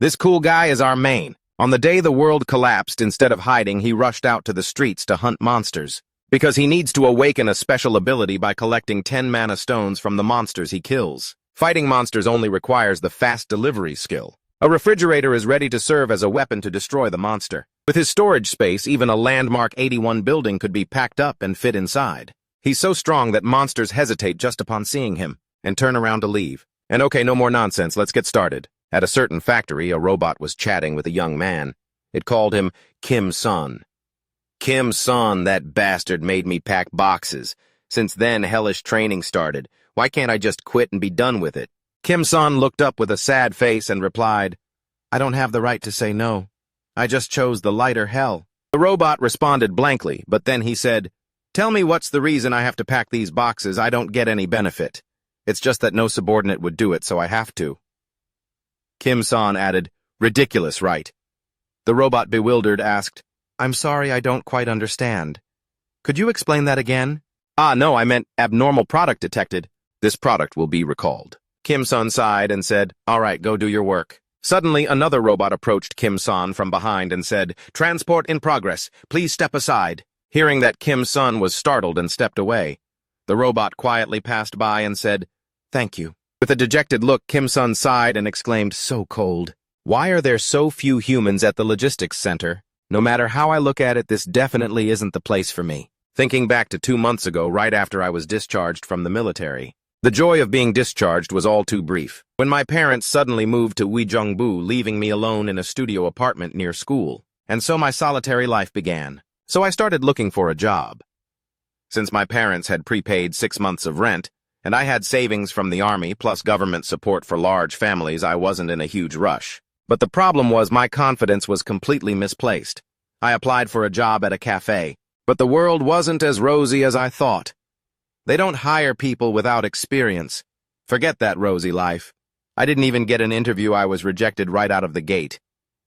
This cool guy is our main. On the day the world collapsed, instead of hiding, he rushed out to the streets to hunt monsters. Because he needs to awaken a special ability by collecting 10 mana stones from the monsters he kills. Fighting monsters only requires the fast delivery skill. A refrigerator is ready to serve as a weapon to destroy the monster. With his storage space, even a landmark 81 building could be packed up and fit inside. He's so strong that monsters hesitate just upon seeing him, and turn around to leave. And okay, no more nonsense, let's get started. At a certain factory, a robot was chatting with a young man. It called him Kim-san. Kim-san, that bastard made me pack boxes. Since then, hellish training started. Why can't I just quit and be done with it? Kim-san looked up with a sad face and replied, I don't have the right to say no. I just chose the lighter hell. The robot responded blankly, but then he said, Tell me what's the reason I have to pack these boxes. I don't get any benefit. It's just that no subordinate would do it, so I have to. Kim-san added, Ridiculous, right? The robot, bewildered, asked, I'm sorry, I don't quite understand. Could you explain that again? No, I meant abnormal product detected. This product will be recalled. Kim-san sighed and said, All right, go do your work. Suddenly, another robot approached Kim-san from behind and said, Transport in progress. Please step aside. Hearing that, Kim-san was startled and stepped away. The robot quietly passed by and said, Thank you. With a dejected look, Kim-san sighed and exclaimed, So cold. Why are there so few humans at the logistics center? No matter how I look at it, this definitely isn't the place for me. Thinking back to 2 months ago, right after I was discharged from the military. The joy of being discharged was all too brief. When my parents suddenly moved to Uijeongbu, leaving me alone in a studio apartment near school. And so my solitary life began. So I started looking for a job. Since my parents had prepaid 6 months of rent, and I had savings from the army plus government support for large families, I wasn't in a huge rush. But the problem was my confidence was completely misplaced. I applied for a job at a cafe, but the world wasn't as rosy as I thought. They don't hire people without experience. Forget that rosy life. I didn't even get an interview. I was rejected right out of the gate.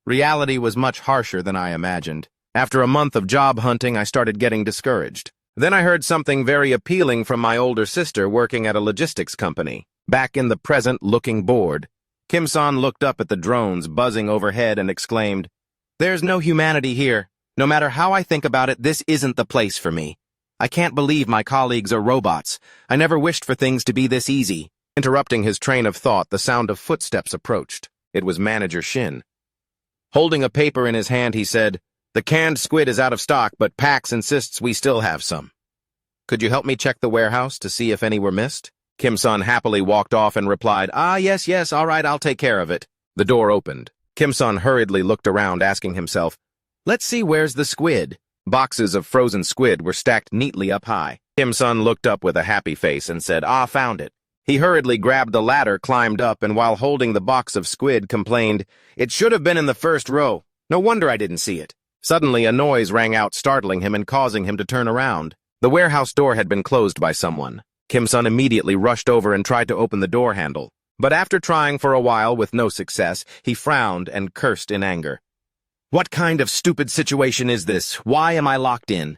Reality was much harsher than I imagined. After a month of job hunting, I started getting discouraged. Then I heard something very appealing from my older sister working at a logistics company. Back in the present, looking bored. Kim-san looked up at the drones buzzing overhead and exclaimed, There's no humanity here. No matter how I think about it, this isn't the place for me. I can't believe my colleagues are robots. I never wished for things to be this easy. Interrupting his train of thought, the sound of footsteps approached. It was Manager Shin. Holding a paper in his hand, he said, The canned squid is out of stock, but Pax insists we still have some. Could you help me check the warehouse to see if any were missed? Kim-san happily walked off and replied, Yes, all right, I'll take care of it. The door opened. Kim-san hurriedly looked around, asking himself, Let's see, where's the squid? Boxes of frozen squid were stacked neatly up high. Kim-san looked up with a happy face and said, Found it. He hurriedly grabbed the ladder, climbed up, and while holding the box of squid, complained, It should have been in the first row. No wonder I didn't see it. Suddenly, a noise rang out, startling him and causing him to turn around. The warehouse door had been closed by someone. Kim-san immediately rushed over and tried to open the door handle. But after trying for a while with no success, he frowned and cursed in anger. What kind of stupid situation is this? Why am I locked in?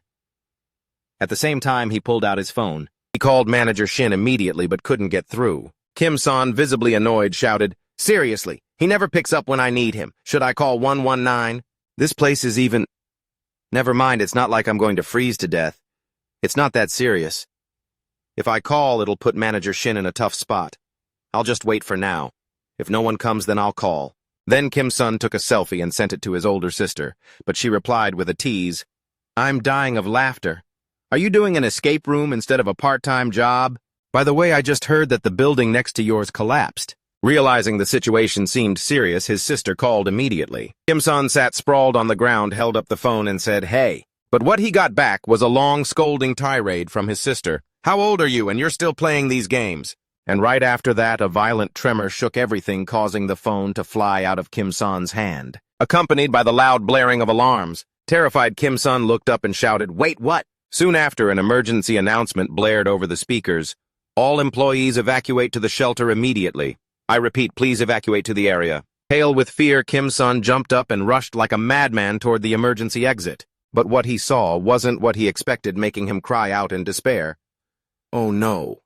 At the same time, he pulled out his phone. He called Manager Shin immediately but couldn't get through. Kim-san, visibly annoyed, shouted, Seriously, he never picks up when I need him. Should I call 119? This place is even... Never mind, it's not like I'm going to freeze to death. It's not that serious. If I call, it'll put Manager Shin in a tough spot. I'll just wait for now. If no one comes, then I'll call. Then Kim-san took a selfie and sent it to his older sister, but she replied with a tease, I'm dying of laughter. Are you doing an escape room instead of a part-time job? By the way, I just heard that the building next to yours collapsed. Realizing the situation seemed serious, his sister called immediately. Kim-san sat sprawled on the ground, held up the phone, and said, Hey. But what he got back was a long, scolding tirade from his sister. How old are you, and you're still playing these games? And right after that, a violent tremor shook everything, causing the phone to fly out of Kim-san's hand. Accompanied by the loud blaring of alarms, terrified Kim-san looked up and shouted, Wait, what? Soon after, an emergency announcement blared over the speakers. All employees evacuate to the shelter immediately. I repeat, please evacuate to the area. Pale with fear, Kim-san jumped up and rushed like a madman toward the emergency exit. But what he saw wasn't what he expected, making him cry out in despair. Oh no.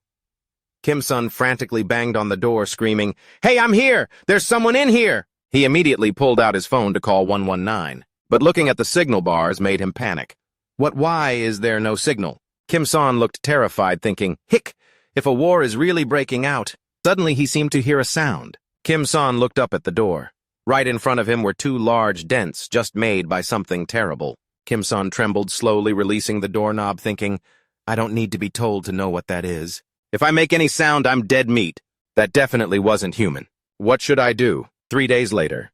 Kim-san frantically banged on the door, screaming, Hey, I'm here! There's someone in here! He immediately pulled out his phone to call 119, but looking at the signal bars made him panic. Why is there no signal? Kim Son looked terrified, thinking, hick, if a war is really breaking out. Suddenly he seemed to hear a sound. Kim Son looked up at the door. Right in front of him were two large dents just made by something terrible. Kim Son trembled, slowly releasing the doorknob, thinking, I don't need to be told to know what that is. If I make any sound, I'm dead meat. That definitely wasn't human. What should I do? 3 days later,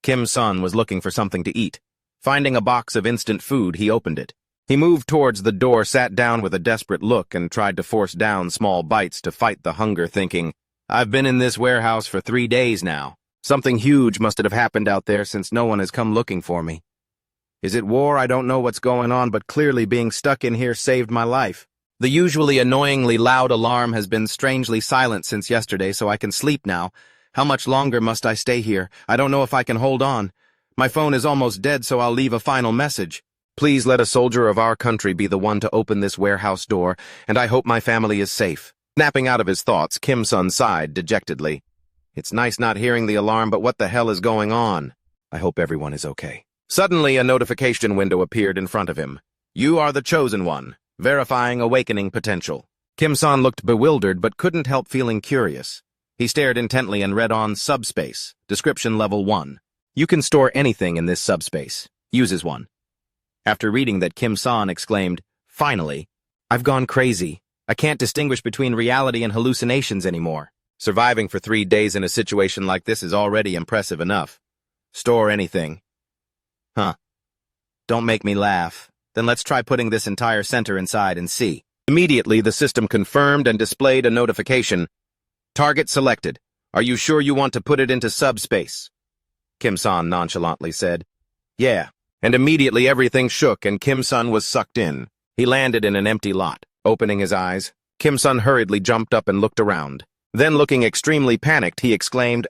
Kim Son was looking for something to eat. Finding a box of instant food, he opened it. He moved towards the door, sat down with a desperate look, and tried to force down small bites to fight the hunger, thinking, I've been in this warehouse for 3 days now. Something huge must have happened out there since no one has come looking for me. Is it war? I don't know what's going on, but clearly being stuck in here saved my life. The usually annoyingly loud alarm has been strangely silent since yesterday, so I can sleep now. How much longer must I stay here? I don't know if I can hold on. My phone is almost dead, so I'll leave a final message. Please let a soldier of our country be the one to open this warehouse door, and I hope my family is safe. Snapping out of his thoughts, Kim Son sighed dejectedly. It's nice not hearing the alarm, but what the hell is going on? I hope everyone is okay. Suddenly, a notification window appeared in front of him. You are the chosen one. Verifying awakening potential. Kim Son looked bewildered but couldn't help feeling curious. He stared intently and read on subspace. Description level 1. You can store anything in this subspace. Uses 1. After reading that, Kim Son exclaimed, Finally! I've gone crazy. I can't distinguish between reality and hallucinations anymore. Surviving for 3 days in a situation like this is already impressive enough. Store anything. Huh. Don't make me laugh. Then let's try putting this entire center inside and see. Immediately, the system confirmed and displayed a notification. Target selected. Are you sure you want to put it into subspace? Kim Son nonchalantly said, Yeah. And immediately everything shook and Kim Son was sucked in. He landed in an empty lot. Opening his eyes, Kim Son hurriedly jumped up and looked around. Then, looking extremely panicked, he exclaimed,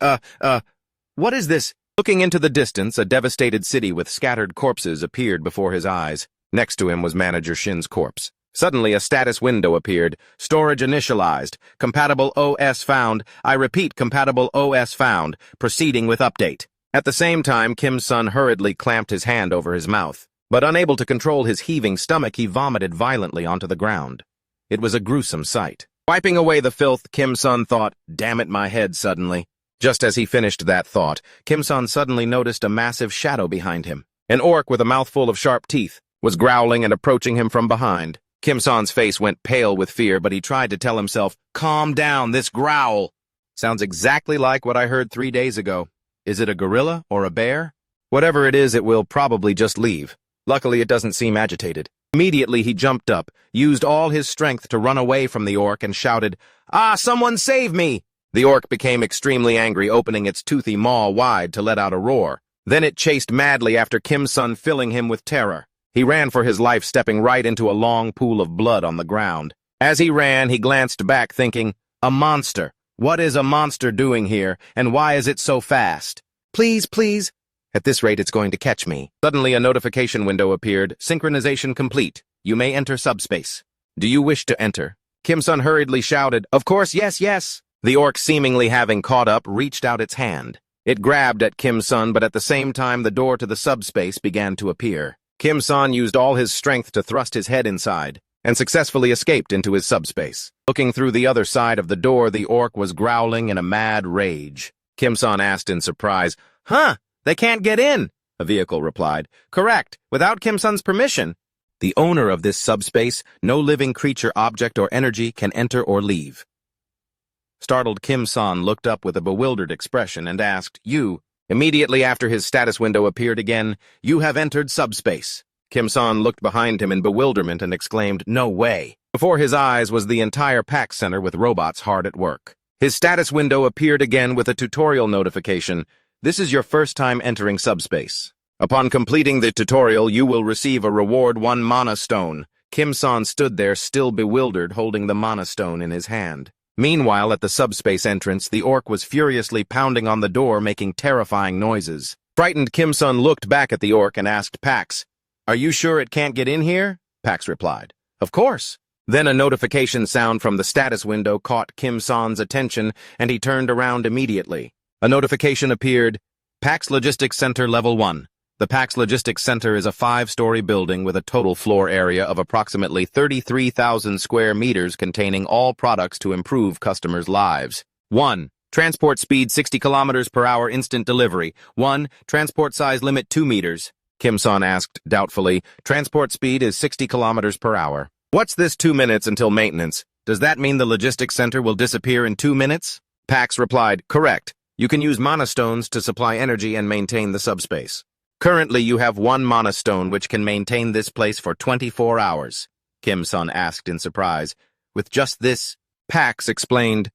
what is this? Looking into the distance, a devastated city with scattered corpses appeared before his eyes. Next to him was Manager Shin's corpse. Suddenly, a status window appeared. Storage initialized. Compatible OS found. I repeat, compatible OS found. Proceeding with update. At the same time, Kim Son hurriedly clamped his hand over his mouth. But unable to control his heaving stomach, he vomited violently onto the ground. It was a gruesome sight. Wiping away the filth, Kim Son thought, damn it, my head suddenly. Just as he finished that thought, Kim Son suddenly noticed a massive shadow behind him. An orc with a mouthful of sharp teeth was growling and approaching him from behind. Kim Son's face went pale with fear, but he tried to tell himself, calm down, this growl sounds exactly like what I heard 3 days ago. Is it a gorilla or a bear? Whatever it is, it will probably just leave. Luckily, it doesn't seem agitated. Immediately, he jumped up, used all his strength to run away from the orc, and shouted, Ah, someone save me! The orc became extremely angry, opening its toothy maw wide to let out a roar. Then it chased madly after Kim Son, filling him with terror. He ran for his life, stepping right into a long pool of blood on the ground. As he ran, he glanced back, thinking, a monster. What is a monster doing here, and why is it so fast? Please, please. At this rate, it's going to catch me. Suddenly, a notification window appeared. Synchronization complete. You may enter subspace. Do you wish to enter? Kim Son hurriedly shouted, Of course, yes, yes. The orc, seemingly having caught up, reached out its hand. It grabbed at Kim Son, but at the same time, the door to the subspace began to appear. Kim Son used all his strength to thrust his head inside, and successfully escaped into his subspace. Looking through the other side of the door, the orc was growling in a mad rage. Kim Son asked in surprise, Huh? They can't get in? A vehicle replied, Correct, without Kim Son's permission. The owner of this subspace, no living creature, object, or energy can enter or leave. Startled Kim Son looked up with a bewildered expression and asked, You? Immediately after his status window appeared again, You have entered subspace. Kim Son looked behind him in bewilderment and exclaimed, No way. Before his eyes was the entire PAC center with robots hard at work. His status window appeared again with a tutorial notification. This is your first time entering subspace. Upon completing the tutorial, you will receive a reward 1 mana stone. Kim Son stood there still bewildered, holding the mana stone in his hand. Meanwhile, at the subspace entrance, the orc was furiously pounding on the door, making terrifying noises. Frightened, Kim Son looked back at the orc and asked Pax, Are you sure it can't get in here? Pax replied, Of course. Then a notification sound from the status window caught Kim Son's attention, and he turned around immediately. A notification appeared, PAX Logistics Center Level 1. The PAX Logistics Center is a 5-story building with a total floor area of approximately 33,000 square meters containing all products to improve customers' lives. 1. Transport speed 60 kilometers per hour instant delivery. 1. Transport size limit 2 meters. Kim-san asked doubtfully. Transport speed is 60 kilometers per hour. What's this 2 minutes until maintenance? Does that mean the logistics center will disappear in 2 minutes? PAX replied, correct. You can use mana stones to supply energy and maintain the subspace. Currently, you have 1 mana stone which can maintain this place for 24 hours. Kim-san asked in surprise. With just this, PAX explained.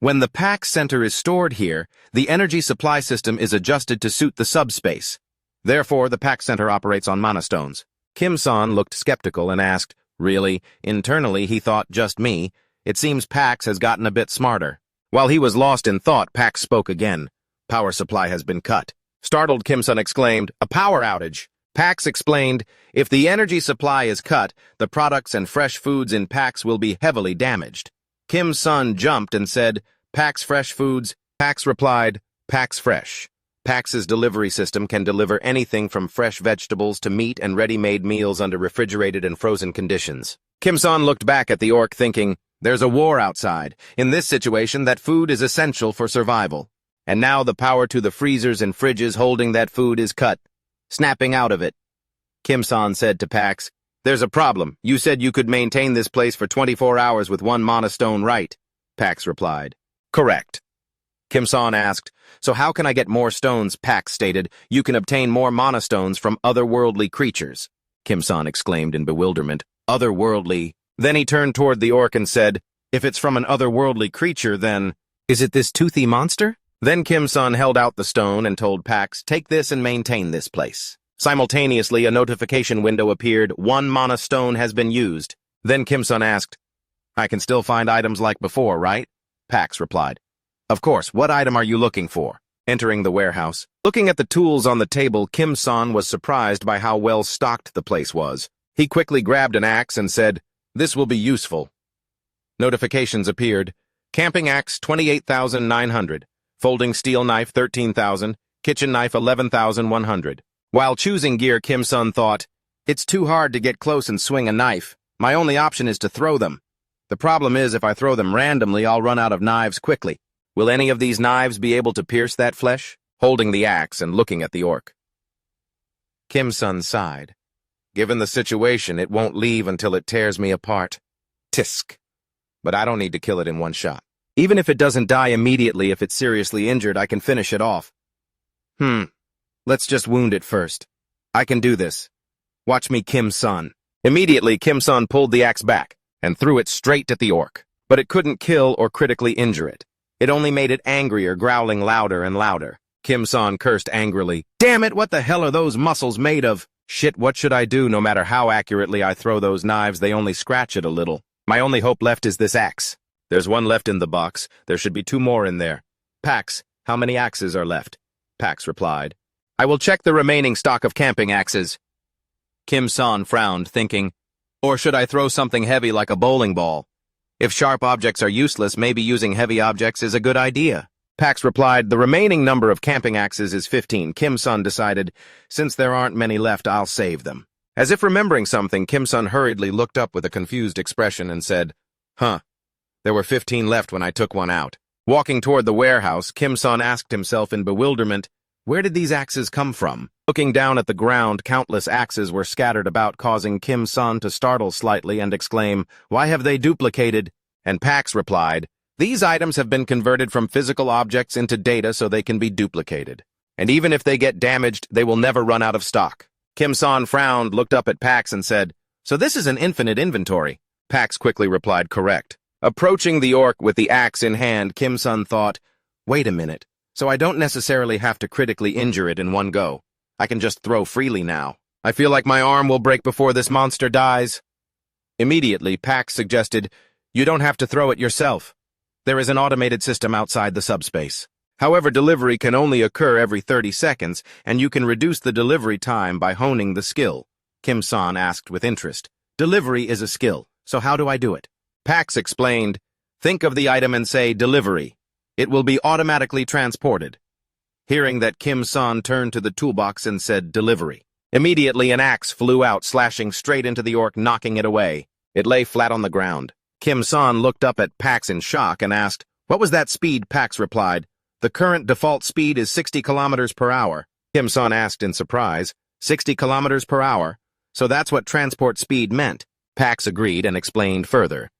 When the PAX center is stored here, the energy supply system is adjusted to suit the subspace. Therefore, the PAX center operates on mana stones. Kim-san looked skeptical and asked, really? Internally, he thought just me. It seems PAX has gotten a bit smarter. While he was lost in thought, PAX spoke again. Power supply has been cut. Startled, Kim-san exclaimed, a power outage. PAX explained, if the energy supply is cut, the products and fresh foods in PAX will be heavily damaged. Kim-san jumped and said, PAX Fresh Foods. PAX replied, PAX Fresh. PAX's delivery system can deliver anything from fresh vegetables to meat and ready-made meals under refrigerated and frozen conditions. Kim-san looked back at the orc thinking, there's a war outside. In this situation, that food is essential for survival. And now the power to the freezers and fridges holding that food is cut. Snapping out of it. Kim-san said to PAX, there's a problem. You said you could maintain this place for 24 hours with 1 mana stone, right? PAX replied. Correct. Kim-san asked, so how can I get more stones? PAX stated, you can obtain more mana stones from otherworldly creatures. Kim-san exclaimed in bewilderment, otherworldly. Then he turned toward the orc and said, if it's from an otherworldly creature, then, is it this toothy monster? Then Kim-san held out the stone and told PAX, take this and maintain this place. Simultaneously, a notification window appeared, 1 mana stone has been used. Then Kim-san asked, I can still find items like before, right? PAX replied, of course, what item are you looking for? Entering the warehouse. Looking at the tools on the table, Kim-san was surprised by how well stocked the place was. He quickly grabbed an axe and said, this will be useful. Notifications appeared. Camping axe 28,900. Folding steel knife 13,000. Kitchen knife 11,100. While choosing gear, Kim-san thought, it's too hard to get close and swing a knife. My only option is to throw them. The problem is if I throw them randomly, I'll run out of knives quickly. Will any of these knives be able to pierce that flesh? Holding the axe and looking at the orc. Kim-san sighed. Given the situation, it won't leave until it tears me apart. Tisk. But I don't need to kill it in one shot. Even if it doesn't die immediately, if it's seriously injured, I can finish it off. Let's just wound it first. I can do this. Watch me, Kim-san. Immediately, Kim-san pulled the axe back and threw it straight at the orc. But it couldn't kill or critically injure it. It only made it angrier, growling louder and louder. Kim-san cursed angrily. Damn it, what the hell are those muscles made of? Shit, what should I do? No matter how accurately I throw those knives, they only scratch it a little. My only hope left is this axe. There's 1 left in the box. There should be 2 more in there. PAX, how many axes are left? PAX replied. I will check the remaining stock of camping axes. Kim-san frowned, thinking, or should I throw something heavy like a bowling ball? If sharp objects are useless, maybe using heavy objects is a good idea. PAX replied, the remaining number of camping axes is 15. Kim-san decided, since there aren't many left, I'll save them. As if remembering something, Kim-san hurriedly looked up with a confused expression and said, there were 15 left when I took one out. Walking toward the warehouse, Kim-san asked himself in bewilderment, where did these axes come from? Looking down at the ground, countless axes were scattered about, causing Kim-san to startle slightly and exclaim, why have they duplicated? And PAX replied, these items have been converted from physical objects into data so they can be duplicated. And even if they get damaged, they will never run out of stock. Kim-san frowned, looked up at PAX and said, so this is an infinite inventory. PAX quickly replied, correct. Approaching the orc with the axe in hand, Kim-san thought, wait a minute, so I don't necessarily have to critically injure it in one go. I can just throw freely now. I feel like my arm will break before this monster dies. Immediately, PAX suggested, you don't have to throw it yourself. There is an automated system outside the subspace. However, delivery can only occur every 30 seconds, and you can reduce the delivery time by honing the skill. Kim-san asked with interest. Delivery is a skill, so how do I do it? PAX explained, think of the item and say delivery. It will be automatically transported. Hearing that, Kim-san turned to the toolbox and said, "Delivery." Immediately, an axe flew out, slashing straight into the orc, knocking it away. It lay flat on the ground. Kim-san looked up at Pax in shock and asked, "What was that speed?" Pax replied, "The current default speed is 60 kilometers per hour." Kim-san asked in surprise, 60 kilometers per hour? So that's what transport speed meant. Pax agreed and explained further.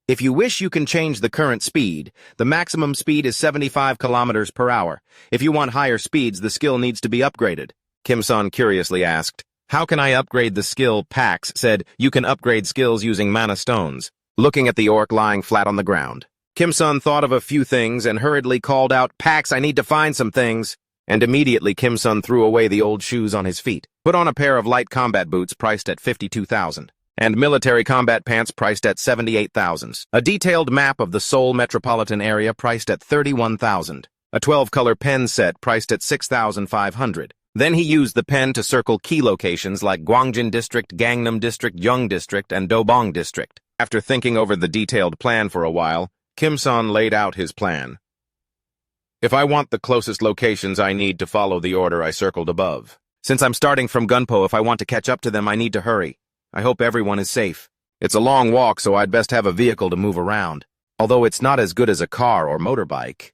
If you wish, you can change the current speed. The maximum speed is 75 kilometers per hour. If you want higher speeds, the skill needs to be upgraded. Kim-san curiously asked, "How can I upgrade the skill?" Pax said, "You can upgrade skills using mana stones." Looking at the orc lying flat on the ground, Kim-san thought of a few things and hurriedly called out, "Pax, I need to find some things." And immediately Kim-san threw away the old shoes on his feet, put on a pair of light combat boots priced at 52,000, and military combat pants priced at 78,000, a detailed map of the Seoul metropolitan area priced at 31,000, a 12-color pen set priced at 6,500. Then he used the pen to circle key locations like Gwangjin District, Gangnam District, Yeong District, and Dobong District. After thinking over the detailed plan for a while, Kim-san laid out his plan. If I want the closest locations, I need to follow the order I circled above. Since I'm starting from Gunpo, if I want to catch up to them, I need to hurry. I hope everyone is safe. It's a long walk, so I'd best have a vehicle to move around. Although it's not as good as a car or motorbike.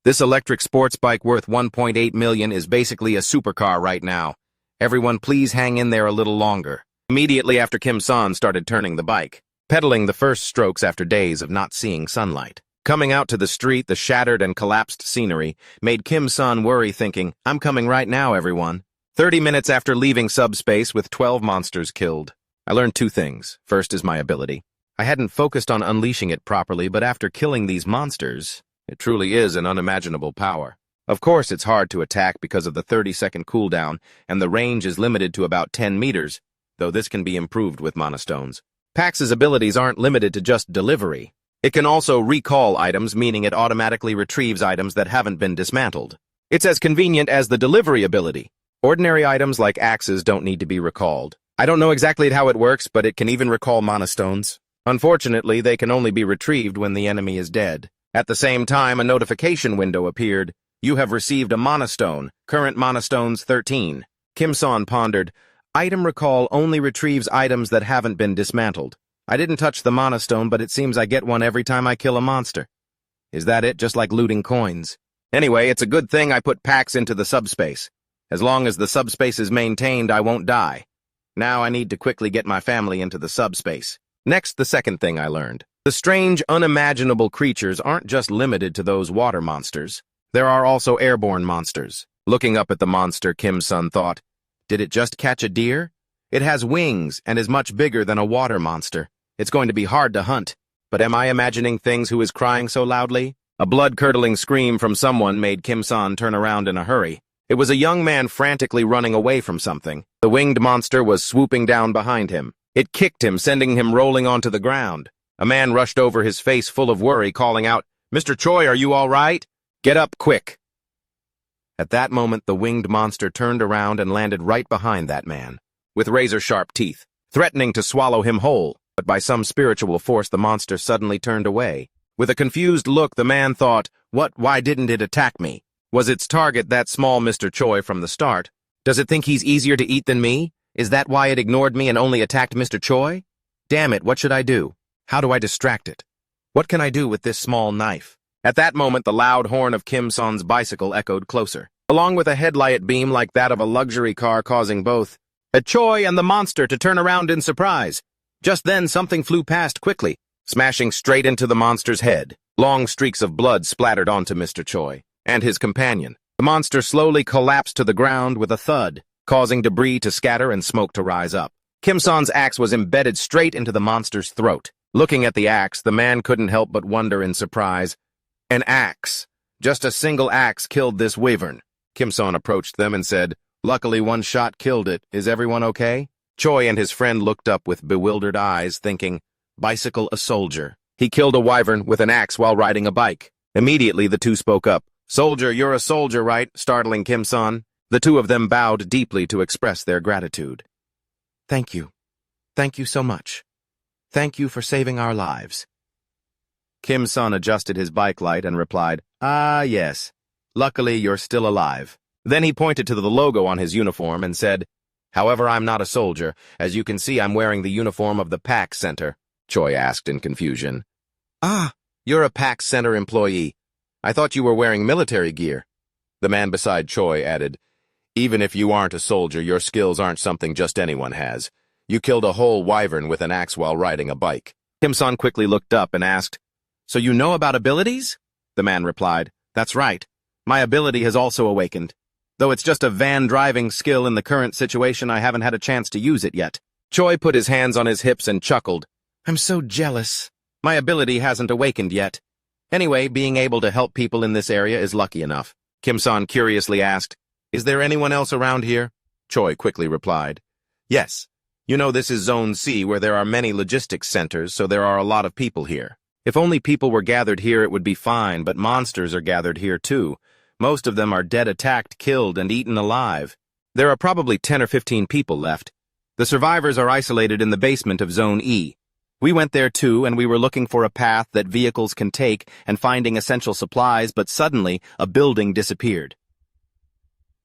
This electric sports bike worth 1.8 million is basically a supercar right now. Everyone please hang in there a little longer. Immediately after, Kim-san started turning the bike, pedaling the first strokes after days of not seeing sunlight. Coming out to the street, the shattered and collapsed scenery made Kim-san worry, thinking, "I'm coming right now, everyone." 30 minutes after leaving subspace with 12 monsters killed, I learned two things. First is my ability. I hadn't focused on unleashing it properly, but after killing these monsters, it truly is an unimaginable power. Of course, it's hard to attack because of the 30-second cooldown, and the range is limited to about 10 meters, though this can be improved with mana stones. Pax's abilities aren't limited to just delivery. It can also recall items, meaning it automatically retrieves items that haven't been dismantled. It's as convenient as the delivery ability. Ordinary items like axes don't need to be recalled. I don't know exactly how it works, but it can even recall mana stones. Unfortunately, they can only be retrieved when the enemy is dead. At the same time, a notification window appeared. "You have received a mana stone. Current mana stones 13. Kim-san pondered. Item recall only retrieves items that haven't been dismantled. I didn't touch the mana stone, but it seems I get one every time I kill a monster. Is that it, just like looting coins? Anyway, it's a good thing I put Pax into the subspace. As long as the subspace is maintained, I won't die. Now I need to quickly get my family into the subspace." Next, the second thing I learned. The strange, unimaginable creatures aren't just limited to those water monsters. There are also airborne monsters. Looking up at the monster, Kim-san thought, did it just catch a deer? It has wings and is much bigger than a water monster. It's going to be hard to hunt. But am I imagining things? Who is crying so loudly? A blood-curdling scream from someone made Kim-san turn around in a hurry. It was a young man frantically running away from something. The winged monster was swooping down behind him. It kicked him, sending him rolling onto the ground. A man rushed over, his face full of worry, calling out, "Mr. Choi, are you all right? Get up, quick!" At that moment, the winged monster turned around and landed right behind that man, with razor-sharp teeth, threatening to swallow him whole. But by some spiritual force, the monster suddenly turned away. With a confused look, the man thought, why didn't it attack me? Was its target that small Mr. Choi from the start? Does it think he's easier to eat than me? Is that why it ignored me and only attacked Mr. Choi? Damn it, what should I do? How do I distract it? What can I do with this small knife? At that moment, the loud horn of Kim-san's bicycle echoed closer, along with a headlight beam like that of a luxury car, causing both Choi and the monster to turn around in surprise. Just then, something flew past quickly, smashing straight into the monster's head. Long streaks of blood splattered onto Mr. Choi and his companion. The monster slowly collapsed to the ground with a thud, causing debris to scatter and smoke to rise up. Kim-san's axe was embedded straight into the monster's throat. Looking at the axe, the man couldn't help but wonder in surprise. An axe. Just a single axe killed this wyvern. Kim-san approached them and said, "Luckily, one shot killed it. Is everyone okay?" Choi and his friend looked up with bewildered eyes, thinking, bicycle a soldier. He killed a wyvern with an axe while riding a bike. Immediately, the two spoke up. "Soldier, you're a soldier, right?" startling Kim-san. The two of them bowed deeply to express their gratitude. "Thank you. Thank you so much. Thank you for saving our lives." Kim-san adjusted his bike light and replied, "Ah, yes. Luckily, you're still alive. Then he pointed to the logo on his uniform and said, However, I'm not a soldier. As you can see, I'm wearing the uniform of the PAX Center. Choi asked in confusion. Ah, you're a PAX Center employee. I thought you were wearing military gear. The man beside Choi added, Even if you aren't a soldier, your skills aren't something just anyone has. You killed a whole wyvern with an axe while riding a bike. Kim-san quickly looked up and asked, So you know about abilities? The man replied, That's right. My ability has also awakened. Though it's just a van-driving skill in the current situation, I haven't had a chance to use it yet. Choi put his hands on his hips and chuckled. I'm so jealous. My ability hasn't awakened yet. Anyway, being able to help people in this area is lucky enough. Kim-san curiously asked, Is there anyone else around here? Choi quickly replied, Yes. You know this is Zone C, where there are many logistics centers, so there are a lot of people here. If only people were gathered here, it would be fine, but monsters are gathered here too. Most of them are dead, attacked, killed, and eaten alive. There are probably 10 or 15 people left. The survivors are isolated in the basement of Zone E. We went there too, and we were looking for a path that vehicles can take and finding essential supplies, but suddenly a building disappeared.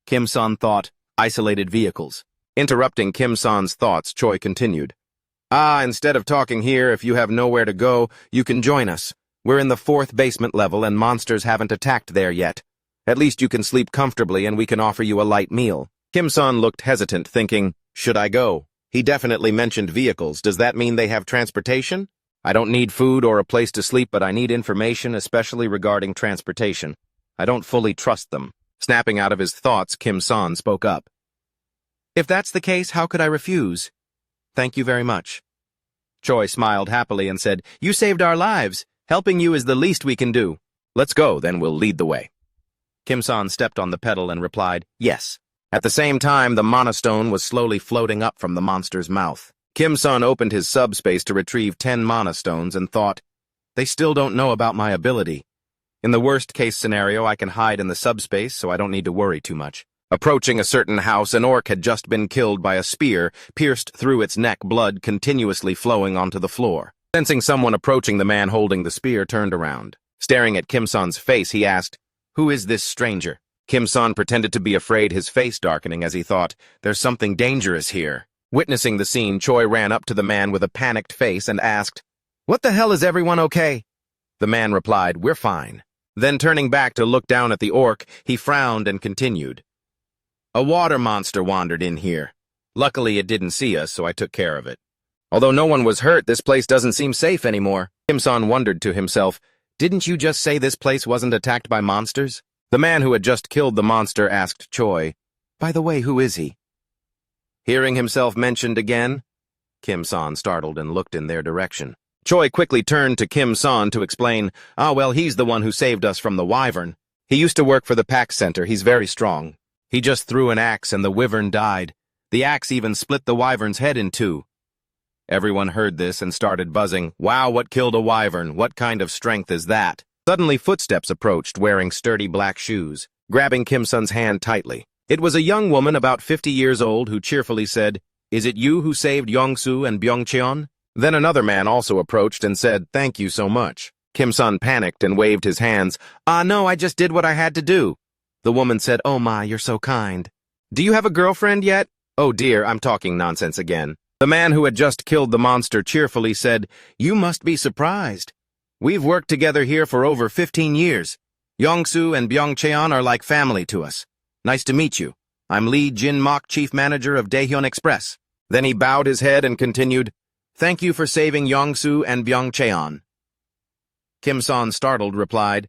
Kim-san thought, isolated vehicles. Interrupting Kim-san's thoughts, Choi continued. Instead of talking here, if you have nowhere to go, you can join us. We're in the 4th basement level and monsters haven't attacked there yet. At least you can sleep comfortably and we can offer you a light meal. Kim-san looked hesitant, thinking, Should I go? He definitely mentioned vehicles. Does that mean they have transportation? I don't need food or a place to sleep, but I need information, especially regarding transportation. I don't fully trust them. Snapping out of his thoughts, Kim-san spoke up. If that's the case, how could I refuse? Thank you very much. Choi smiled happily and said, You saved our lives. Helping you is the least we can do. Let's go, then we'll lead the way. Kim-san stepped on the pedal and replied, Yes. At the same time, the monostone was slowly floating up from the monster's mouth. Kim-san opened his subspace to retrieve 10 monostones and thought, They still don't know about my ability. In the worst-case scenario, I can hide in the subspace, so I don't need to worry too much. Approaching a certain house, an orc had just been killed by a spear, pierced through its neck, blood continuously flowing onto the floor. Sensing someone approaching, the man holding the spear turned around. Staring at Kim-san's face, he asked, Who is this stranger? Kim-san pretended to be afraid, his face darkening as he thought, There's something dangerous here. Witnessing the scene, Choi ran up to the man with a panicked face and asked, What the hell, is everyone okay? The man replied, We're fine. Then turning back to look down at the orc, he frowned and continued. A water monster wandered in here. Luckily, it didn't see us, so I took care of it. Although no one was hurt, this place doesn't seem safe anymore. Kim-san wondered to himself, Didn't you just say this place wasn't attacked by monsters? The man who had just killed the monster asked Choi, By the way, who is he? Hearing himself mentioned again, Kim-san startled and looked in their direction. Choi quickly turned to Kim-san to explain, Well, he's the one who saved us from the wyvern. He used to work for the PAX Center. He's very strong. He just threw an axe and the wyvern died. The axe even split the wyvern's head in two. Everyone heard this and started buzzing. Wow, what killed a wyvern? What kind of strength is that? Suddenly footsteps approached, wearing sturdy black shoes, grabbing Kim-san's hand tightly. It was a young woman about 50 years old who cheerfully said, Is it you who saved Yongsu and Byung-cheon? Then another man also approached and said, Thank you so much. Kim-san panicked and waved his hands. No, I just did what I had to do. The woman said, Oh my, you're so kind. Do you have a girlfriend yet? Oh dear, I'm talking nonsense again. The man who had just killed the monster cheerfully said, You must be surprised. We've worked together here for over 15 years. Yongsu and Byung-cheon are like family to us. Nice to meet you. I'm Lee Jin-mok, Chief Manager of Daehyun Express. Then he bowed his head and continued, Thank you for saving Yongsu and Byung-cheon. Kim-san, startled, replied,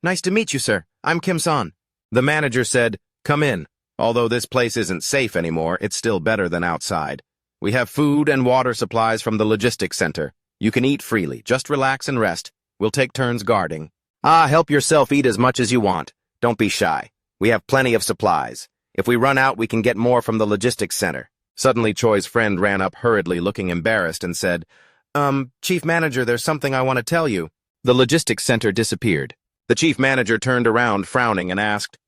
Nice to meet you, sir. I'm Kim-san. The manager said, Come in. Although this place isn't safe anymore, it's still better than outside. We have food and water supplies from the logistics center. You can eat freely. Just relax and rest. We'll take turns guarding. Help yourself, eat as much as you want. Don't be shy. We have plenty of supplies. If we run out, we can get more from the logistics center. Suddenly, Choi's friend ran up hurriedly, looking embarrassed, and said, Chief Manager, there's something I want to tell you. The logistics center disappeared. The chief manager turned around, frowning, and asked,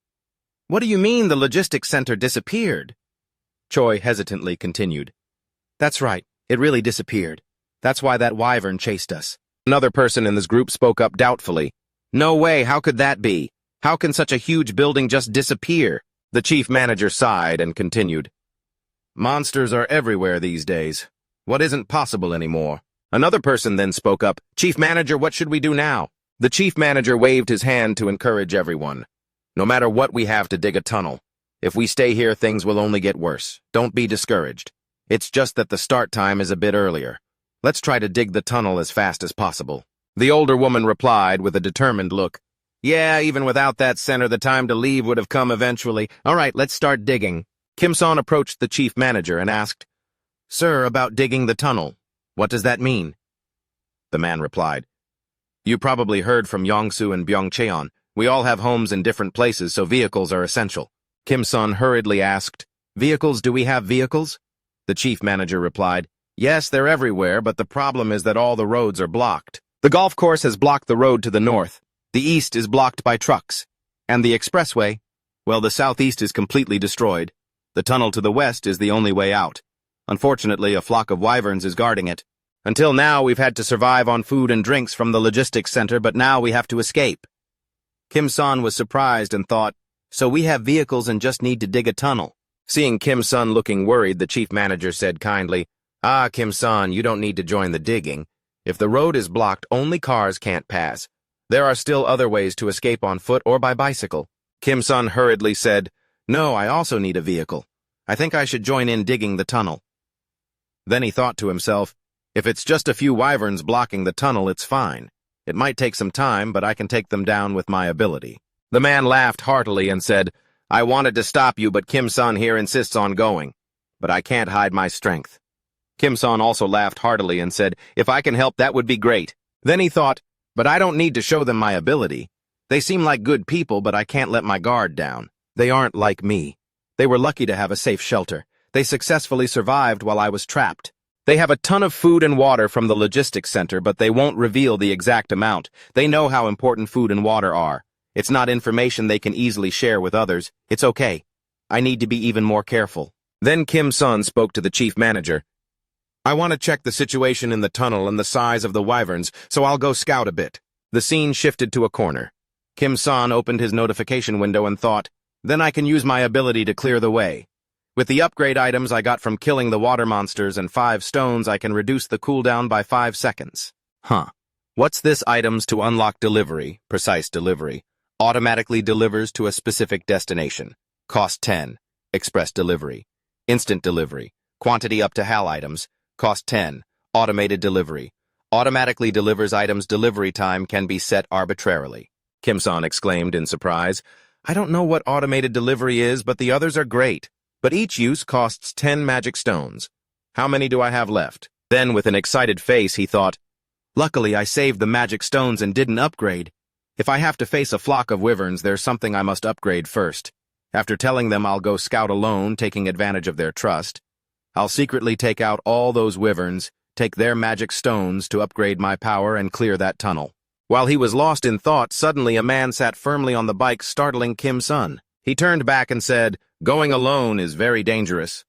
What do you mean the logistics center disappeared? Choi hesitantly continued, That's right, it really disappeared. That's why that wyvern chased us. Another person in this group spoke up doubtfully. No way, how could that be? How can such a huge building just disappear? The chief manager sighed and continued. Monsters are everywhere these days. What isn't possible anymore? Another person then spoke up. Chief manager, what should we do now? The chief manager waved his hand to encourage everyone. No matter what, we have to dig a tunnel. If we stay here, things will only get worse. Don't be discouraged. It's just that the start time is a bit earlier. Let's try to dig the tunnel as fast as possible. The older woman replied with a determined look. Yeah, even without that center, the time to leave would have come eventually. All right, let's start digging. Kim-san approached the chief manager and asked, Sir, about digging the tunnel. What does that mean? The man replied, You probably heard from Yongsu and Byongcheon. We all have homes in different places, so vehicles are essential. Kim-san hurriedly asked, Vehicles, do we have vehicles? The chief manager replied, Yes, they're everywhere, but the problem is that all the roads are blocked. The golf course has blocked the road to the north. The east is blocked by trucks. And the expressway? Well, the southeast is completely destroyed. The tunnel to the west is the only way out. Unfortunately, a flock of wyverns is guarding it. Until now, we've had to survive on food and drinks from the logistics center, but now we have to escape. Kim-san was surprised and thought, So we have vehicles and just need to dig a tunnel. Seeing Kim-san looking worried, the chief manager said kindly, Ah, Kim-san, you don't need to join the digging. If the road is blocked, only cars can't pass. There are still other ways to escape on foot or by bicycle. Kim-san hurriedly said, No, I also need a vehicle. I think I should join in digging the tunnel. Then he thought to himself, If it's just a few wyverns blocking the tunnel, it's fine. It might take some time, but I can take them down with my ability. The man laughed heartily and said, I wanted to stop you, but Kim-san here insists on going. But I can't hide my strength. Kim-san also laughed heartily and said, If I can help, that would be great. Then he thought, But I don't need to show them my ability. They seem like good people, but I can't let my guard down. They aren't like me. They were lucky to have a safe shelter. They successfully survived while I was trapped. They have a ton of food and water from the logistics center, but they won't reveal the exact amount. They know how important food and water are. It's not information they can easily share with others. It's okay. I need to be even more careful. Then Kim-san spoke to the chief manager. I want to check the situation in the tunnel and the size of the wyverns, so I'll go scout a bit. The scene shifted to a corner. Kim-san opened his notification window and thought, Then I can use my ability to clear the way. With the upgrade items I got from killing the water monsters and 5 stones, I can reduce the cooldown by 5 seconds. What's this? Items to unlock delivery, precise delivery. Automatically delivers to a specific destination. Cost 10. Express delivery. Instant delivery. Quantity up to HAL items. Cost 10. Automated delivery. Automatically delivers items. Delivery time can be set arbitrarily. Kim-san exclaimed in surprise. I don't know what automated delivery is, but the others are great. But each use costs 10 magic stones. How many do I have left? Then, with an excited face, he thought, Luckily, I saved the magic stones and didn't upgrade. If I have to face a flock of wyverns, there's something I must upgrade first. After telling them I'll go scout alone, taking advantage of their trust, I'll secretly take out all those wyverns, take their magic stones to upgrade my power and clear that tunnel. While he was lost in thought, suddenly a man sat firmly on the bike, startling Kim-san. He turned back and said, Going alone is very dangerous.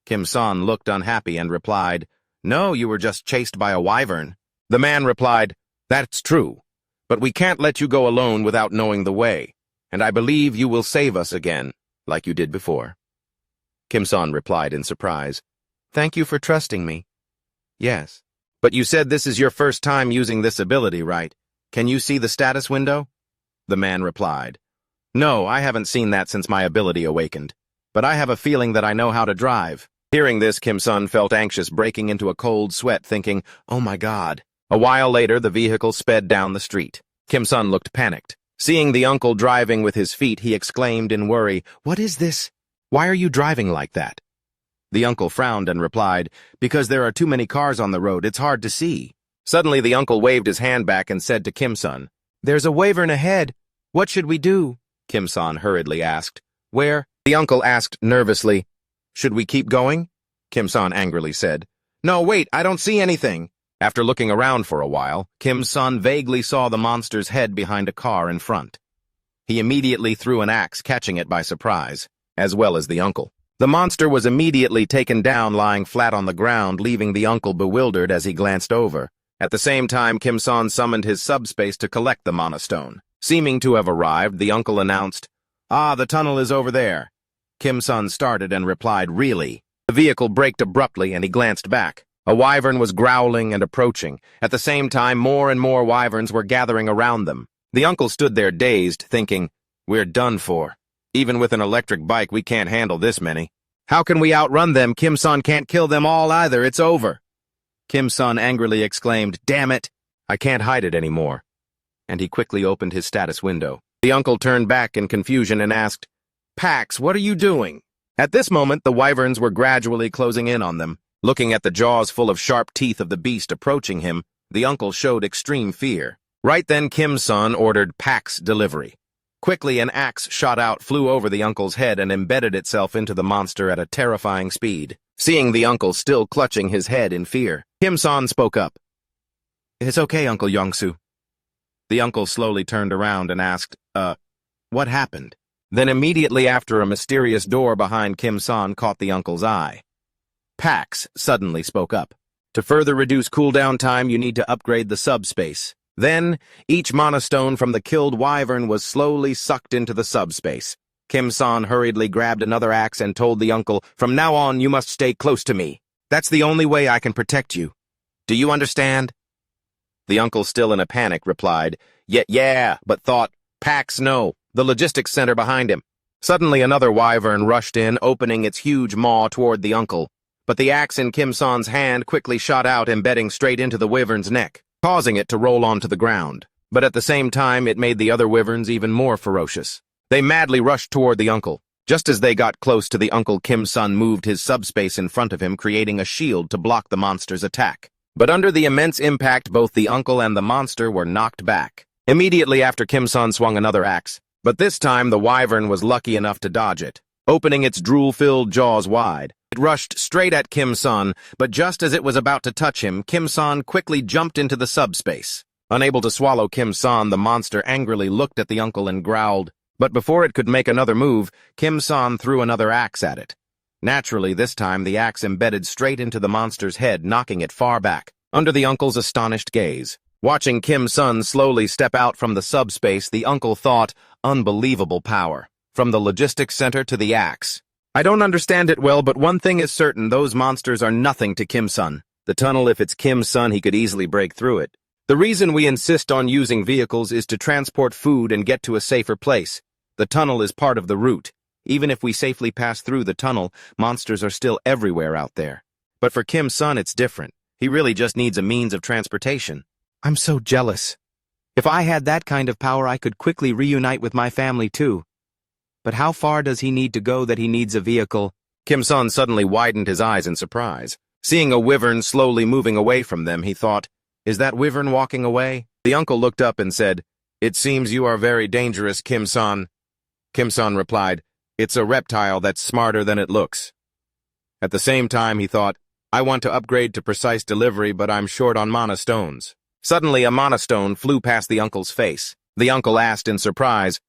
Kim-san looked unhappy and replied, No, you were just chased by a wyvern. The man replied, That's true, but we can't let you go alone without knowing the way, and I believe you will save us again, like you did before. Kim-san replied in surprise, Thank you for trusting me. Yes. But you said this is your first time using this ability, right? Can you see the status window? The man replied, No, I haven't seen that since my ability awakened, but I have a feeling that I know how to drive. Hearing this, Kim-san felt anxious, breaking into a cold sweat, thinking, Oh my God. A while later, the vehicle sped down the street. Kim-san looked panicked. Seeing the uncle driving with his feet, he exclaimed in worry, What is this? Why are you driving like that? The uncle frowned and replied, Because there are too many cars on the road, it's hard to see. Suddenly, the uncle waved his hand back and said to Kim-san, There's a wyvern ahead. What should we do? Kim-san hurriedly asked. Where? The uncle asked nervously. Should we keep going? Kim-san angrily said. No, wait, I don't see anything. After looking around for a while, Kim-san vaguely saw the monster's head behind a car in front. He immediately threw an axe, catching it by surprise, as well as the uncle. The monster was immediately taken down, lying flat on the ground, leaving the uncle bewildered as he glanced over. At the same time, Kim-san summoned his subspace to collect the monostone. Seeming to have arrived, the uncle announced, "Ah, the tunnel is over there." Kim-sun started and replied, "Really?" The vehicle braked abruptly and he glanced back. A wyvern was growling and approaching. At the same time, more and more wyverns were gathering around them. The uncle stood there dazed, thinking, "We're done for. Even with an electric bike, we can't handle this many. How can we outrun them? Kim-sun can't kill them all either. It's over." Kim-sun angrily exclaimed, "Damn it! I can't hide it anymore." And he quickly opened his status window. The uncle turned back in confusion and asked, "Pax, what are you doing?" At this moment, the wyverns were gradually closing in on them. Looking at the jaws full of sharp teeth of the beast approaching him, the uncle showed extreme fear. Right then, Kim-sun ordered Pax delivery. Quickly, an axe shot out, flew over the uncle's head, and embedded itself into the monster at a terrifying speed. Seeing the uncle still clutching his head in fear, Kim-sun spoke up. "It's okay, Uncle Yongsu." The uncle slowly turned around and asked, what happened?" Then immediately after, a mysterious door behind Kim-sun caught the uncle's eye. Pax suddenly spoke up. "To further reduce cooldown time, you need to upgrade the subspace." Then, each mana stone from the killed wyvern was slowly sucked into the subspace. Kim-sun hurriedly grabbed another axe and told the uncle, "From now on, you must stay close to me. That's the only way I can protect you. Do you understand?" The uncle, still in a panic, replied, Yeah, but thought, Pax, no, the logistics center behind him." Suddenly another wyvern rushed in, opening its huge maw toward the uncle. But the axe in Kim-sun's hand quickly shot out, embedding straight into the wyvern's neck, causing it to roll onto the ground. But at the same time, it made the other wyverns even more ferocious. They madly rushed toward the uncle. Just as they got close to the uncle, Kim-sun moved his subspace in front of him, creating a shield to block the monster's attack. But under the immense impact, both the uncle and the monster were knocked back. Immediately after, Kim-sun swung another axe, but this time the wyvern was lucky enough to dodge it. Opening its drool-filled jaws wide, it rushed straight at Kim-sun, but just as it was about to touch him, Kim-sun quickly jumped into the subspace. Unable to swallow Kim-sun, the monster angrily looked at the uncle and growled. But before it could make another move, Kim-sun threw another axe at it. Naturally, this time the axe embedded straight into the monster's head, knocking it far back, under the uncle's astonished gaze. Watching Kim-sun slowly step out from the subspace, the uncle thought, unbelievable power. From the logistics center to the axe. "I don't understand it well, but one thing is certain, those monsters are nothing to Kim-sun. The tunnel, if it's Kim-sun, he could easily break through it. The reason we insist on using vehicles is to transport food and get to a safer place. The tunnel is part of the route. Even if we safely pass through the tunnel, monsters are still everywhere out there. But for Kim-sun, it's different. He really just needs a means of transportation. I'm so jealous. If I had that kind of power, I could quickly reunite with my family too. But how far does he need to go that he needs a vehicle?" Kim-sun suddenly widened his eyes in surprise. Seeing a wyvern slowly moving away from them, he thought, "Is that wyvern walking away?" The uncle looked up and said, "It seems you are very dangerous, Kim-sun." Kim-sun replied, "It's a reptile that's smarter than it looks." At the same time, he thought, "I want to upgrade to precise delivery, but I'm short on mana stones." Suddenly, a mana stone flew past the uncle's face. The uncle asked in surprise,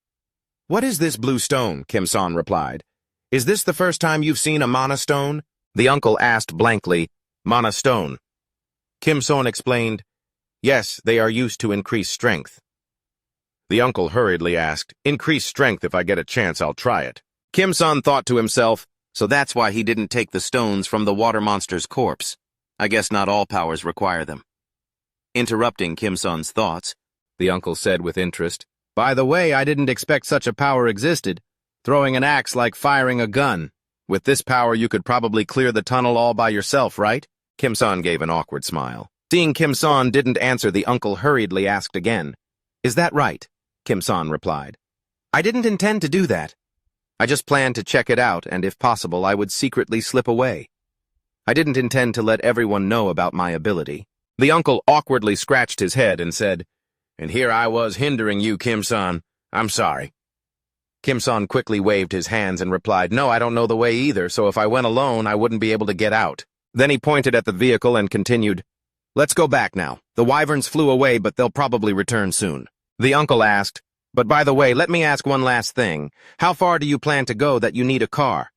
"What is this blue stone?" Kim-sun replied. "Is this the first time you've seen a mana stone?" The uncle asked blankly, "Mana stone?" Kim-sun explained, "Yes, they are used to increase strength." The uncle hurriedly asked, "Increase strength, if I get a chance, I'll try it." Kim-sun thought to himself, so that's why he didn't take the stones from the water monster's corpse. I guess not all powers require them. Interrupting Kim-sun's thoughts, the uncle said with interest, "By the way, I didn't expect such a power existed. Throwing an axe like firing a gun. With this power, you could probably clear the tunnel all by yourself, right?" Kim-sun gave an awkward smile. Seeing Kim-sun didn't answer, the uncle hurriedly asked again, "Is that right?" Kim-sun replied, "I didn't intend to do that. I just planned to check it out, and if possible, I would secretly slip away. I didn't intend to let everyone know about my ability." The uncle awkwardly scratched his head and said, "And here I was hindering you, Kim-sun. I'm sorry." Kim-sun quickly waved his hands and replied, "No, I don't know the way either, so if I went alone, I wouldn't be able to get out." Then he pointed at the vehicle and continued, "Let's go back now. The wyverns flew away, but they'll probably return soon." The uncle asked, "But by the way, let me ask one last thing. How far do you plan to go that you need a car?"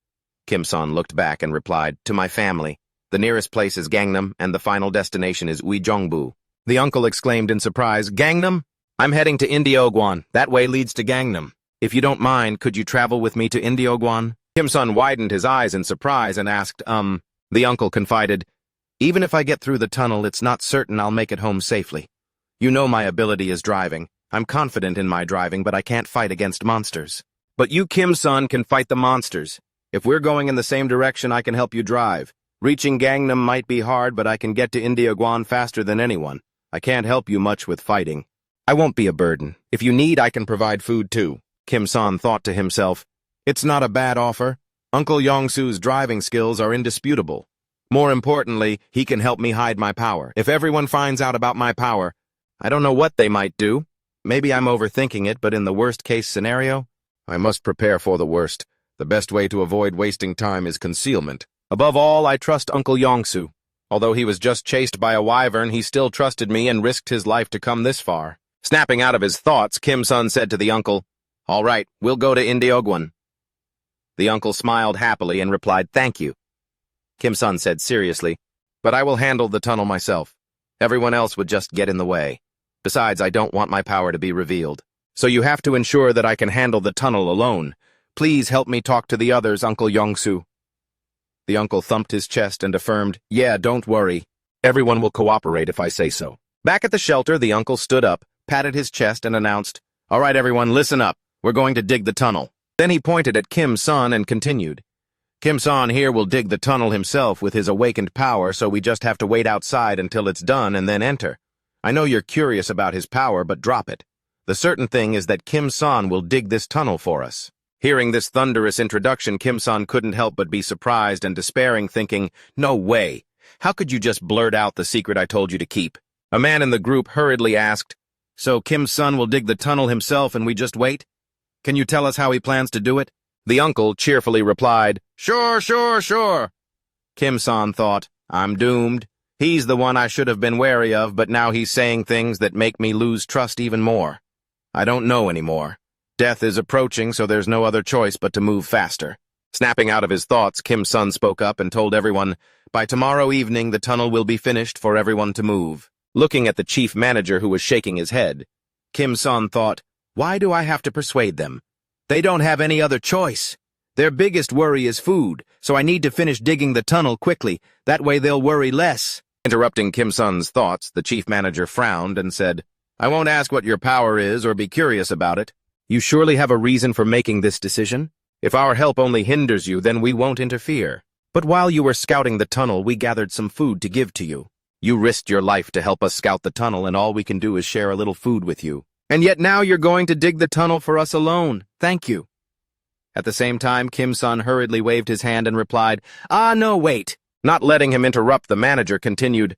Kim-sun looked back and replied, "To my family. The nearest place is Gangnam, and the final destination is Uijeongbu." The uncle exclaimed in surprise, "Gangnam? I'm heading to Indiogwan. That way leads to Gangnam. If you don't mind, could you travel with me to Indiogwan? Kim-sun widened his eyes in surprise and asked, The uncle confided, even if I get through the tunnel, it's not certain I'll make it home safely. You know my ability is driving. I'm confident in my driving, but I can't fight against monsters. But you, Kim-sun, can fight the monsters. If we're going in the same direction, I can help you drive. Reaching Gangnam might be hard, but I can get to Indiogwan faster than anyone. I can't help you much with fighting. I won't be a burden. If you need, I can provide food too. Kim-sun thought to himself, it's not a bad offer. Uncle Yongsu's driving skills are indisputable. More importantly, he can help me hide my power. If everyone finds out about my power, I don't know what they might do. Maybe I'm overthinking it, but in the worst-case scenario, I must prepare for the worst. The best way to avoid wasting time is concealment. Above all, I trust Uncle Yongsu. Although he was just chased by a wyvern, he still trusted me and risked his life to come this far. Snapping out of his thoughts, Kim-sun said to the uncle, All right, we'll go to Indiogwan. The uncle smiled happily and replied, Thank you. Kim-sun said seriously, But I will handle the tunnel myself. Everyone else would just get in the way. Besides, I don't want my power to be revealed. So you have to ensure that I can handle the tunnel alone. Please help me talk to the others, Uncle Yongsu. The uncle thumped his chest and affirmed, Yeah, don't worry. Everyone will cooperate if I say so. Back at the shelter, the uncle stood up, patted his chest, and announced, All right, everyone, listen up. We're going to dig the tunnel. Then he pointed at Kim-sun and continued, Kim-sun here will dig the tunnel himself with his awakened power, so we just have to wait outside until it's done and then enter. I know you're curious about his power, but drop it. The certain thing is that Kim-sun will dig this tunnel for us. Hearing this thunderous introduction, Kim-sun couldn't help but be surprised and despairing, thinking, No way! How could you just blurt out the secret I told you to keep? A man in the group hurriedly asked, So Kim-sun will dig the tunnel himself and we just wait? Can you tell us how he plans to do it? The uncle cheerfully replied, Sure, sure, sure. Kim-sun thought, I'm doomed. He's the one I should have been wary of, but now he's saying things that make me lose trust even more. I don't know anymore. Death is approaching, so there's no other choice but to move faster. Snapping out of his thoughts, Kim-sun spoke up and told everyone, By tomorrow evening, the tunnel will be finished for everyone to move. Looking at the chief manager who was shaking his head, Kim-sun thought, Why do I have to persuade them? They don't have any other choice. Their biggest worry is food, so I need to finish digging the tunnel quickly. That way they'll worry less. Interrupting Kim-sun's thoughts, the chief manager frowned and said, I won't ask what your power is or be curious about it. You surely have a reason for making this decision? If our help only hinders you, then we won't interfere. But while you were scouting the tunnel, we gathered some food to give to you. You risked your life to help us scout the tunnel, and all we can do is share a little food with you. And yet now you're going to dig the tunnel for us alone. Thank you. At the same time, Kim-sun hurriedly waved his hand and replied, No, wait. Not letting him interrupt, the manager continued,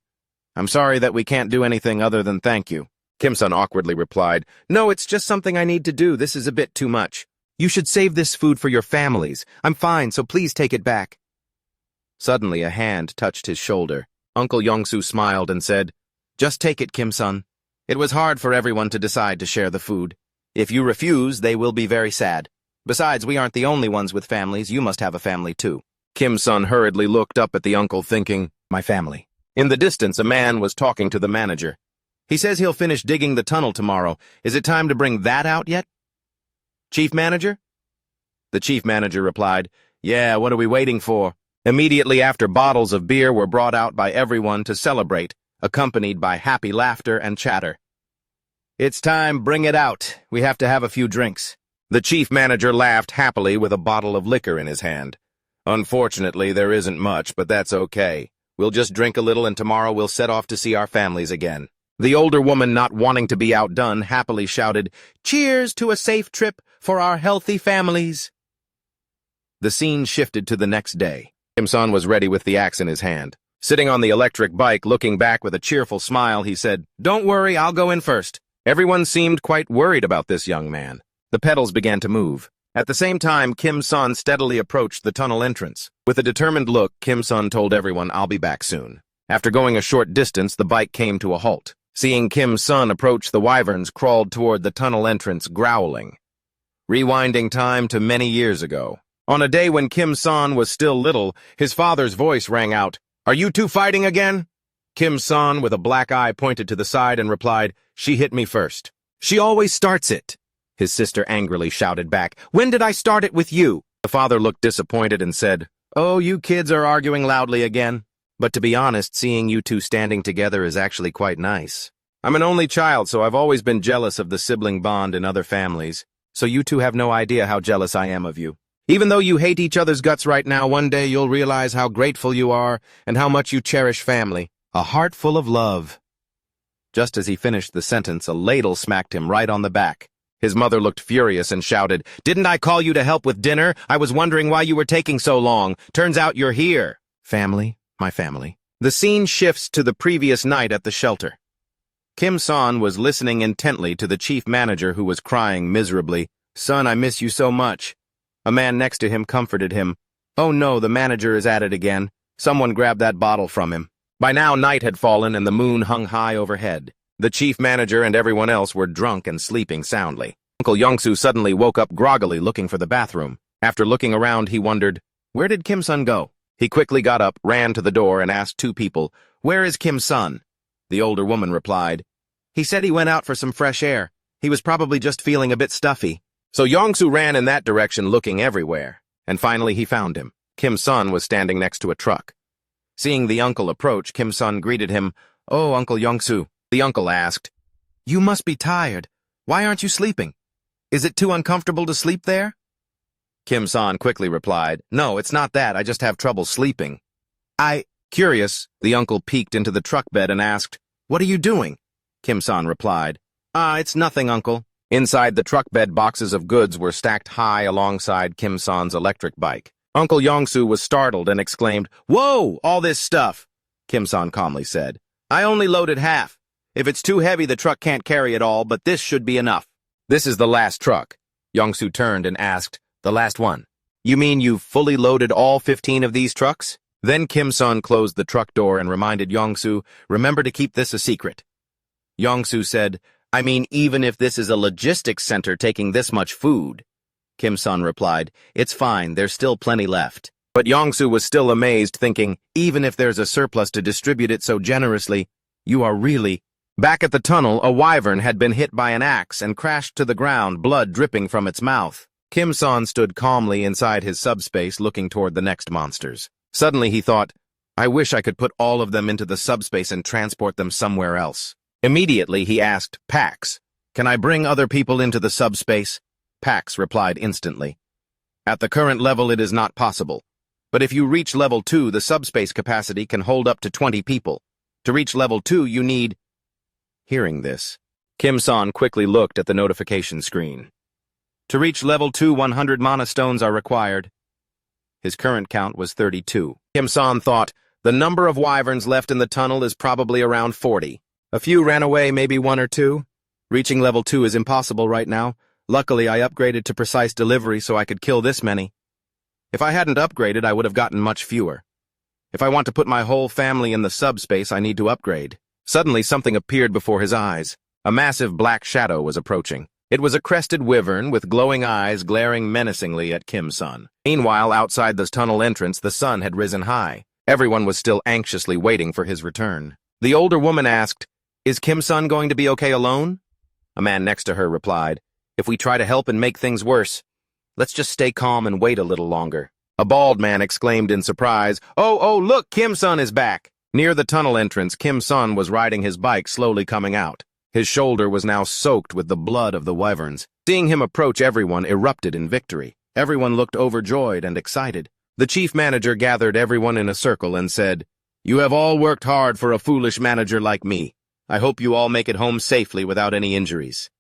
I'm sorry that we can't do anything other than thank you. Kim-sun awkwardly replied, No, it's just something I need to do. This is a bit too much. You should save this food for your families. I'm fine, so please take it back. Suddenly, a hand touched his shoulder. Uncle Yongsu smiled and said, Just take it, Kim-sun. It was hard for everyone to decide to share the food. If you refuse, they will be very sad. Besides, we aren't the only ones with families. You must have a family, too. Kim-sun hurriedly looked up at the uncle, thinking, My family. In the distance, a man was talking to the manager. He says he'll finish digging the tunnel tomorrow. Is it time to bring that out yet? Chief manager? The chief manager replied, Yeah, what are we waiting for? Immediately after, bottles of beer were brought out by everyone to celebrate, accompanied by happy laughter and chatter. It's time, bring it out. We have to have a few drinks. The chief manager laughed happily with a bottle of liquor in his hand. Unfortunately, there isn't much, but that's okay. We'll just drink a little and tomorrow we'll set off to see our families again. The older woman, not wanting to be outdone, happily shouted, Cheers to a safe trip for our healthy families. The scene shifted to the next day. Kim-sun was ready with the axe in his hand. Sitting on the electric bike, looking back with a cheerful smile, he said, Don't worry, I'll go in first. Everyone seemed quite worried about this young man. The pedals began to move. At the same time, Kim-sun steadily approached the tunnel entrance. With a determined look, Kim-sun told everyone, I'll be back soon. After going a short distance, the bike came to a halt. Seeing Kim-sun approach, the wyverns crawled toward the tunnel entrance, growling. Rewinding time to many years ago. On a day when Kim-sun was still little, his father's voice rang out, Are you two fighting again? Kim-sun, with a black eye, pointed to the side and replied, She hit me first. She always starts it. His sister angrily shouted back, "When did I start it with you?" The father looked disappointed and said, "Oh, you kids are arguing loudly again. But to be honest, seeing you two standing together is actually quite nice. I'm an only child, so I've always been jealous of the sibling bond in other families, so you two have no idea how jealous I am of you. Even though you hate each other's guts right now, one day you'll realize how grateful you are and how much you cherish family. A heart full of love." Just as he finished the sentence, a ladle smacked him right on the back. His mother looked furious and shouted, "Didn't I call you to help with dinner? I was wondering why you were taking so long. Turns out you're here." Family, my family. The scene shifts to the previous night at the shelter. Kim-san was listening intently to the chief manager who was crying miserably. "Son, I miss you so much." A man next to him comforted him. "Oh no, the manager is at it again. Someone grabbed that bottle from him." By now night had fallen and the moon hung high overhead. The chief manager and everyone else were drunk and sleeping soundly. Uncle Yongsoo suddenly woke up groggily looking for the bathroom. After looking around, he wondered, where did Kim-sun go? He quickly got up, ran to the door, and asked two people, "Where is Kim-sun?" The older woman replied, "He said he went out for some fresh air. He was probably just feeling a bit stuffy." So Yongsoo ran in that direction looking everywhere, and finally he found him. Kim-sun was standing next to a truck. Seeing the uncle approach, Kim-sun greeted him. "Oh, Uncle Yongsoo." The uncle asked, "You must be tired. Why aren't you sleeping? Is it too uncomfortable to sleep there?" Kim-san quickly replied, "No, it's not that. I just have trouble sleeping." Curious, the uncle peeked into the truck bed and asked, "What are you doing?" Kim-san replied, It's nothing, uncle." Inside the truck bed, boxes of goods were stacked high alongside Kim-san's electric bike. Uncle Yongsoo was startled and exclaimed, "Whoa, all this stuff!" Kim-san calmly said, "I only loaded half. If it's too heavy, the truck can't carry it all, but this should be enough." "This is the last truck." Yongsoo turned and asked, "The last one? You mean you've fully loaded all 15 of these trucks?" Then Kim-sun closed the truck door and reminded Yongsoo, "Remember to keep this a secret." Yongsoo said, "I mean, even if this is a logistics center taking this much food." Kim-sun replied, "It's fine, there's still plenty left." But Yongsoo was still amazed, thinking, even if there's a surplus to distribute it so generously, you are really... Back at the tunnel, a wyvern had been hit by an axe and crashed to the ground, blood dripping from its mouth. Kim-san stood calmly inside his subspace looking toward the next monsters. Suddenly he thought, I wish I could put all of them into the subspace and transport them somewhere else. Immediately he asked, "Pax, can I bring other people into the subspace?" Pax replied instantly, "At the current level it is not possible. But if you reach level 2, the subspace capacity can hold up to 20 people. To reach level 2, you need..." Hearing this, Kim-san quickly looked at the notification screen. To reach level 2, 100 mana stones are required. His current count was 32. Kim-san thought, the number of wyverns left in the tunnel is probably around 40. A few ran away, maybe 1 or 2. Reaching level 2 is impossible right now. Luckily, I upgraded to precise delivery so I could kill this many. If I hadn't upgraded, I would have gotten much fewer. If I want to put my whole family in the subspace, I need to upgrade. Suddenly, something appeared before his eyes. A massive black shadow was approaching. It was a crested wyvern with glowing eyes glaring menacingly at Kim-sun. Meanwhile, outside the tunnel entrance, the sun had risen high. Everyone was still anxiously waiting for his return. The older woman asked, "Is Kim-sun going to be okay alone?" A man next to her replied, "If we try to help and make things worse, let's just stay calm and wait a little longer." A bald man exclaimed in surprise, Oh, look, Kim-sun is back!" Near the tunnel entrance, Kim-sun was riding his bike, slowly coming out. His shoulder was now soaked with the blood of the wyverns. Seeing him approach, everyone erupted in victory. Everyone looked overjoyed and excited. The chief manager gathered everyone in a circle and said, "You have all worked hard for a foolish manager like me. I hope you all make it home safely without any injuries."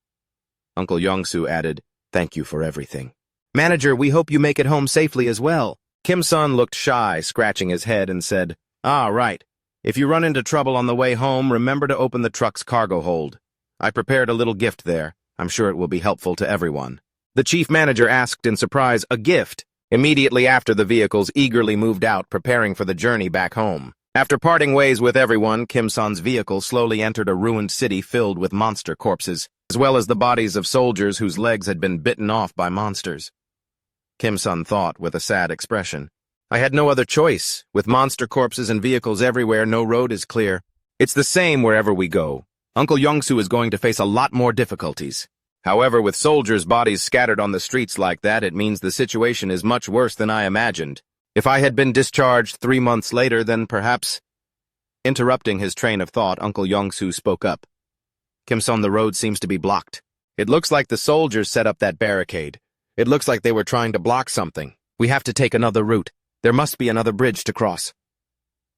Uncle Yongsoo added, "Thank you for everything." "Manager, we hope you make it home safely as well." Kim-sun looked shy, scratching his head, and said, Right. If you run into trouble on the way home, remember to open the truck's cargo hold. I prepared a little gift there. I'm sure it will be helpful to everyone." The chief manager asked in surprise, "A gift?" Immediately after, the vehicles eagerly moved out, preparing for the journey back home. After parting ways with everyone, Kim-sun's vehicle slowly entered a ruined city filled with monster corpses, as well as the bodies of soldiers whose legs had been bitten off by monsters. Kim-sun thought with a sad expression, "I had no other choice. With monster corpses and vehicles everywhere, no road is clear. It's the same wherever we go. Uncle Yongsoo is going to face a lot more difficulties. However, with soldiers' bodies scattered on the streets like that, it means the situation is much worse than I imagined. If I had been discharged 3 months later, then perhaps... Interrupting his train of thought, Uncle Yongsoo spoke up. Kim-son, the road seems to be blocked. It looks like the soldiers set up that barricade. It looks like they were trying to block something. We have to take another route. There must be another bridge to cross.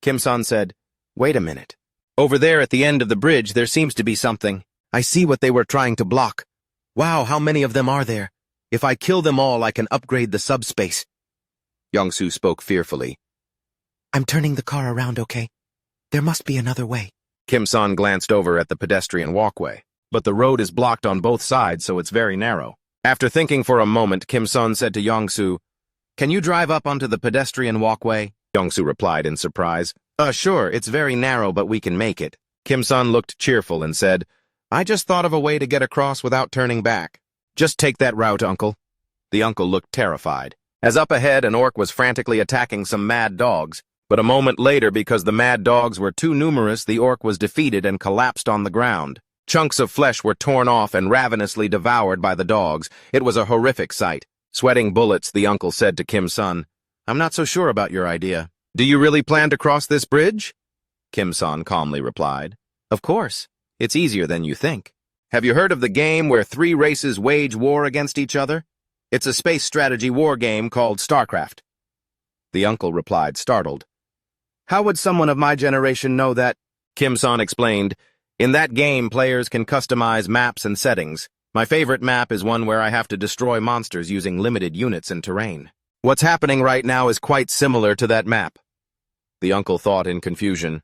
Kim-son said, "Wait a minute. Over there at the end of the bridge, there seems to be something. I see what they were trying to block. Wow, how many of them are there? If I kill them all, I can upgrade the subspace." Yongsoo spoke fearfully. "I'm turning the car around, okay? There must be another way." Kim-son glanced over at the pedestrian walkway, but the road is blocked on both sides, so it's very narrow. After thinking for a moment, Kim-son said to Yongsoo, "Can you drive up onto the pedestrian walkway?" Yongsoo replied in surprise, Sure, it's very narrow, but we can make it." Kim-son looked cheerful and said, "I just thought of a way to get across without turning back." "Just take that route, Uncle." The uncle looked terrified, as up ahead an orc was frantically attacking some mad dogs, but a moment later, because the mad dogs were too numerous, the orc was defeated and collapsed on the ground. Chunks of flesh were torn off and ravenously devoured by the dogs. It was a horrific sight. Sweating bullets, the uncle said to Kim-son, "I'm not so sure about your idea. Do you really plan to cross this bridge?" Kim-son calmly replied, "Of course. It's easier than you think. Have you heard of the game where 3 races wage war against each other? It's a space strategy war game called StarCraft." The uncle replied, startled. "How would someone of my generation know that?" Kim-son explained, "In that game, players can customize maps and settings. My favorite map is one where I have to destroy monsters using limited units and terrain. What's happening right now is quite similar to that map." The uncle thought in confusion.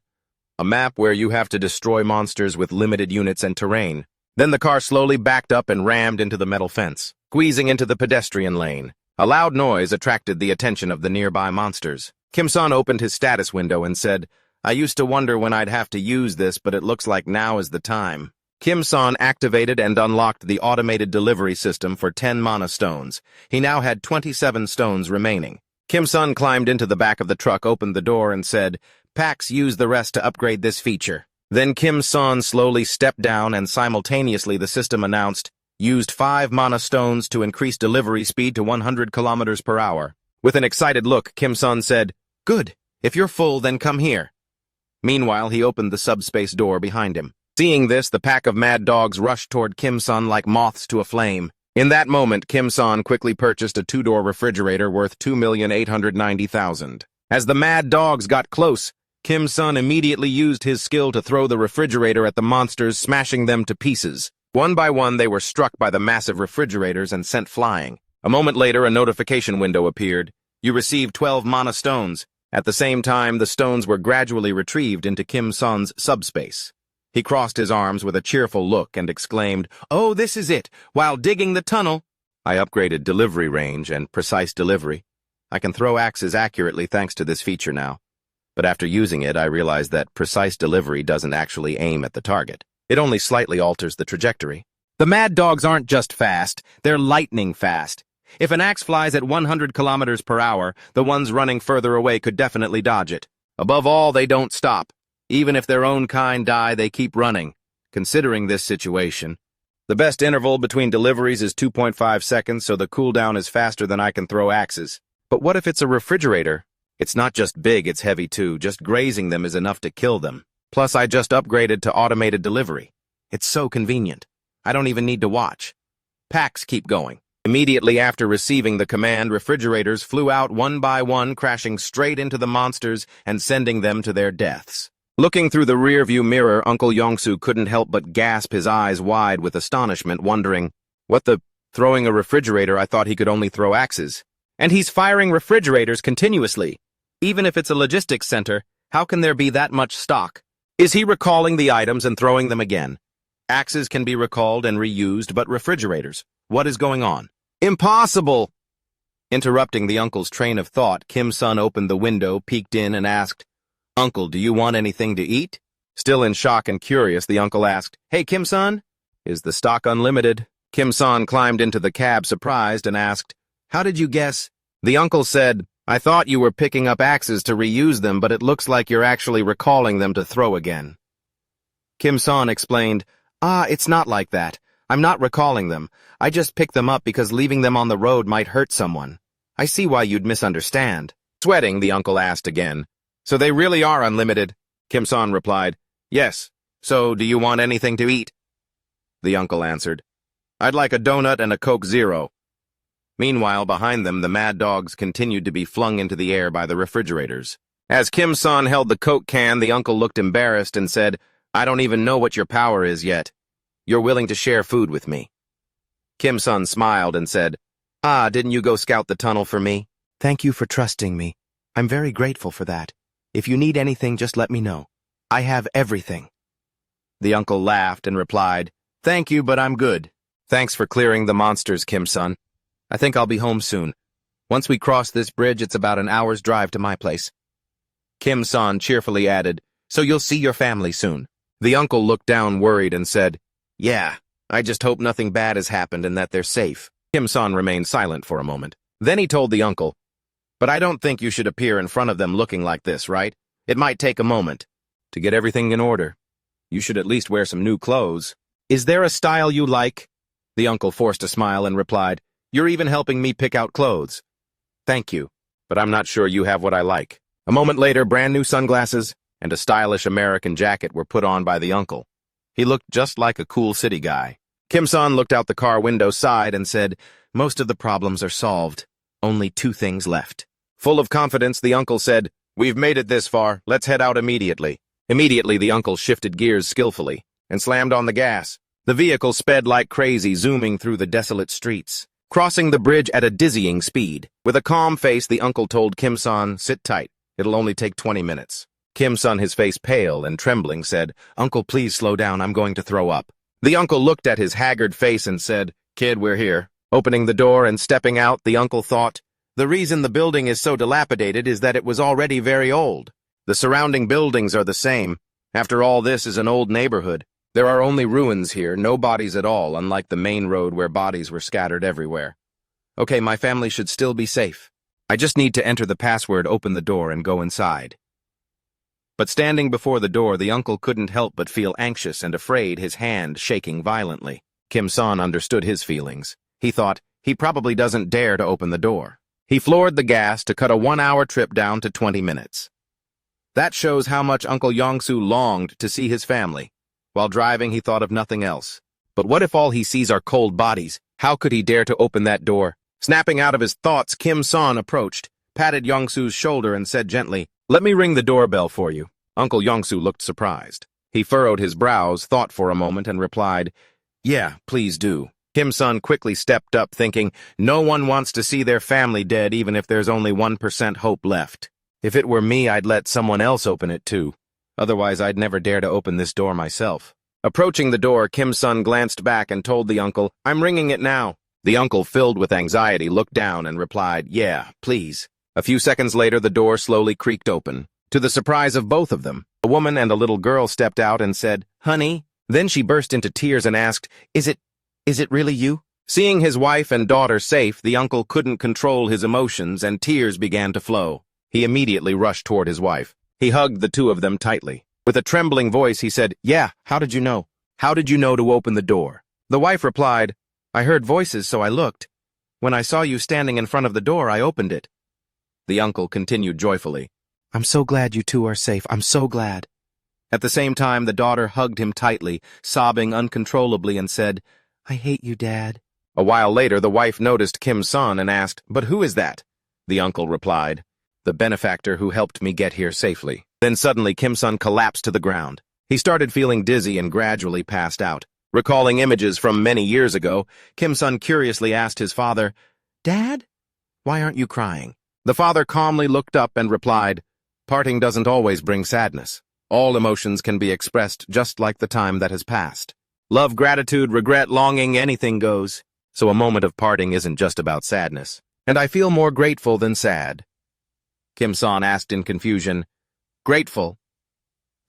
A map where you have to destroy monsters with limited units and terrain. Then the car slowly backed up and rammed into the metal fence, squeezing into the pedestrian lane. A loud noise attracted the attention of the nearby monsters. Kim-son opened his status window and said, "I used to wonder when I'd have to use this, but it looks like now is the time." Kim-son activated and unlocked the automated delivery system for 10 mana stones. He now had 27 stones remaining. Kim-son climbed into the back of the truck, opened the door, and said, "Pax, use the rest to upgrade this feature." Then Kim-son slowly stepped down, and simultaneously the system announced, "Used 5 mana stones to increase delivery speed to 100 kilometers per hour." With an excited look, Kim-son said, "Good. If you're full, then come here." Meanwhile, he opened the subspace door behind him. Seeing this, the pack of mad dogs rushed toward Kim-son like moths to a flame. In that moment, Kim-son quickly purchased a 2-door refrigerator worth 2,890,000. As the mad dogs got close, Kim-son immediately used his skill to throw the refrigerator at the monsters, smashing them to pieces. One by one, they were struck by the massive refrigerators and sent flying. A moment later, a notification window appeared. "You received 12 mana stones." At the same time, the stones were gradually retrieved into Kim-son's subspace. He crossed his arms with a cheerful look and exclaimed, "Oh, this is it! While digging the tunnel—" I upgraded delivery range and precise delivery. I can throw axes accurately thanks to this feature now. But after using it, I realized that precise delivery doesn't actually aim at the target. It only slightly alters the trajectory. The mad dogs aren't just fast, they're lightning fast. If an axe flies at 100 kilometers per hour, the ones running further away could definitely dodge it. Above all, they don't stop. Even if their own kind die, they keep running. Considering this situation, the best interval between deliveries is 2.5 seconds, so the cooldown is faster than I can throw axes. But what if it's a refrigerator? It's not just big, it's heavy too. Just grazing them is enough to kill them. Plus, I just upgraded to automated delivery. It's so convenient. I don't even need to watch. Packs keep going. Immediately after receiving the command, refrigerators flew out one by one, crashing straight into the monsters and sending them to their deaths. Looking through the rearview mirror, Uncle Yongsoo couldn't help but gasp, his eyes wide with astonishment, wondering, "What the? Throwing a refrigerator, I thought he could only throw axes. And he's firing refrigerators continuously. Even if it's a logistics center, how can there be that much stock? Is he recalling the items and throwing them again? Axes can be recalled and reused, but refrigerators, what is going on?" "Impossible!" Interrupting the uncle's train of thought, Kim-son opened the window, peeked in, and asked, "Uncle, do you want anything to eat?" Still in shock and curious, the uncle asked, "Hey, Kim-son, is the stock unlimited?" Kim-son climbed into the cab surprised and asked, "How did you guess?" The uncle said, "I thought you were picking up axes to reuse them, but it looks like you're actually recalling them to throw again." Kim-san explained, it's not like that. I'm not recalling them. I just picked them up because leaving them on the road might hurt someone. I see why you'd misunderstand. Sweating, the uncle asked again. So they really are unlimited? Kim-san replied, yes. So do you want anything to eat? The uncle answered, I'd like a donut and a Coke Zero. Meanwhile, behind them, the mad dogs continued to be flung into the air by the refrigerators. As Kim-san held the Coke can, the uncle looked embarrassed and said, I don't even know what your power is yet. You're willing to share food with me. Kim-san smiled and said, didn't you go scout the tunnel for me? Thank you for trusting me. I'm very grateful for that. If you need anything, just let me know. I have everything. The uncle laughed and replied, Thank you, but I'm good. Thanks for clearing the monsters, Kim-san. I think I'll be home soon. Once we cross this bridge, it's about an hour's drive to my place. Kim-san cheerfully added, So you'll see your family soon. The uncle looked down worried and said, Yeah, I just hope nothing bad has happened and that they're safe. Kim-san remained silent for a moment. Then he told the uncle, But I don't think you should appear in front of them looking like this, right? It might take a moment. To get everything in order, you should at least wear some new clothes. Is there a style you like? The uncle forced a smile and replied, You're even helping me pick out clothes. Thank you, but I'm not sure you have what I like. A moment later, brand new sunglasses and a stylish American jacket were put on by the uncle. He looked just like a cool city guy. Kim-san looked out the car window side and said, Most of the problems are solved. Only 2 things left. Full of confidence, the uncle said, We've made it this far. Let's head out immediately. Immediately, the uncle shifted gears skillfully and slammed on the gas. The vehicle sped like crazy, zooming through the desolate streets, crossing the bridge at a dizzying speed. With a calm face, the uncle told Kim-san, Sit tight. It'll only take 20 minutes. Kim-san, his face pale and trembling, said, Uncle, please slow down. I'm going to throw up. The uncle looked at his haggard face and said, Kid, we're here. Opening the door and stepping out, the uncle thought, The reason the building is so dilapidated is that it was already very old. The surrounding buildings are the same. After all, this is an old neighborhood. There are only ruins here, no bodies at all, unlike the main road where bodies were scattered everywhere. Okay, my family should still be safe. I just need to enter the password, open the door, and go inside. But standing before the door, the uncle couldn't help but feel anxious and afraid, his hand shaking violently. Kim-san understood his feelings. He thought, he probably doesn't dare to open the door. He floored the gas to cut a 1-hour trip down to 20 minutes. That shows how much Uncle Yongsu longed to see his family. While driving, he thought of nothing else. But what if all he sees are cold bodies? How could he dare to open that door? Snapping out of his thoughts, Kim-san approached, patted Yongsu's shoulder and said gently, Let me ring the doorbell for you. Uncle Yongsu looked surprised. He furrowed his brows, thought for a moment, and replied, Yeah, please do. Kim-san quickly stepped up, thinking, No one wants to see their family dead even if there's only 1% hope left. If it were me, I'd let someone else open it too. Otherwise, I'd never dare to open this door myself. Approaching the door, Kim-san glanced back and told the uncle, I'm ringing it now. The uncle, filled with anxiety, looked down and replied, Yeah, please. A few seconds later, the door slowly creaked open. To the surprise of both of them, a woman and a little girl stepped out and said, Honey. Then she burst into tears and asked, Is it really you? Seeing his wife and daughter safe, the uncle couldn't control his emotions and tears began to flow. He immediately rushed toward his wife. He hugged the 2 of them tightly. With a trembling voice, he said, Yeah, how did you know? How did you know to open the door? The wife replied, I heard voices, so I looked. When I saw you standing in front of the door, I opened it. The uncle continued joyfully, I'm so glad you 2 are safe. I'm so glad. At the same time, the daughter hugged him tightly, sobbing uncontrollably and said, I hate you, Dad. A while later, the wife noticed Kim-san and asked, But who is that? The uncle replied, The benefactor who helped me get here safely. Then suddenly, Kim-san collapsed to the ground. He started feeling dizzy and gradually passed out. Recalling images from many years ago, Kim-san curiously asked his father, Dad, why aren't you crying? The father calmly looked up and replied, Parting doesn't always bring sadness. All emotions can be expressed just like the time that has passed. Love, gratitude, regret, longing, anything goes. So a moment of parting isn't just about sadness. And I feel more grateful than sad. Kim-san asked in confusion, Grateful?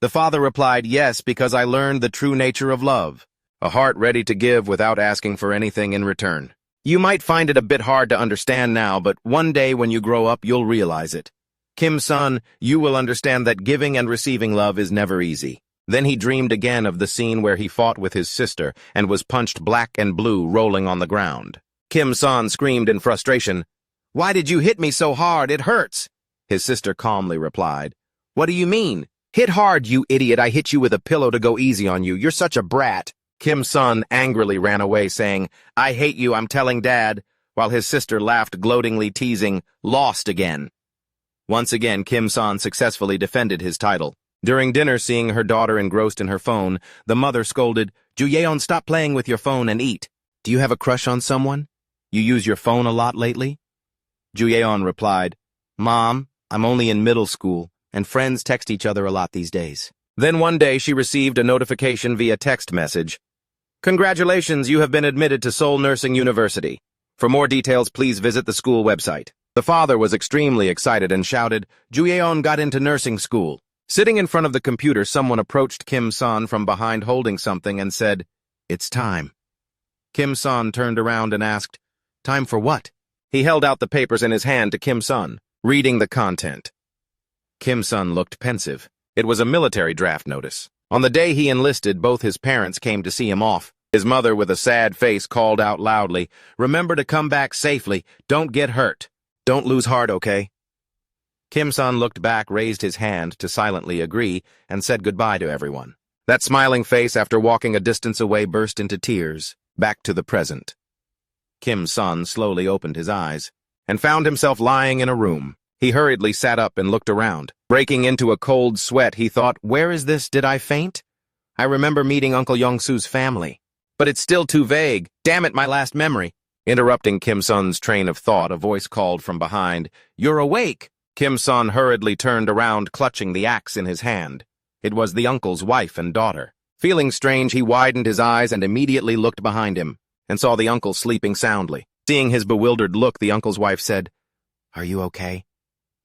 The father replied, Yes, because I learned the true nature of love. A heart ready to give without asking for anything in return. You might find it a bit hard to understand now, but one day when you grow up, you'll realize it. Kim-san, you will understand that giving and receiving love is never easy. Then he dreamed again of the scene where he fought with his sister and was punched black and blue rolling on the ground. Kim-san screamed in frustration, "Why did you hit me so hard? It hurts." His sister calmly replied, "What do you mean? Hit hard, you idiot. I hit you with a pillow to go easy on you. You're such a brat." Kim-san angrily ran away, saying, "I hate you, I'm telling Dad," while his sister laughed gloatingly, teasing, "Lost again." Once again, Kim-san successfully defended his title. During dinner, seeing her daughter engrossed in her phone, the mother scolded, "Ju-yeon, stop playing with your phone and eat. Do you have a crush on someone? You use your phone a lot lately?" Ju-yeon replied, "Mom, I'm only in middle school, and friends text each other a lot these days." Then one day she received a notification via text message. "Congratulations, you have been admitted to Seoul Nursing University. For more details, please visit the school website." The father was extremely excited and shouted, "Ju-yeon got into nursing school." Sitting in front of the computer, someone approached Kim-san from behind holding something and said, "It's time." Kim-san turned around and asked, "Time for what?" He held out the papers in his hand to Kim-san, reading the content. Kim-san looked pensive. It was a military draft notice. On the day he enlisted, both his parents came to see him off. His mother, with a sad face, called out loudly, "Remember to come back safely. Don't get hurt. Don't lose heart, okay?" Kim-san looked back, raised his hand to silently agree, and said goodbye to everyone. That smiling face, after walking a distance away, burst into tears, back to the present. Kim-san slowly opened his eyes and found himself lying in a room. He hurriedly sat up and looked around. Breaking into a cold sweat, he thought, "Where is this? Did I faint? I remember meeting Uncle Young-soo's family. But it's still too vague. Damn it, my last memory." Interrupting Kim-san's train of thought, a voice called from behind, "You're awake!" Kim-san hurriedly turned around, clutching the axe in his hand. It was the uncle's wife and daughter. Feeling strange, he widened his eyes and immediately looked behind him, and saw the uncle sleeping soundly. Seeing his bewildered look, the uncle's wife said, "Are you okay?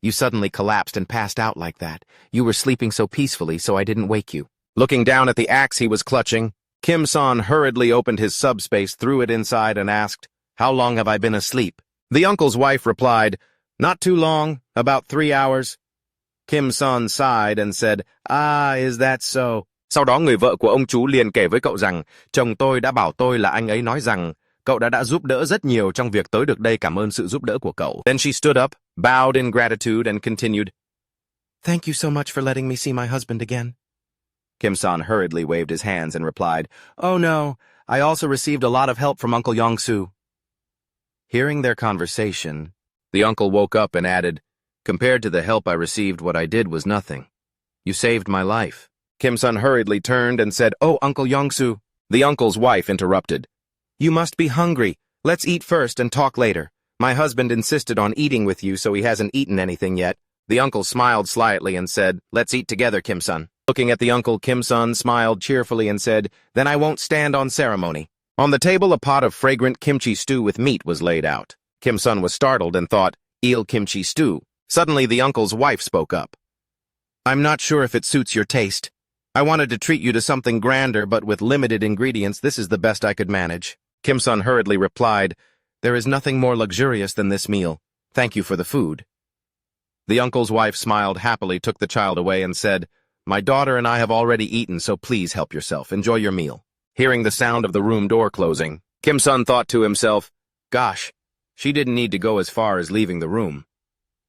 You suddenly collapsed and passed out like that. You were sleeping so peacefully, so I didn't wake you." Looking down at the axe he was clutching, Kim-san hurriedly opened his subspace, threw it inside, and asked, "How long have I been asleep?" The uncle's wife replied, "Not too long, about 3 hours. Kim-san sighed and said, "Ah, is that so?" Sau đó người vợ của ông chú liền kể với cậu rằng, "Chồng tôi đã bảo tôi là anh ấy nói rằng, cậu đã giúp đỡ rất nhiều trong việc tới được đây, cảm ơn sự giúp đỡ của cậu." Then she stood up, bowed in gratitude, and continued, "Thank you so much for letting me see my husband again." Kim-san hurriedly waved his hands and replied, "Oh no, I also received a lot of help from Uncle Young-soo." Hearing their conversation, the uncle woke up and added, "Compared to the help I received, what I did was nothing. You saved my life." Kim-san hurriedly turned and said, "Oh, Uncle Young-soo." The uncle's wife interrupted, "You must be hungry. Let's eat first and talk later. My husband insisted on eating with you, so he hasn't eaten anything yet." The uncle smiled slightly and said, "Let's eat together, Kim-san." Looking at the uncle, Kim-san smiled cheerfully and said, "Then I won't stand on ceremony." On the table, a pot of fragrant kimchi stew with meat was laid out. Kim-san was startled and thought, "Eel kimchi stew." Suddenly, the uncle's wife spoke up. "I'm not sure if it suits your taste. I wanted to treat you to something grander, but with limited ingredients, this is the best I could manage." Kim-san hurriedly replied, "There is nothing more luxurious than this meal. Thank you for the food." The uncle's wife smiled happily, took the child away, and said, "My daughter and I have already eaten, so please help yourself. Enjoy your meal." Hearing the sound of the room door closing, Kim-san thought to himself, "Gosh, she didn't need to go as far as leaving the room."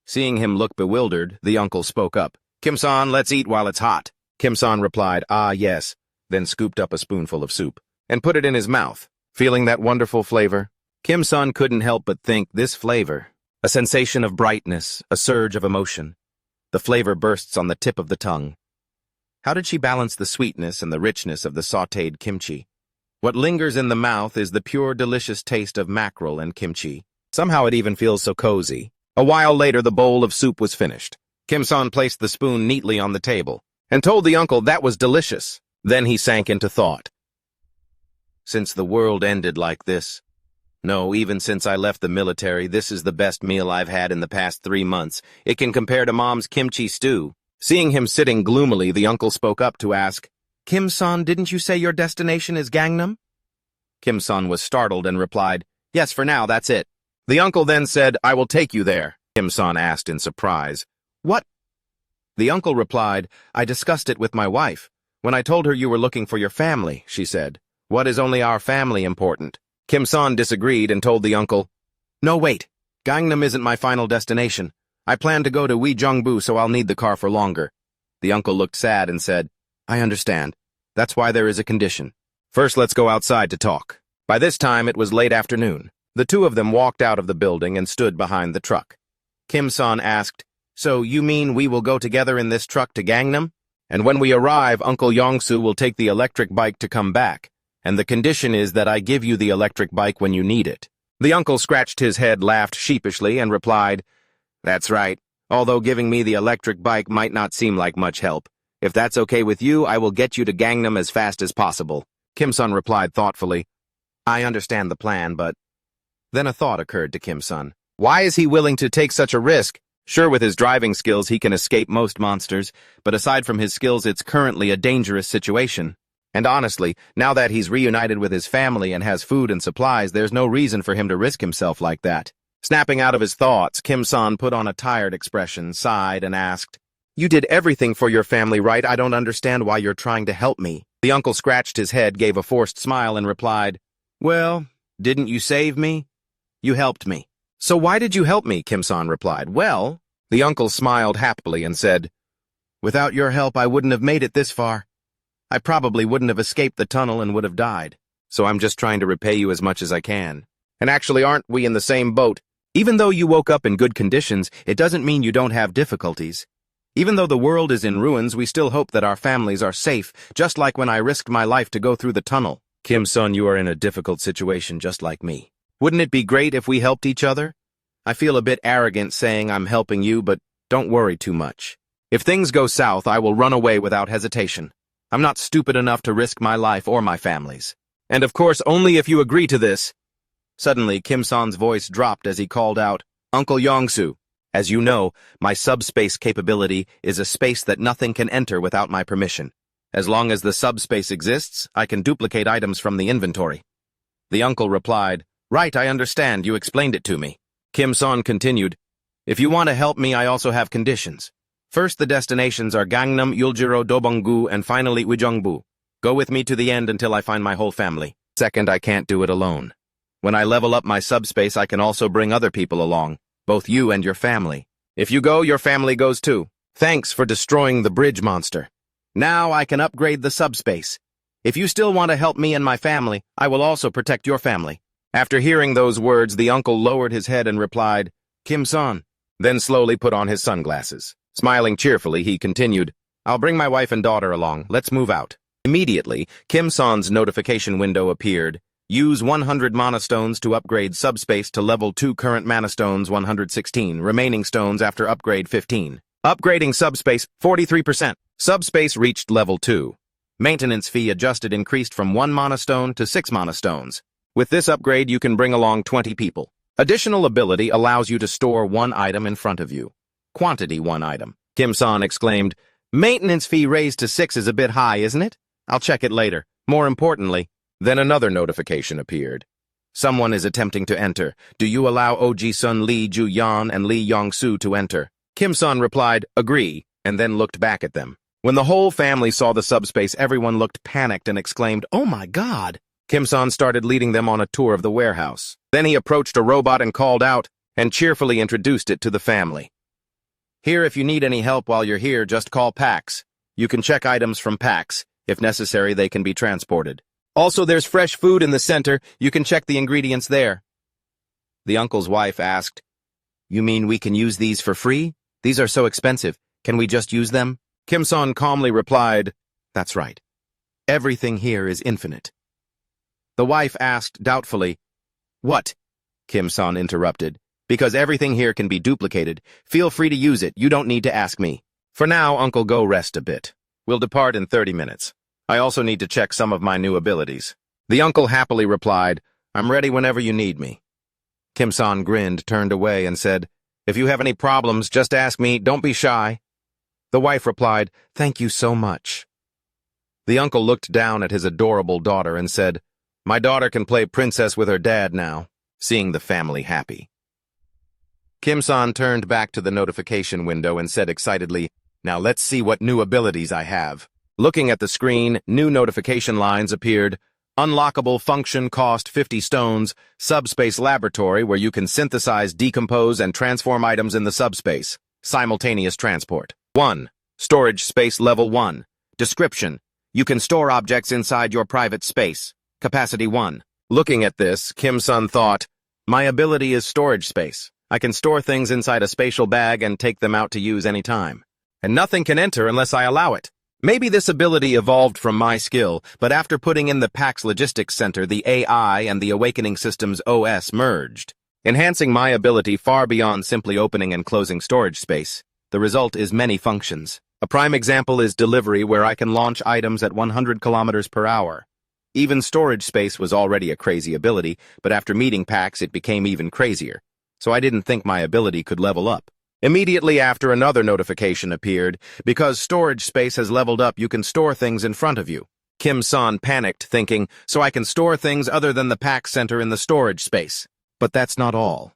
Seeing him look bewildered, the uncle spoke up, "Kim-san, let's eat while it's hot." Kim-san replied, "Ah, yes," then scooped up a spoonful of soup and put it in his mouth. Feeling that wonderful flavor, Kim-san couldn't help but think, this flavor, a sensation of brightness, a surge of emotion. The flavor bursts on the tip of the tongue. How did she balance the sweetness and the richness of the sautéed kimchi? What lingers in the mouth is the pure, delicious taste of mackerel and kimchi. Somehow it even feels so cozy. A while later, the bowl of soup was finished. Kim-san placed the spoon neatly on the table and told the uncle that was delicious. Then he sank into thought. Since the world ended like this, no, even since I left the military, this is the best meal I've had in the past 3 months. It can compare to Mom's kimchi stew. Seeing him sitting gloomily, the uncle spoke up to ask, "Kim-san, didn't you say your destination is Gangnam?" Kim-san was startled and replied, "Yes, for now, that's it." The uncle then said, "I will take you there." Kim-san asked in surprise, "What?" The uncle replied, "I discussed it with my wife. When I told her you were looking for your family, she said. What is only our family important? Kim-san disagreed and told the uncle, No, wait. Gangnam isn't my final destination. I plan to go to Uijeongbu, so I'll need the car for longer. The uncle looked sad and said, I understand. That's why there is a condition. First, let's go outside to talk. By this time, it was late afternoon. The two of them walked out of the building and stood behind the truck. Kim-san asked, So you mean we will go together in this truck to Gangnam? And when we arrive, Uncle Yongsu will take the electric bike to come back, and the condition is that I give you the electric bike when you need it. The uncle scratched his head, laughed sheepishly, and replied, That's right. Although giving me the electric bike might not seem like much help. If that's okay with you, I will get you to Gangnam as fast as possible. Kim-sun replied thoughtfully, I understand the plan, but... Then a thought occurred to Kim-sun. Why is he willing to take such a risk? Sure, with his driving skills, he can escape most monsters, but aside from his skills, it's currently a dangerous situation. And honestly, now that he's reunited with his family and has food and supplies, there's no reason for him to risk himself like that. Snapping out of his thoughts, Kim-san put on a tired expression, sighed, and asked, You did everything for your family, right? I don't understand why you're trying to help me. The uncle scratched his head, gave a forced smile, and replied, Well, didn't you save me? You helped me. So why did you help me? Kim-san replied. Well, the uncle smiled happily and said, Without your help, I wouldn't have made it this far. I probably wouldn't have escaped the tunnel and would have died. So I'm just trying to repay you as much as I can. And actually, aren't we in the same boat? Even though you woke up in good conditions, it doesn't mean you don't have difficulties. Even though the world is in ruins, we still hope that our families are safe, just like when I risked my life to go through the tunnel. Kim-sun, you are in a difficult situation just like me. Wouldn't it be great if we helped each other? I feel a bit arrogant saying I'm helping you, but don't worry too much. If things go south, I will run away without hesitation. I'm not stupid enough to risk my life or my family's. And of course, only if you agree to this. Suddenly, Kim-san's voice dropped as he called out, Uncle Yongsu. As you know, my subspace capability is a space that nothing can enter without my permission. As long as the subspace exists, I can duplicate items from the inventory. The uncle replied, Right, I understand. You explained it to me. Kim-san continued, If you want to help me, I also have conditions. First, the destinations are Gangnam, Uljiro, Dobonggu, and finally Uijeongbu. Go with me to the end until I find my whole family. Second, I can't do it alone. When I level up my subspace, I can also bring other people along, both you and your family. If you go, your family goes too. Thanks for destroying the bridge monster. Now I can upgrade the subspace. If you still want to help me and my family, I will also protect your family. After hearing those words, the uncle lowered his head and replied, Kim-san, then slowly put on his sunglasses. Smiling cheerfully, he continued, I'll bring my wife and daughter along. Let's move out. Immediately, Kim-san's notification window appeared. Use 100 mana stones to upgrade subspace to level 2 current mana stones 116, remaining stones after upgrade 15. Upgrading subspace 43%. Subspace reached level 2. Maintenance fee adjusted increased from 1 mana stone to 6 mana stones. With this upgrade, you can bring along 20 people. Additional ability allows you to store 1 item in front of you. Quantity 1 item. Kim-san exclaimed, Maintenance fee raised to 6 is a bit high, isn't it? I'll check it later. More importantly, then another notification appeared. Someone is attempting to enter. Do you allow Oji-sun Lee Ju-yan and Lee Yong-soo to enter? Kim-san replied, Agree, and then looked back at them. When the whole family saw the subspace, everyone looked panicked and exclaimed, Oh my God! Kim-san started leading them on a tour of the warehouse. Then he approached a robot and called out, and cheerfully introduced it to the family. Here, if you need any help while you're here, just call PAX. You can check items from PAX. If necessary, they can be transported. Also, there's fresh food in the center. You can check the ingredients there. The uncle's wife asked, You mean we can use these for free? These are so expensive. Can we just use them? Kim-san calmly replied, That's right. Everything here is infinite. The wife asked doubtfully, What? Kim-san interrupted. Because everything here can be duplicated. Feel free to use it. You don't need to ask me. For now, Uncle, go rest a bit. We'll depart in 30 minutes. I also need to check some of my new abilities. The uncle happily replied, I'm ready whenever you need me. Kim-san grinned, turned away, and said, If you have any problems, just ask me. Don't be shy. The wife replied, Thank you so much. The uncle looked down at his adorable daughter and said, My daughter can play princess with her dad now, seeing the family happy. Kim-san turned back to the notification window and said excitedly, Now let's see what new abilities I have. Looking at the screen, new notification lines appeared. Unlockable function cost 50 stones, subspace laboratory where you can synthesize, decompose, and transform items in the subspace. Simultaneous transport. 1. Storage space level 1. Description. You can store objects inside your private space. Capacity 1. Looking at this, Kim-sun thought, my ability is storage space. I can store things inside a spatial bag and take them out to use anytime. And nothing can enter unless I allow it. Maybe this ability evolved from my skill, but after putting in the PAX Logistics Center, the AI and the Awakening System's OS merged, enhancing my ability far beyond simply opening and closing storage space. The result is many functions. A prime example is delivery, where I can launch items at 100 kilometers per hour. Even storage space was already a crazy ability, but after meeting PAX it became even crazier. So I didn't think my ability could level up. Immediately after, another notification appeared. Because storage space has leveled up, you can store things in front of you. Kim-san panicked, thinking, so I can store things other than the PAX Center in the storage space. But that's not all.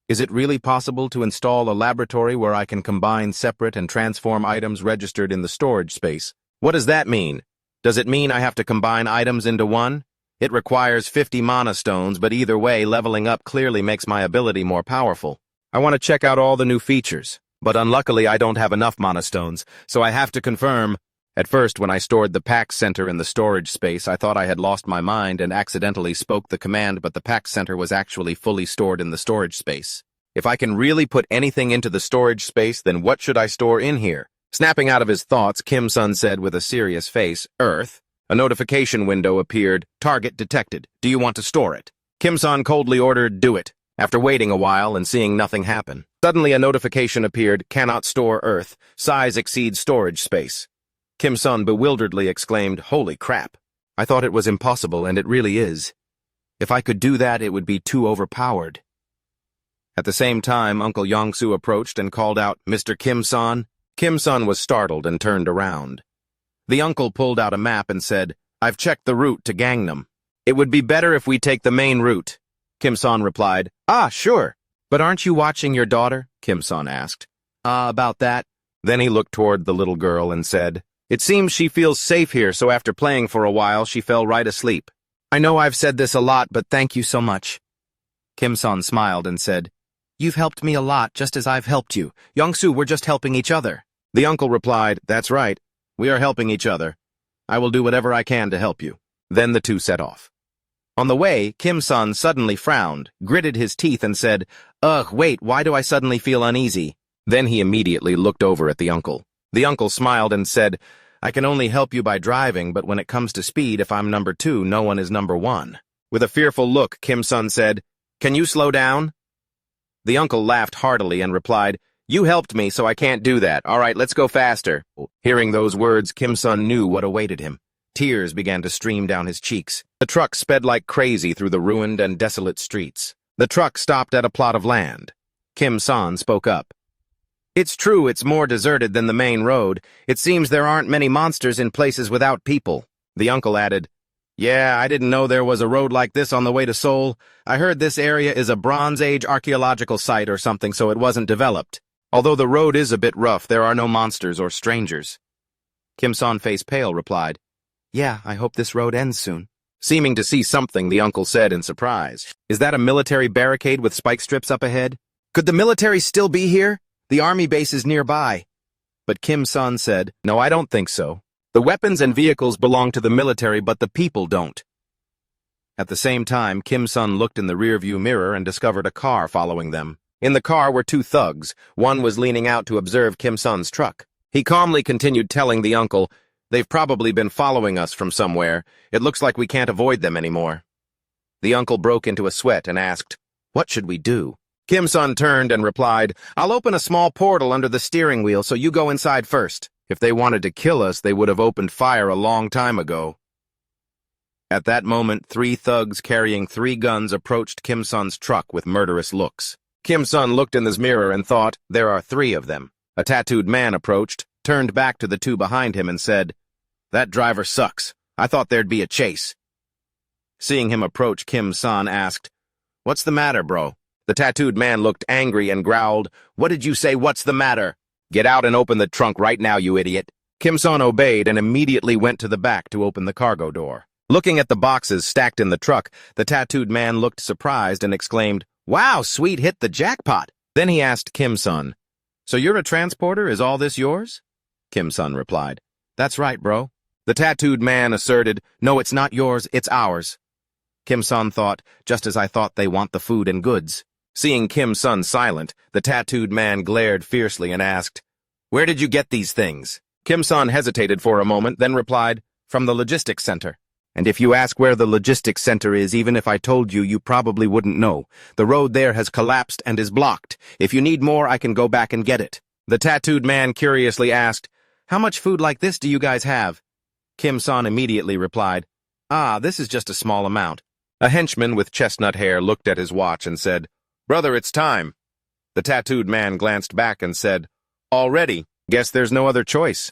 Is it really possible to install a laboratory where I can combine separate and transform items registered in the storage space? What does that mean? Does it mean I have to combine items into one? It requires 50 mana stones, but either way, leveling up clearly makes my ability more powerful. I want to check out all the new features, but unluckily I don't have enough mana stones, so I have to confirm. At first, when I stored the PAX Center in the storage space, I thought I had lost my mind and accidentally spoke the command, but the PAX Center was actually fully stored in the storage space. If I can really put anything into the storage space, then what should I store in here? Snapping out of his thoughts, Kim-sun said with a serious face, Earth. A notification window appeared. Target detected. Do you want to store it? Kim-sun coldly ordered, do it. After waiting a while and seeing nothing happen, suddenly a notification appeared, cannot store Earth, size exceeds storage space. Kim-sun bewilderedly exclaimed, holy crap. I thought it was impossible, and it really is. If I could do that, it would be too overpowered. At the same time, Uncle Yongsu approached and called out, Mr. Kim-san? Kim-sun was startled and turned around. The uncle pulled out a map and said, I've checked the route to Gangnam. It would be better if we take the main route. Kim-san replied, ah, sure. But aren't you watching your daughter? Kim-san asked. About that. Then he looked toward the little girl and said, it seems she feels safe here, so after playing for a while, she fell right asleep. I know I've said this a lot, but thank you so much. Kim-san smiled and said, you've helped me a lot, just as I've helped you. Yongsu, we're just helping each other. The uncle replied, that's right. We are helping each other. I will do whatever I can to help you. Then the two set off. On the way, Kim-sun suddenly frowned, gritted his teeth, and said, ugh, wait, why do I suddenly feel uneasy? Then he immediately looked over at the uncle. The uncle smiled and said, I can only help you by driving, but when it comes to speed, if I'm number 2, no one is number 1. With a fearful look, Kim-sun said, can you slow down? The uncle laughed heartily and replied, you helped me, so I can't do that. All right, let's go faster. Hearing those words, Kim-sun knew what awaited him. Tears began to stream down his cheeks. The truck sped like crazy through the ruined and desolate streets. The truck stopped at a plot of land. Kim-san spoke up. It's true, it's more deserted than the main road. It seems there aren't many monsters in places without people. The uncle added, yeah, I didn't know there was a road like this on the way to Seoul. I heard this area is a Bronze Age archaeological site or something, so it wasn't developed. Although the road is a bit rough, there are no monsters or strangers. Kim-san, face pale, replied, yeah, I hope this road ends soon. Seeming to see something, the uncle said in surprise, is that a military barricade with spike strips up ahead? Could the military still be here? The army base is nearby. But Kim-san said, no, I don't think so. The weapons and vehicles belong to the military, but the people don't. At the same time, Kim-sun looked in the rearview mirror and discovered a car following them. In the car were 2 thugs. One was leaning out to observe Kim-sun's truck. He calmly continued telling the uncle, they've probably been following us from somewhere. It looks like we can't avoid them anymore. The uncle broke into a sweat and asked, what should we do? Kim-sun turned and replied, I'll open a small portal under the steering wheel, so you go inside first. If they wanted to kill us, they would have opened fire a long time ago. At that moment, 3 thugs carrying 3 guns approached Kim-sun's truck with murderous looks. Kim-sun looked in his mirror and thought, there are 3 of them. A tattooed man approached, turned back to the 2 behind him and said, that driver sucks. I thought there'd be a chase. Seeing him approach, Kim-sun asked, what's the matter, bro? The tattooed man looked angry and growled, what did you say, what's the matter? Get out and open the trunk right now, you idiot. Kim-san obeyed and immediately went to the back to open the cargo door. Looking at the boxes stacked in the truck, the tattooed man looked surprised and exclaimed, "Wow, sweet, hit the jackpot." Then he asked Kim-san, "So you're a transporter? Is all this yours?" Kim-san replied, "That's right, bro." The tattooed man asserted, "No, it's not yours, it's ours." Kim-san thought, "Just as I thought, they want the food and goods." Seeing Kim-san silent, the tattooed man glared fiercely and asked, "Where did you get these things?" Kim-san hesitated for a moment, then replied, "From the logistics center. And if you ask where the logistics center is, even if I told you, you probably wouldn't know. The road there has collapsed and is blocked. If you need more, I can go back and get it." The tattooed man curiously asked, "How much food like this do you guys have?" Kim-san immediately replied, "This is just a small amount." A henchman with chestnut hair looked at his watch and said, "Brother, it's time." The tattooed man glanced back and said, "Already? Guess there's no other choice."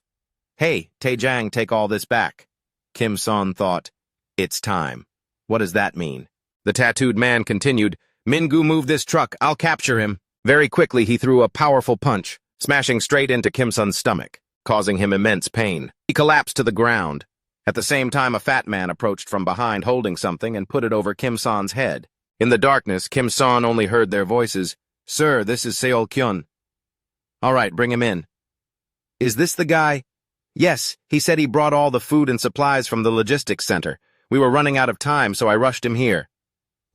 "Hey, Taejang, take all this back." Kim-san thought, "It's time. What does that mean?" The tattooed man continued, "Mingu, move this truck. I'll capture him." Very quickly, he threw a powerful punch, smashing straight into Kim-san's stomach, causing him immense pain. He collapsed to the ground. At the same time, a fat man approached from behind holding something and put it over Kim-san's head. In the darkness, Kim-san only heard their voices. "Sir, this is Seol-kyun." "All right, bring him in." "Is this the guy?" "Yes, he said he brought all the food and supplies from the logistics center. We were running out of time, so I rushed him here."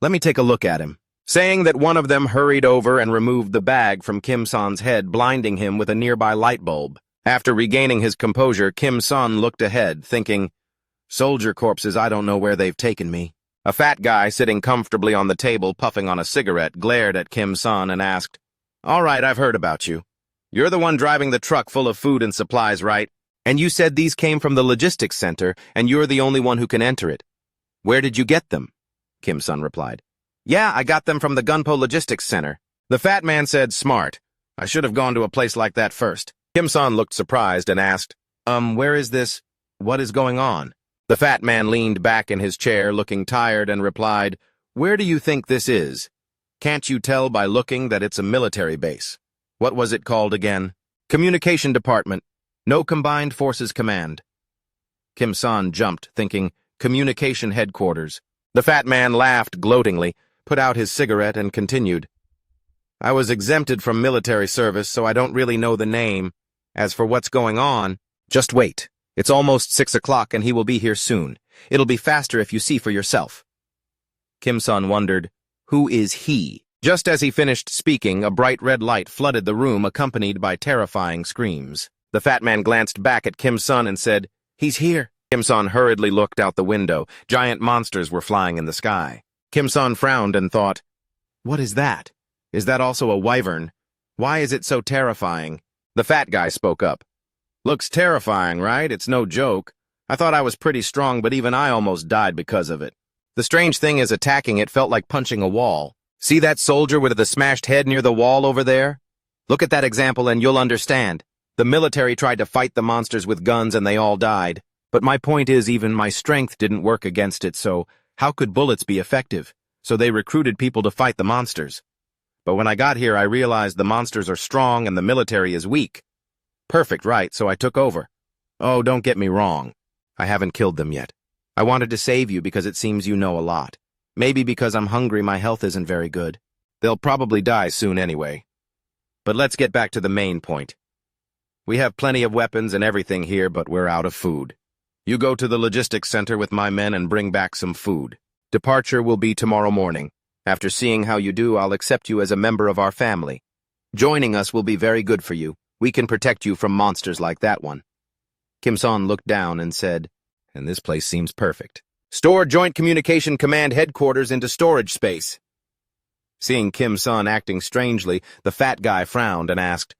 "Let me take a look at him." Saying that, one of them hurried over and removed the bag from Kim-san's head, blinding him with a nearby light bulb. After regaining his composure, Kim-san looked ahead, thinking, "Soldier corpses, I don't know where they've taken me." A fat guy sitting comfortably on the table, puffing on a cigarette, glared at Kim-san and asked, "All right, I've heard about you. You're the one driving the truck full of food and supplies, right? And you said these came from the logistics center, and you're the only one who can enter it. Where did you get them?" Kim-san replied, "Yeah, I got them from the Gunpo Logistics Center." The fat man said, "Smart. I should have gone to a place like that first." Kim-san looked surprised and asked, Where is this? What is going on?" The fat man leaned back in his chair, looking tired, and replied, "Where do you think this is? Can't you tell by looking that it's a military base? What was it called again? Communication Department. No Combined Forces Command." Kim-san jumped, thinking, "Communication Headquarters." The fat man laughed gloatingly, put out his cigarette, and continued, "I was exempted from military service, so I don't really know the name. As for what's going on, just wait. It's almost 6 o'clock, and he will be here soon. It'll be faster if you see for yourself." Kim-san wondered, who is he? Just as he finished speaking, a bright red light flooded the room, accompanied by terrifying screams. The fat man glanced back at Kim-san and said, "He's here." Kim-san hurriedly looked out the window. Giant monsters were flying in the sky. Kim-san frowned and thought, "What is that? Is that also a wyvern? Why is it so terrifying?" The fat guy spoke up. "Looks terrifying, right? It's no joke. I thought I was pretty strong, but even I almost died because of it. The strange thing is, attacking it felt like punching a wall. See that soldier with the smashed head near the wall over there? Look at that example and you'll understand. The military tried to fight the monsters with guns and they all died. But my point is, even my strength didn't work against it, so how could bullets be effective? So they recruited people to fight the monsters. But when I got here, I realized the monsters are strong and the military is weak. Perfect, right? So I took over. Oh, don't get me wrong. I haven't killed them yet. I wanted to save you because it seems you know a lot. Maybe because I'm hungry, my health isn't very good. They'll probably die soon anyway. But let's get back to the main point. We have plenty of weapons and everything here, but we're out of food. You go to the logistics center with my men and bring back some food. Departure will be tomorrow morning. After seeing how you do, I'll accept you as a member of our family. Joining us will be very good for you. We can protect you from monsters like that one." Kim-san looked down and said, "And this place seems perfect. Store Joint Communication Command Headquarters into storage space." Seeing Kim-san acting strangely, the fat guy frowned and asked,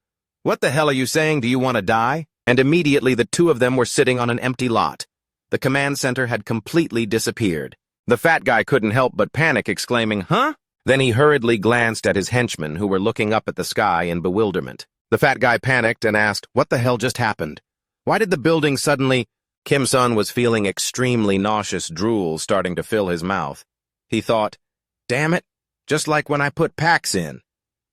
"What the hell are you saying? Do you want to die?" And immediately the two of them were sitting on an empty lot. The command center had completely disappeared. The fat guy couldn't help but panic, exclaiming, "Huh?" Then he hurriedly glanced at his henchmen, who were looking up at the sky in bewilderment. The fat guy panicked and asked, "What the hell just happened? Why did the building suddenly—" Kim-san was feeling extremely nauseous drool starting to fill his mouth. He thought, "Damn it, just like when I put packs in.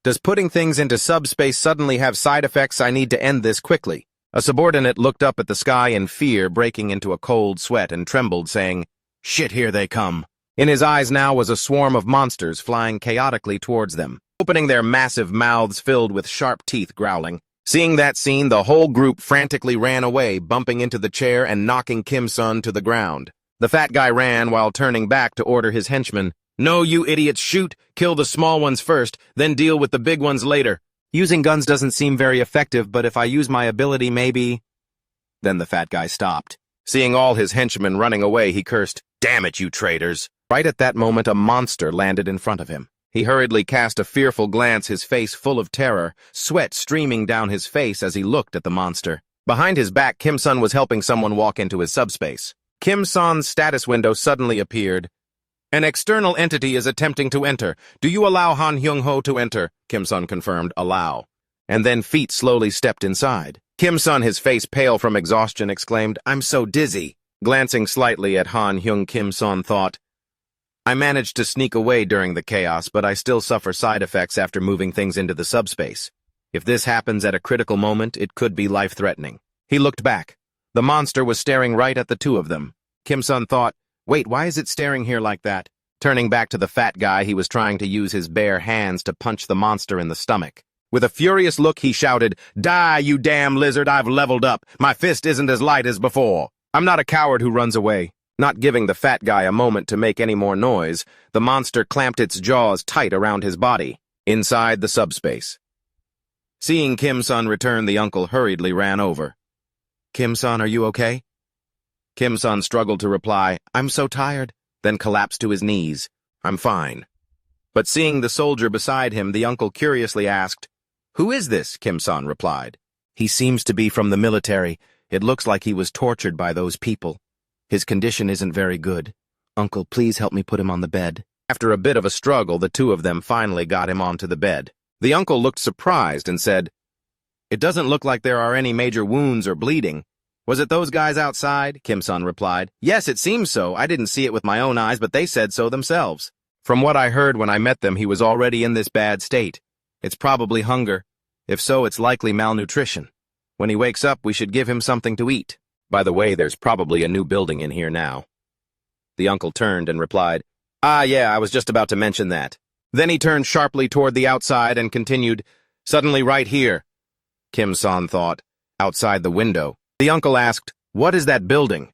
Does putting things into subspace suddenly have side effects? I need to end this quickly." A subordinate looked up at the sky in fear, breaking into a cold sweat, and trembled, saying, "Shit, here they come." In his eyes now was a swarm of monsters flying chaotically towards them, opening their massive mouths filled with sharp teeth, growling. Seeing that scene, the whole group frantically ran away, bumping into the chair and knocking Kim-sun to the ground. The fat guy ran while turning back to order his henchmen, "No, you idiots, shoot! Kill the small ones first, then deal with the big ones later. Using guns doesn't seem very effective, but if I use my ability, maybe—" Then the fat guy stopped. Seeing all his henchmen running away, he cursed, "Damn it, you traitors!" Right at that moment, a monster landed in front of him. He hurriedly cast a fearful glance, his face full of terror, sweat streaming down his face as he looked at the monster. Behind his back, Kim-sun was helping someone walk into his subspace. Kim-sun's status window suddenly appeared. "An external entity is attempting to enter. Do you allow Han Hyung-ho to enter?" Kim-sun confirmed, "Allow." And then feet slowly stepped inside. Kim-sun, his face pale from exhaustion, exclaimed, "I'm so dizzy." Glancing slightly at Han Hyung, Kim-sun thought, "I managed to sneak away during the chaos, but I still suffer side effects after moving things into the subspace. If this happens at a critical moment, it could be life-threatening." He looked back. The monster was staring right at the two of them. Kim-sun thought, "Wait, why is it staring here like that?" Turning back to the fat guy, he was trying to use his bare hands to punch the monster in the stomach. With a furious look, he shouted, "Die, you damn lizard, I've leveled up. My fist isn't as light as before." "I'm not a coward who runs away." Not giving the fat guy a moment to make any more noise, the monster clamped its jaws tight around his body, inside the subspace. Seeing Kim-sun return, the uncle hurriedly ran over. "Kim-sun, are you okay?" Kim-sun struggled to reply, "I'm so tired," then collapsed to his knees. "I'm fine." But seeing the soldier beside him, the uncle curiously asked, "Who is this?" Kim-sun replied. "He seems to be from the military. It looks like he was tortured by those people. His condition isn't very good. Uncle, please help me put him on the bed." After a bit of a struggle, the two of them finally got him onto the bed. The uncle looked surprised and said, "It doesn't look like there are any major wounds or bleeding. Was it those guys outside?" Kim-sun replied. "Yes, it seems so. I didn't see it with my own eyes, but they said so themselves. From what I heard when I met them, he was already in this bad state. It's probably hunger. If so, it's likely malnutrition. When he wakes up, we should give him something to eat. By the way, there's probably a new building in here now." The uncle turned and replied, "Ah, yeah, I was just about to mention that." Then he turned sharply toward the outside and continued, "Suddenly right here." Kim-sun thought, "Outside the window." The uncle asked, "What is that building?"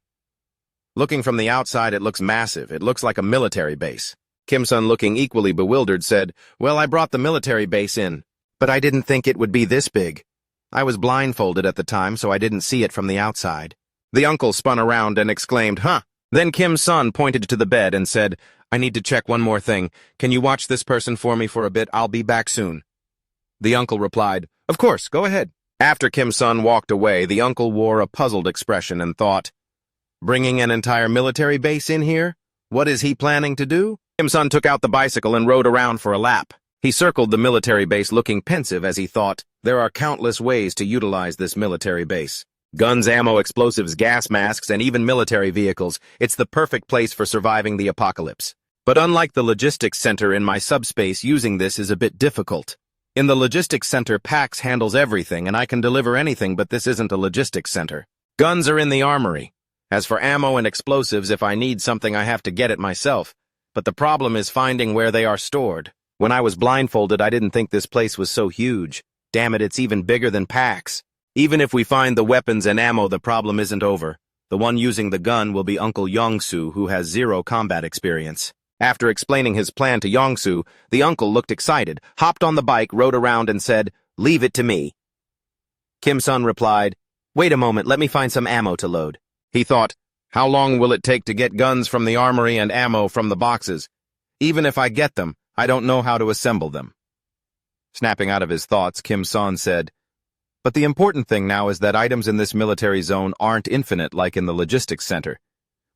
Looking from the outside, it looks massive. It looks like a military base. Kim-sun, looking equally bewildered, said, "Well, I brought the military base in, but I didn't think it would be this big. I was blindfolded at the time, so I didn't see it from the outside." The uncle spun around and exclaimed, "Huh!" Then Kim-sun pointed to the bed and said, "I need to check one more thing. Can you watch this person for me for a bit? I'll be back soon." The uncle replied, "Of course, go ahead." After Kim-sun walked away, the uncle wore a puzzled expression and thought, "Bringing an entire military base in here? What is he planning to do?" Kim-sun took out the bicycle and rode around for a lap. He circled the military base, looking pensive as he thought, there are countless ways to utilize this military base. Guns, ammo, explosives, gas masks, and even military vehicles. It's the perfect place for surviving the apocalypse. But unlike the logistics center in my subspace, using this is a bit difficult. In the logistics center, PAX handles everything, and I can deliver anything, but this isn't a logistics center. Guns are in the armory. As for ammo and explosives, if I need something, I have to get it myself. But the problem is finding where they are stored. When I was blindfolded, I didn't think this place was so huge. Damn it, it's even bigger than PAX. Even if we find the weapons and ammo, the problem isn't over. The one using the gun will be Uncle Yongsu, who has zero combat experience. After explaining his plan to Yongsu, the uncle looked excited, hopped on the bike, rode around, and said, "Leave it to me." Kim-sun replied, "Wait a moment, let me find some ammo to load." He thought, how long will it take to get guns from the armory and ammo from the boxes? Even if I get them, I don't know how to assemble them. Snapping out of his thoughts, Kim-sun said, "But the important thing now is that items in this military zone aren't infinite like in the logistics center.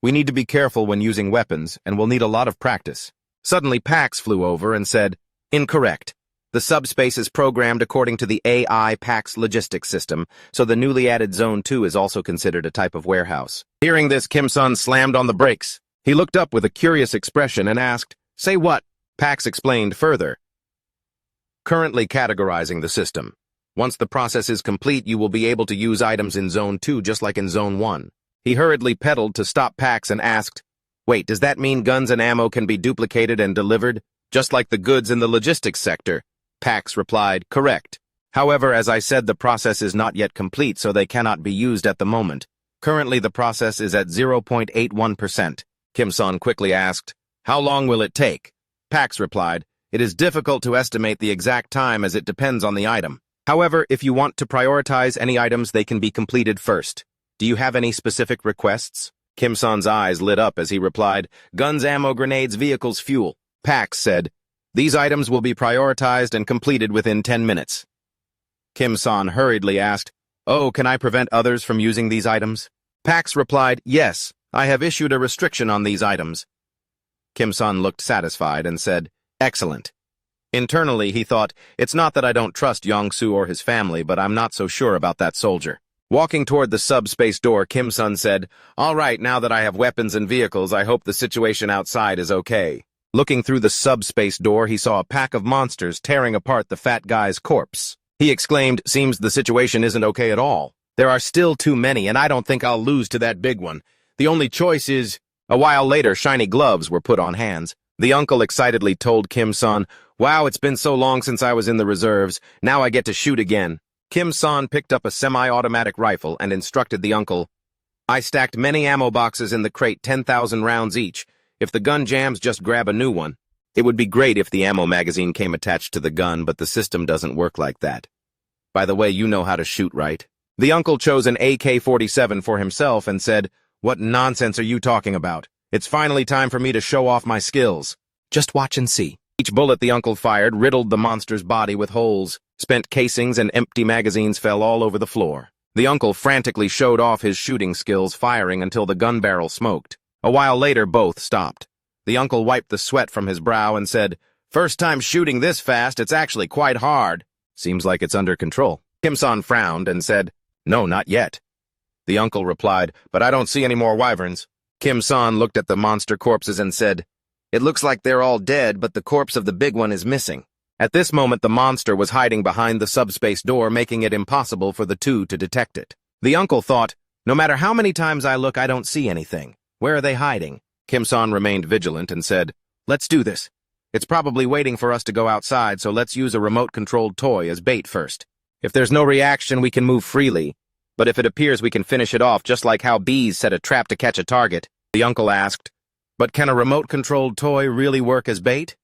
We need to be careful when using weapons, and we'll need a lot of practice." Suddenly, Pax flew over and said, "Incorrect. The subspace is programmed according to the AI Pax logistics system, so the newly added Zone 2 is also considered a type of warehouse." Hearing this, Kim-sun slammed on the brakes. He looked up with a curious expression and asked, "Say what?" Pax explained further, "Currently categorizing the system. Once the process is complete, you will be able to use items in Zone 2 just like in Zone 1. He hurriedly pedaled to stop Pax and asked, "Wait, does that mean guns and ammo can be duplicated and delivered, just like the goods in the logistics sector?" Pax replied, "Correct. However, as I said, the process is not yet complete, so they cannot be used at the moment. Currently, the process is at 0.81%. Kim-san quickly asked, "How long will it take?" Pax replied, "It is difficult to estimate the exact time as it depends on the item. However, if you want to prioritize any items, they can be completed first. Do you have any specific requests?" Kim-san's eyes lit up as he replied, "Guns, ammo, grenades, vehicles, fuel." Pax said, "These items will be prioritized and completed within 10 minutes. Kim-san hurriedly asked, "Oh, can I prevent others from using these items?" Pax replied, "Yes, I have issued a restriction on these items." Kim-san looked satisfied and said, "Excellent." Internally, he thought, "It's not that I don't trust Yong-soo or his family, but I'm not so sure about that soldier." Walking toward the subspace door, Kim-san said, "All right, now that I have weapons and vehicles, I hope the situation outside is okay." Looking through the subspace door, he saw a pack of monsters tearing apart the fat guy's corpse. He exclaimed, "Seems the situation isn't okay at all. There are still too many, and I don't think I'll lose to that big one. The only choice is—" A while later, shiny gloves were put on hands. The uncle excitedly told Kim-san, "Wow, it's been so long since I was in the reserves. Now I get to shoot again." Kim-san picked up a semi-automatic rifle and instructed the uncle, "I stacked many ammo boxes in the crate, 10,000 rounds each. If the gun jams, just grab a new one. It would be great if the ammo magazine came attached to the gun, but the system doesn't work like that. By the way, you know how to shoot, right?" The uncle chose an AK-47 for himself and said, "What nonsense are you talking about? It's finally time for me to show off my skills. Just watch and see." Each bullet the uncle fired riddled the monster's body with holes. Spent casings and empty magazines fell all over the floor. The uncle frantically showed off his shooting skills, firing until the gun barrel smoked. A while later, both stopped. The uncle wiped the sweat from his brow and said, "First time shooting this fast, it's actually quite hard. Seems like it's under control." Kim-san frowned and said, "No, not yet." The uncle replied, "But I don't see any more wyverns." Kim-san looked at the monster corpses and said, "It looks like they're all dead, but the corpse of the big one is missing." At this moment, the monster was hiding behind the subspace door, making it impossible for the two to detect it. The uncle thought, "No matter how many times I look, I don't see anything. Where are they hiding?" Kim-san remained vigilant and said, "Let's do this. It's probably waiting for us to go outside, so let's use a remote-controlled toy as bait first. If there's no reaction, we can move freely. But if it appears, we can finish it off, just like how bees set a trap to catch a target." The uncle asked, "But can a remote-controlled toy really work as bait?"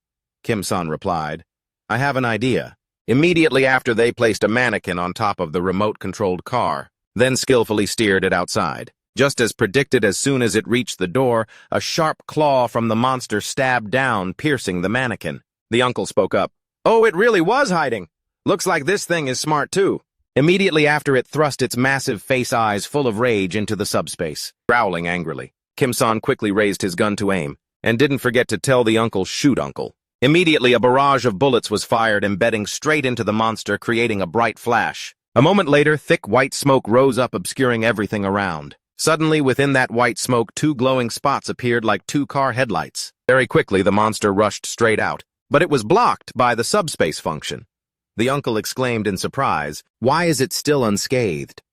Kim-san replied, "I have an idea." Immediately after, they placed a mannequin on top of the remote-controlled car, then skillfully steered it outside. Just as predicted, as soon as it reached the door, a sharp claw from the monster stabbed down, piercing the mannequin. The uncle spoke up, "Oh, it really was hiding. Looks like this thing is smart too." Immediately after, it thrust its massive face eyes full of rage into the subspace, growling angrily. Kim-san quickly raised his gun to aim, and didn't forget to tell the uncle, "Shoot, uncle." Immediately, a barrage of bullets was fired, embedding straight into the monster, creating a bright flash. A moment later, thick white smoke rose up, obscuring everything around. Suddenly, within that white smoke, two glowing spots appeared like two car headlights. Very quickly, the monster rushed straight out, but it was blocked by the subspace function. The uncle exclaimed in surprise, "Why is it still unscathed?"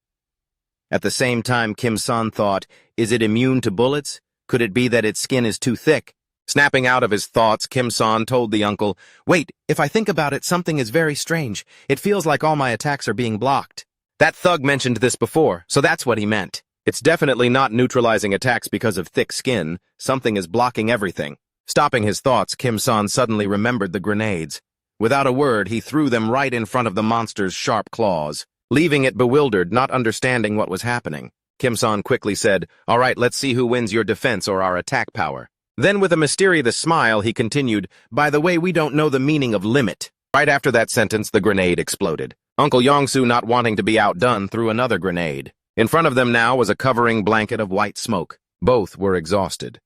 At the same time, Kim-san thought, "Is it immune to bullets? Could it be that its skin is too thick?" Snapping out of his thoughts, Kim-san told the uncle, "Wait, if I think about it, something is very strange. It feels like all my attacks are being blocked. That thug mentioned this before, so that's what he meant. It's definitely not neutralizing attacks because of thick skin. Something is blocking everything." Stopping his thoughts, Kim-san suddenly remembered the grenades. Without a word, he threw them right in front of the monster's sharp claws, leaving it bewildered, not understanding what was happening. Kim-san quickly said, "All right, let's see who wins your defense or our attack power." Then with a mysterious smile, he continued, "By the way, we don't know the meaning of limit." Right after that sentence, the grenade exploded. Uncle Yong-soo, not wanting to be outdone, threw another grenade. In front of them now was a covering blanket of white smoke. Both were exhausted.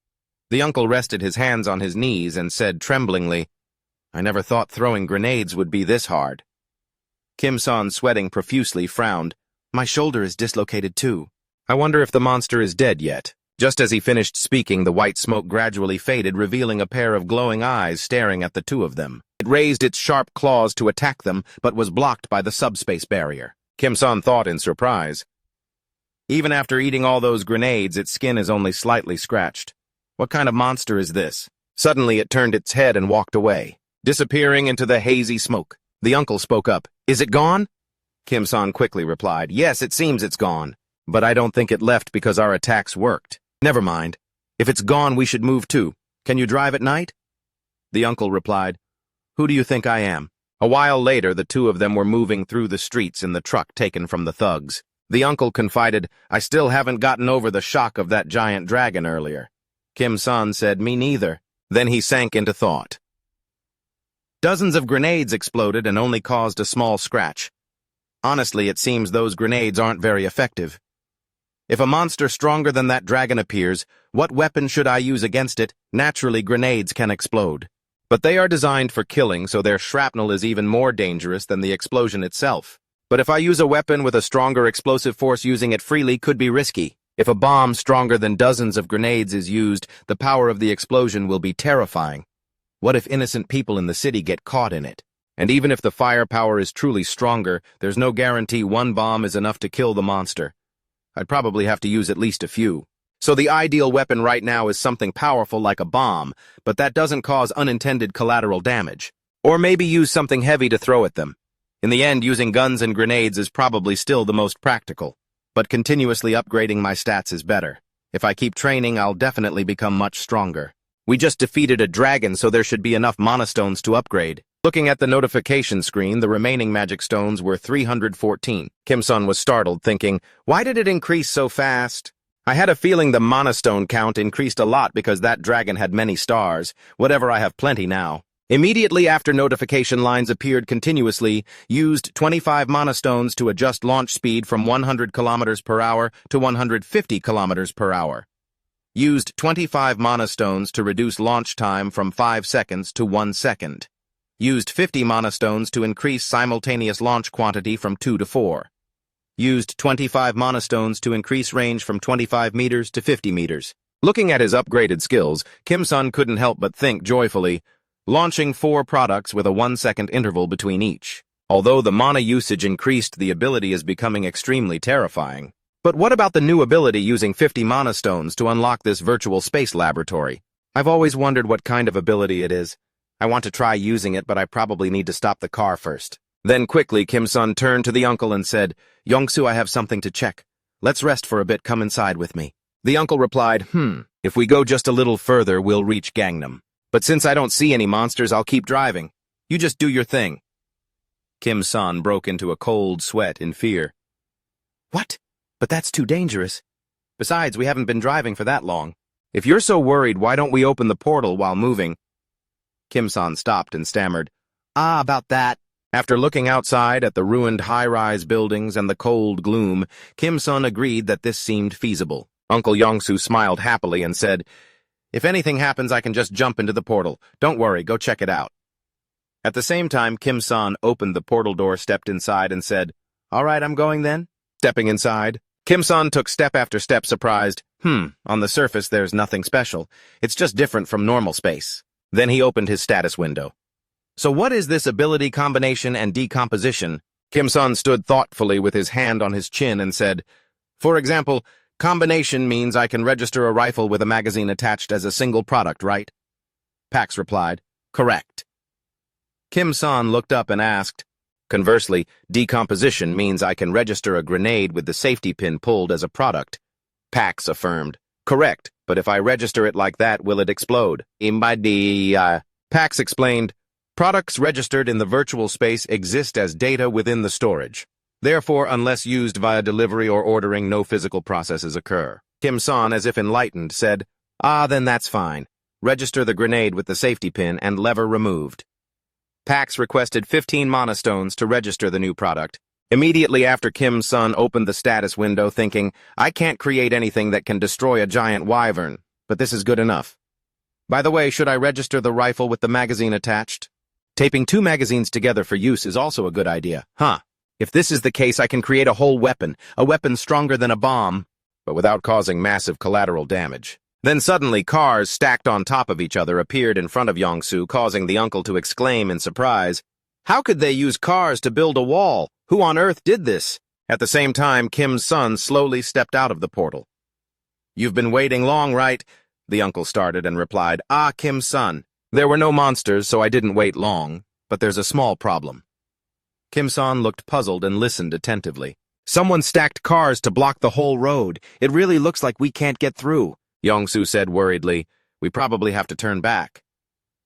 The uncle rested his hands on his knees and said tremblingly, "I never thought throwing grenades would be this hard." Kim-san, sweating profusely, frowned. "My shoulder is dislocated too. I wonder if the monster is dead yet." Just as he finished speaking, the white smoke gradually faded, revealing a pair of glowing eyes staring at the two of them. It raised its sharp claws to attack them, but was blocked by the subspace barrier. Kim-san thought in surprise. Even after eating all those grenades, its skin is only slightly scratched. What kind of monster is this? Suddenly it turned its head and walked away, disappearing into the hazy smoke. The uncle spoke up. Is it gone? Kim-san quickly replied, yes, it seems it's gone. But I don't think it left because our attacks worked. Never mind. If it's gone, we should move too. Can you drive at night? The uncle replied, who do you think I am? A while later, the two of them were moving through the streets in the truck taken from the thugs. The uncle confided, I still haven't gotten over the shock of that giant dragon earlier. Kim-san said, me neither. Then he sank into thought. Dozens of grenades exploded and only caused a small scratch. Honestly, it seems those grenades aren't very effective. If a monster stronger than that dragon appears, what weapon should I use against it? Naturally, grenades can explode. But they are designed for killing, so their shrapnel is even more dangerous than the explosion itself. But if I use a weapon with a stronger explosive force, using it freely could be risky. If a bomb stronger than dozens of grenades is used, the power of the explosion will be terrifying. What if innocent people in the city get caught in it? And even if the firepower is truly stronger, there's no guarantee one bomb is enough to kill the monster. I'd probably have to use at least a few. So the ideal weapon right now is something powerful like a bomb, but that doesn't cause unintended collateral damage. Or maybe use something heavy to throw at them. In the end, using guns and grenades is probably still the most practical. But continuously upgrading my stats is better. If I keep training, I'll definitely become much stronger. We just defeated a dragon, so there should be enough mana stones to upgrade. Looking at the notification screen, the remaining magic stones were 314. Kim-san was startled, thinking, why did it increase so fast? I had a feeling the mana stone count increased a lot because that dragon had many stars. Whatever, I have plenty now. Immediately after notification lines appeared continuously, used 25 mana stones to adjust launch speed from 100 kilometers per hour to 150 kilometers per hour. Used 25 mana stones to reduce launch time from 5 seconds to 1 second. Used 50 mana stones to increase simultaneous launch quantity from 2 to 4. Used 25 mana stones to increase range from 25 meters to 50 meters. Looking at his upgraded skills, Kim-san couldn't help but think joyfully, launching 4 products with a 1-second interval between each. Although the mana usage increased, the ability is becoming extremely terrifying. But what about the new ability using 50 mana stones to unlock this virtual space laboratory? I've always wondered what kind of ability it is. I want to try using it, but I probably need to stop the car first. Then quickly, Kim-san turned to the uncle and said, Yongsoo, I have something to check. Let's rest for a bit, come inside with me. The uncle replied, if we go just a little further, we'll reach Gangnam. But since I don't see any monsters, I'll keep driving. You just do your thing. Kim-san broke into a cold sweat in fear. What? But that's too dangerous. Besides, we haven't been driving for that long. If you're so worried, why don't we open the portal while moving? Kim-san stopped and stammered, about that. After looking outside at the ruined high-rise buildings and the cold gloom, Kim-san agreed that this seemed feasible. Uncle Yongsoo smiled happily and said, if anything happens, I can just jump into the portal. Don't worry, go check it out. At the same time, Kim-san opened the portal door, stepped inside, and said, all right, I'm going then. Stepping inside, Kim-san took step after step, surprised. On the surface, there's nothing special. It's just different from normal space. Then he opened his status window. So what is this ability combination and decomposition? Kim-san stood thoughtfully with his hand on his chin and said, for example, combination means I can register a rifle with a magazine attached as a single product, right? Pax replied, correct. Kim-san looked up and asked, conversely, decomposition means I can register a grenade with the safety pin pulled as a product. Pax affirmed, correct, but if I register it like that, will it explode? Pax explained, products registered in the virtual space exist as data within the storage. Therefore, unless used via delivery or ordering, no physical processes occur. Kim-san, as if enlightened, said, then that's fine. Register the grenade with the safety pin and lever removed. Pax requested 15 mana stones to register the new product. Immediately after, Kim-san opened the status window, thinking, I can't create anything that can destroy a giant wyvern, but this is good enough. By the way, should I register the rifle with the magazine attached? Taping 2 magazines together for use is also a good idea. If this is the case, I can create a whole weapon, a weapon stronger than a bomb, but without causing massive collateral damage. Then suddenly cars stacked on top of each other appeared in front of Yong-soo, causing the uncle to exclaim in surprise, "How could they use cars to build a wall? Who on earth did this?" At the same time, Kim's son slowly stepped out of the portal. "You've been waiting long, right?" the uncle started and replied, "Ah, Kim's son. There were no monsters, so I didn't wait long, but there's a small problem." Kim-san looked puzzled and listened attentively. "Someone stacked cars to block the whole road. It really looks like we can't get through," Yong-soo said worriedly. "We probably have to turn back."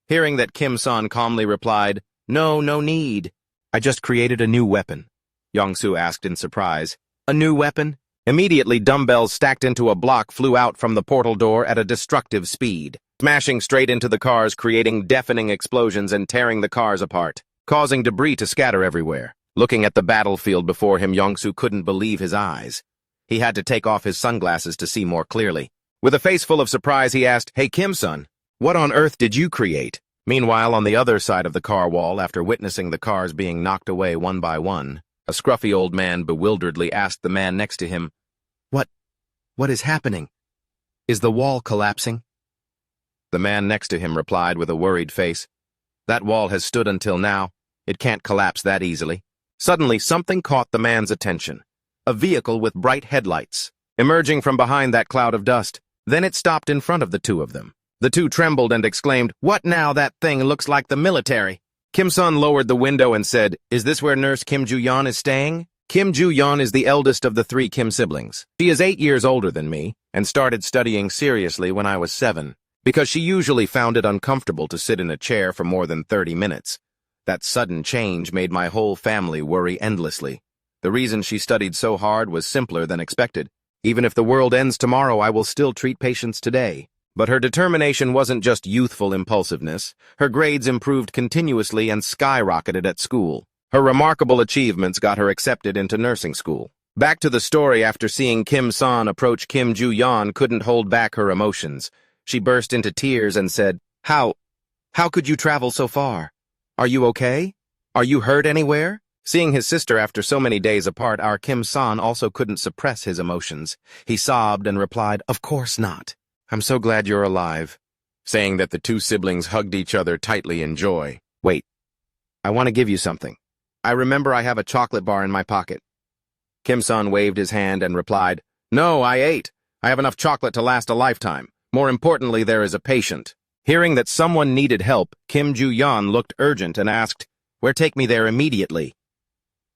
Hearing that, Kim-san calmly replied, "No need. I just created a new weapon." Yong-soo asked in surprise, "A new weapon?" Immediately, dumbbells stacked into a block flew out from the portal door at a destructive speed, smashing straight into the cars, creating deafening explosions and tearing the cars apart, causing debris to scatter everywhere. Looking at the battlefield before him, Yong-soo couldn't believe his eyes. He had to take off his sunglasses to see more clearly. With a face full of surprise, he asked, "Hey, Kim-san, what on earth did you create?" Meanwhile, on the other side of the car wall, after witnessing the cars being knocked away one by one, a scruffy old man bewilderedly asked the man next to him, What is happening? Is the wall collapsing?" The man next to him replied with a worried face, "That wall has stood until now. It can't collapse that easily." Suddenly, something caught the man's attention. A vehicle with bright headlights, emerging from behind that cloud of dust. Then it stopped in front of the two of them. The two trembled and exclaimed, "What now? That thing looks like the military." Kim-sun lowered the window and said, "Is this where Nurse Kim Ju-yeon is staying?" Kim Ju-yeon is the eldest of the 3 Kim siblings. She is 8 years older than me and started studying seriously when I was 7, because she usually found it uncomfortable to sit in a chair for more than 30 minutes. That sudden change made my whole family worry endlessly. The reason she studied so hard was simpler than expected. Even if the world ends tomorrow, I will still treat patients today. But her determination wasn't just youthful impulsiveness. Her grades improved continuously and skyrocketed at school. Her remarkable achievements got her accepted into nursing school. Back to the story, after seeing Kim-san approach, Kim Ju-yeon couldn't hold back her emotions. She burst into tears and said, How could you travel so far? Are you okay? Are you hurt anywhere?" Seeing his sister after so many days apart, our Kim-san also couldn't suppress his emotions. He sobbed and replied, "Of course not. I'm so glad you're alive," saying that the two siblings hugged each other tightly in joy. "Wait, I want to give you something. I remember I have a chocolate bar in my pocket." Kim-san waved his hand and replied, "No, I ate. I have enough chocolate to last a lifetime. More importantly, there is a patient." Hearing that someone needed help, Kim Ju-yeon looked urgent and asked, "Where, take me there immediately."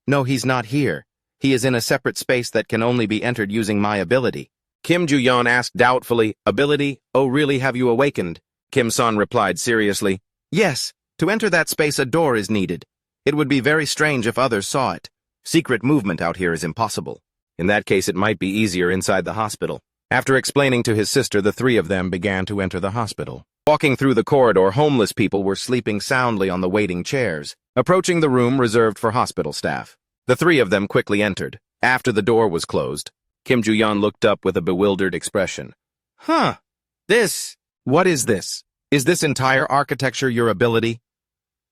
"No, he's not here. He is in a separate space that can only be entered using my ability." Kim Ju-yeon asked doubtfully, "Ability? Oh, really, have you awakened?" Kim-san replied seriously, "Yes, to enter that space a door is needed. It would be very strange if others saw it. Secret movement out here is impossible. In that case, it might be easier inside the hospital." After explaining to his sister, the 3 of them began to enter the hospital. Walking through the corridor, homeless people were sleeping soundly on the waiting chairs, approaching the room reserved for hospital staff. The 3 of them quickly entered. After the door was closed, Kim Ju-yeon looked up with a bewildered expression. What is this? Is this entire architecture your ability?"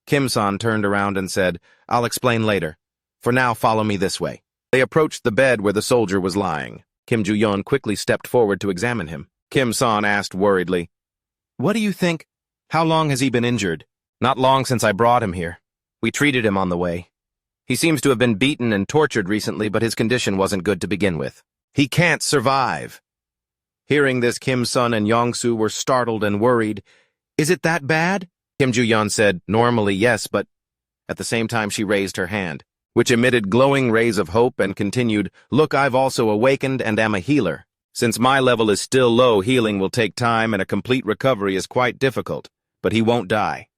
Kim-san turned around and said, "I'll explain later. For now, follow me this way." They approached the bed where the soldier was lying. Kim Ju-yeon quickly stepped forward to examine him. Kim-san asked worriedly, "What do you think? How long has he been injured?" "Not long since I brought him here. We treated him on the way. He seems to have been beaten and tortured recently, but his condition wasn't good to begin with. He can't survive." Hearing this, Kim-sun and Yong-soo were startled and worried. "Is it that bad?" Kim Ju-yeon said, "Normally, yes, but..." At the same time, she raised her hand, which emitted glowing rays of hope, and continued, "Look, I've also awakened and am a healer. Since my level is still low, healing will take time and a complete recovery is quite difficult, but he won't die."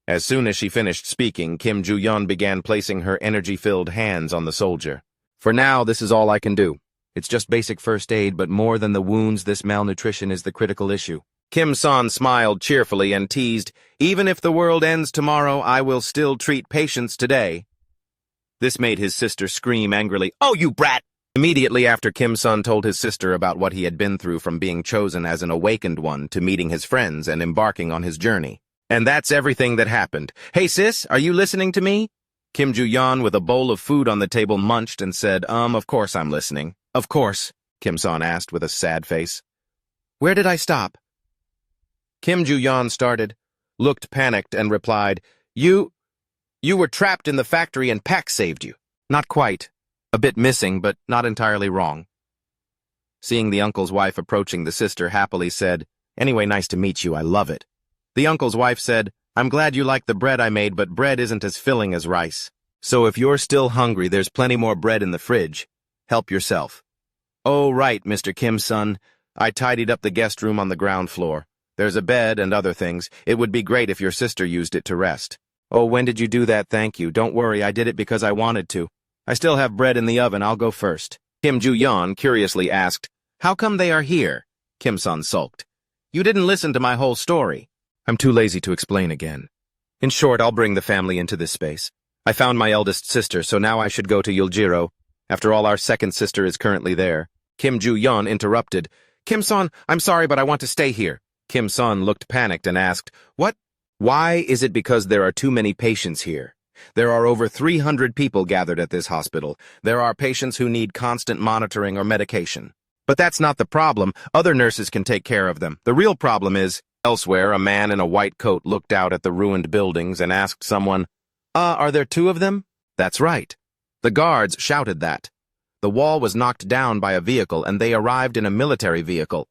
As soon as she finished speaking, Kim Ju-yeon began placing her energy-filled hands on the soldier. "For now, this is all I can do. It's just basic first aid, but more than the wounds, this malnutrition is the critical issue." Kim-san smiled cheerfully and teased, "Even if the world ends tomorrow, I will still treat patients today." This made his sister scream angrily, "Oh, you brat!" Immediately after, Kim-sun told his sister about what he had been through, from being chosen as an awakened one to meeting his friends and embarking on his journey. And that's everything that happened. "Hey sis, are you listening to me?" Kim Ju-yeon, with a bowl of food on the table, munched and said, Of course I'm listening." "Of course?" Kim-san asked with a sad face. Where did I stop? Kim Ju-yeon started, looked panicked, and replied, You were trapped in the factory and Pac saved you. Not quite. A bit missing, but not entirely wrong. Seeing the uncle's wife approaching, the sister happily said, Anyway, nice to meet you, I love it. The uncle's wife said, I'm glad you like the bread I made, but bread isn't as filling as rice. So if you're still hungry, there's plenty more bread in the fridge. Help yourself. Oh, right, Mr. Kim's son. I tidied up the guest room on the ground floor. There's a bed and other things. It would be great if your sister used it to rest. Oh, when did you do that? Thank you. Don't worry, I did it because I wanted to. I still have bread in the oven. I'll go first. Kim Ju-yeon curiously asked, How come they are here? Kim-sun sulked. You didn't listen to my whole story. I'm too lazy to explain again. In short, I'll bring the family into this space. I found my eldest sister, so now I should go to Yuljiro. After all, our second sister is currently there. Kim Ju-yeon interrupted. Kim-sun, I'm sorry, but I want to stay here. Kim-sun looked panicked and asked, What? Why is it because there are too many patients here? There are over 300 people gathered at this hospital. There are patients who need constant monitoring or medication. But that's not the problem. Other nurses can take care of them. The real problem is, elsewhere, a man in a white coat looked out at the ruined buildings and asked someone, Are there two of them? That's right. The guards shouted that. The wall was knocked down by a vehicle, and they arrived in a military vehicle.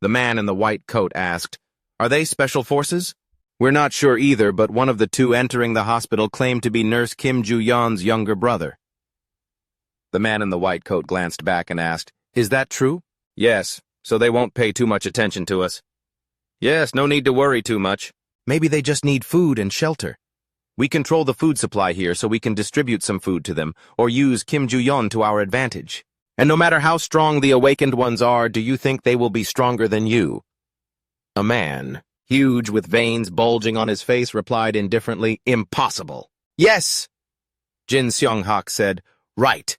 The man in the white coat asked, Are they special forces? We're not sure either, but one of the two entering the hospital claimed to be Nurse Kim Ju-yeon's younger brother. The man in the white coat glanced back and asked, Is that true? Yes, so they won't pay too much attention to us. Yes, no need to worry too much. Maybe they just need food and shelter. We control the food supply here, so we can distribute some food to them, or use Kim Ju-yeon to our advantage. And no matter how strong the awakened ones are, do you think they will be stronger than you? A man, huge with veins bulging on his face, replied indifferently, Impossible. Yes! Jin Seong-hak said, Right.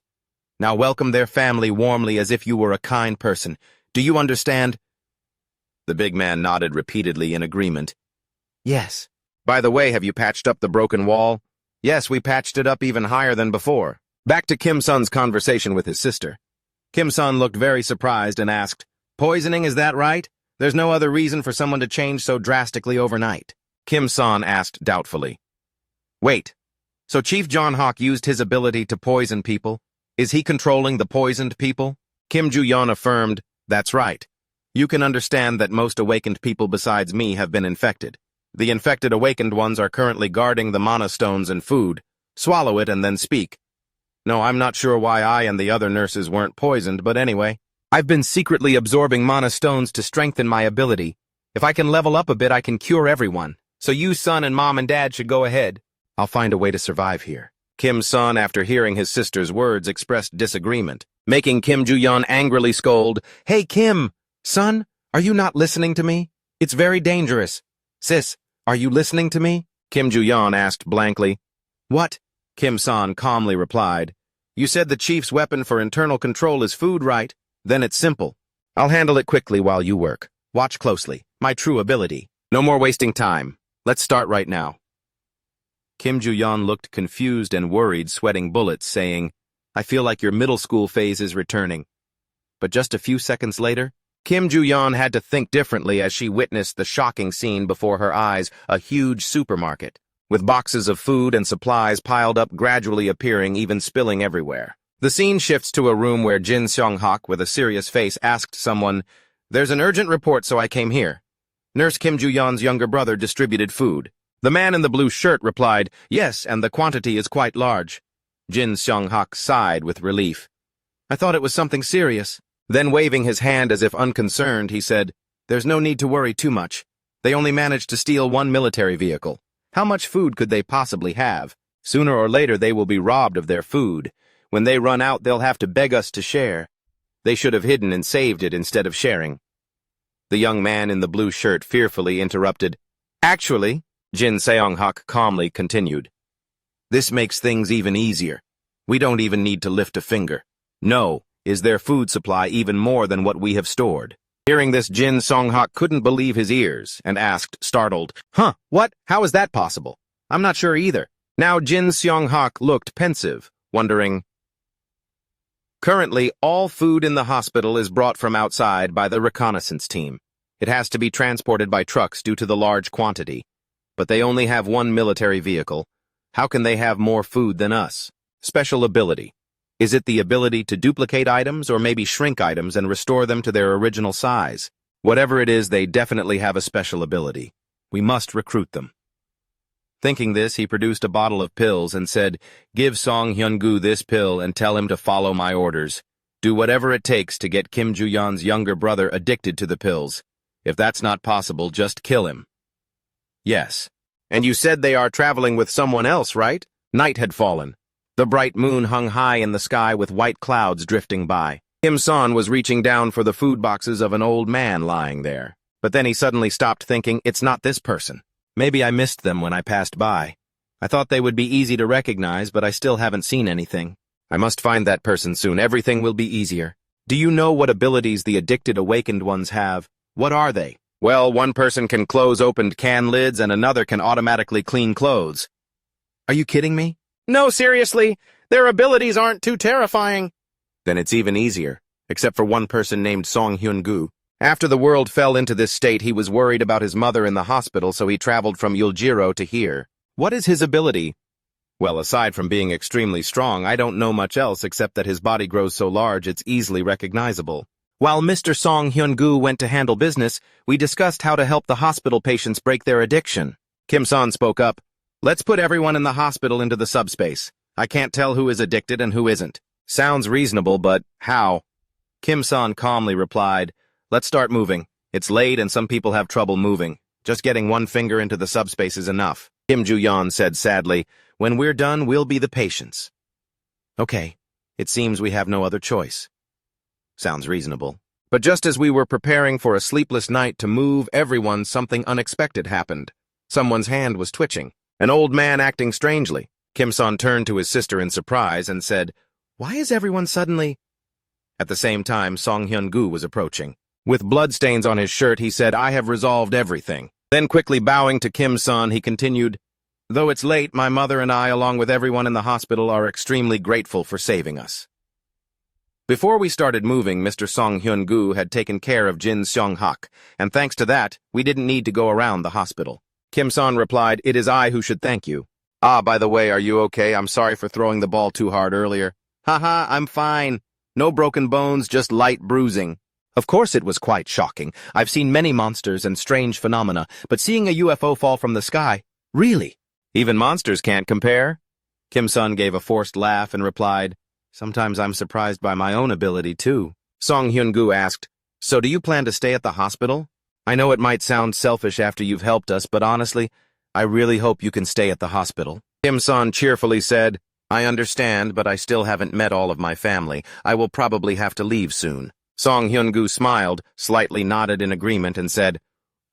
Now welcome their family warmly as if you were a kind person. Do you understand? The big man nodded repeatedly in agreement. Yes. By the way, have you patched up the broken wall? Yes, we patched it up even higher than before. Back to Kim-sun's conversation with his sister. Kim-sun looked very surprised and asked, Poisoning, is that right? There's no other reason for someone to change so drastically overnight. Kim-sun asked doubtfully. Wait, so Chief John Hawk used his ability to poison people? Is he controlling the poisoned people? Kim Ju-yeon affirmed, That's right. You can understand that most awakened people besides me have been infected. The infected awakened ones are currently guarding the mana stones and food. Swallow it and then speak. No, I'm not sure why I and the other nurses weren't poisoned, but anyway. I've been secretly absorbing mana stones to strengthen my ability. If I can level up a bit, I can cure everyone. So you, son, and mom and dad should go ahead. I'll find a way to survive here. Kim-sun, after hearing his sister's words, expressed disagreement, making Kim Ju-yeon angrily scold, Hey, Kim! Son, are you not listening to me? It's very dangerous. Sis, are you listening to me? Kim Ju-yeon asked blankly. What? Kim-sun calmly replied. You said the chief's weapon for internal control is food, right? Then it's simple. I'll handle it quickly while you work. Watch closely. My true ability. No more wasting time. Let's start right now. Kim Ju-yeon looked confused and worried, sweating bullets, saying, I feel like your middle school phase is returning. But just a few seconds later, Kim Ju-yeon had to think differently as she witnessed the shocking scene before her eyes, a huge supermarket, with boxes of food and supplies piled up, gradually appearing, even spilling everywhere. The scene shifts to a room where Jin Seong-hak, with a serious face, asked someone, There's an urgent report, so I came here. Nurse Kim Ju-yeon's younger brother distributed food. The man in the blue shirt replied, Yes, and the quantity is quite large. Jin Seong-hak sighed with relief. I thought it was something serious. Then, waving his hand as if unconcerned, he said, There's no need to worry too much. They only managed to steal one military vehicle. How much food could they possibly have? Sooner or later they will be robbed of their food. When they run out, they'll have to beg us to share. They should have hidden and saved it instead of sharing. The young man in the blue shirt fearfully interrupted. Actually, Jin Seong-hak calmly continued, This makes things even easier. We don't even need to lift a finger. No. Is their food supply even more than what we have stored? Hearing this, Jin Seong-hak couldn't believe his ears and asked, startled, Huh, what? How is that possible? I'm not sure either. Now Jin Seong-hak looked pensive, wondering, Currently, all food in the hospital is brought from outside by the reconnaissance team. It has to be transported by trucks due to the large quantity. But they only have one military vehicle. How can they have more food than us? Special ability. Is it the ability to duplicate items or maybe shrink items and restore them to their original size? Whatever it is, they definitely have a special ability. We must recruit them. Thinking this, he produced a bottle of pills and said, "Give Song Hyun-gu this pill and tell him to follow my orders. Do whatever it takes to get Kim Ju-yeon's younger brother addicted to the pills. If that's not possible, just kill him." Yes. And you said they are traveling with someone else, right? Night had fallen. The bright moon hung high in the sky with white clouds drifting by. Kim Son was reaching down for the food boxes of an old man lying there. But then he suddenly stopped thinking, it's not this person. Maybe I missed them when I passed by. I thought they would be easy to recognize, but I still haven't seen anything. I must find that person soon. Everything will be easier. Do you know what abilities the addicted awakened ones have? What are they? Well, one person can close opened can lids and another can automatically clean clothes. Are you kidding me? No, seriously. Their abilities aren't too terrifying. Then it's even easier, except for one person named Song Hyun-gu. After the world fell into this state, he was worried about his mother in the hospital, so he traveled from Yuljiro to here. What is his ability? Well, aside from being extremely strong, I don't know much else except that his body grows so large it's easily recognizable. While Mr. Song Hyun-gu went to handle business, we discussed how to help the hospital patients break their addiction. Kim Son spoke up. Let's put everyone in the hospital into the subspace. I can't tell who is addicted and who isn't. Sounds reasonable, but how? Kim Son calmly replied, let's start moving. It's late and some people have trouble moving. Just getting one finger into the subspace is enough. Kim Ju-yeon said sadly, when we're done, we'll be the patients. Okay, it seems we have no other choice. Sounds reasonable. But just as we were preparing for a sleepless night to move everyone, something unexpected happened. Someone's hand was twitching. An old man acting strangely. Kim Son turned to his sister in surprise and said, why is everyone suddenly... At the same time, Song Hyun-gu was approaching. With bloodstains on his shirt, he said, I have resolved everything. Then quickly bowing to Kim Son, he continued, though it's late, my mother and I, along with everyone in the hospital, are extremely grateful for saving us. Before we started moving, Mr. Song Hyun-gu had taken care of Jin Seong-hak, and thanks to that, we didn't need to go around the hospital. Kim Son replied, it is I who should thank you. Ah, by the way, are you okay? I'm sorry for throwing the ball too hard earlier. Haha, I'm fine. No broken bones, just light bruising. Of course it was quite shocking. I've seen many monsters and strange phenomena, but seeing a UFO fall from the sky, really? Even monsters can't compare? Kim Son gave a forced laugh and replied, sometimes I'm surprised by my own ability too. Song Hyun-gu asked, so do you plan to stay at the hospital? I know it might sound selfish after you've helped us, but honestly, I really hope you can stay at the hospital. Kim Son cheerfully said, I understand, but I still haven't met all of my family. I will probably have to leave soon. Song Hyun-gu smiled, slightly nodded in agreement, and said,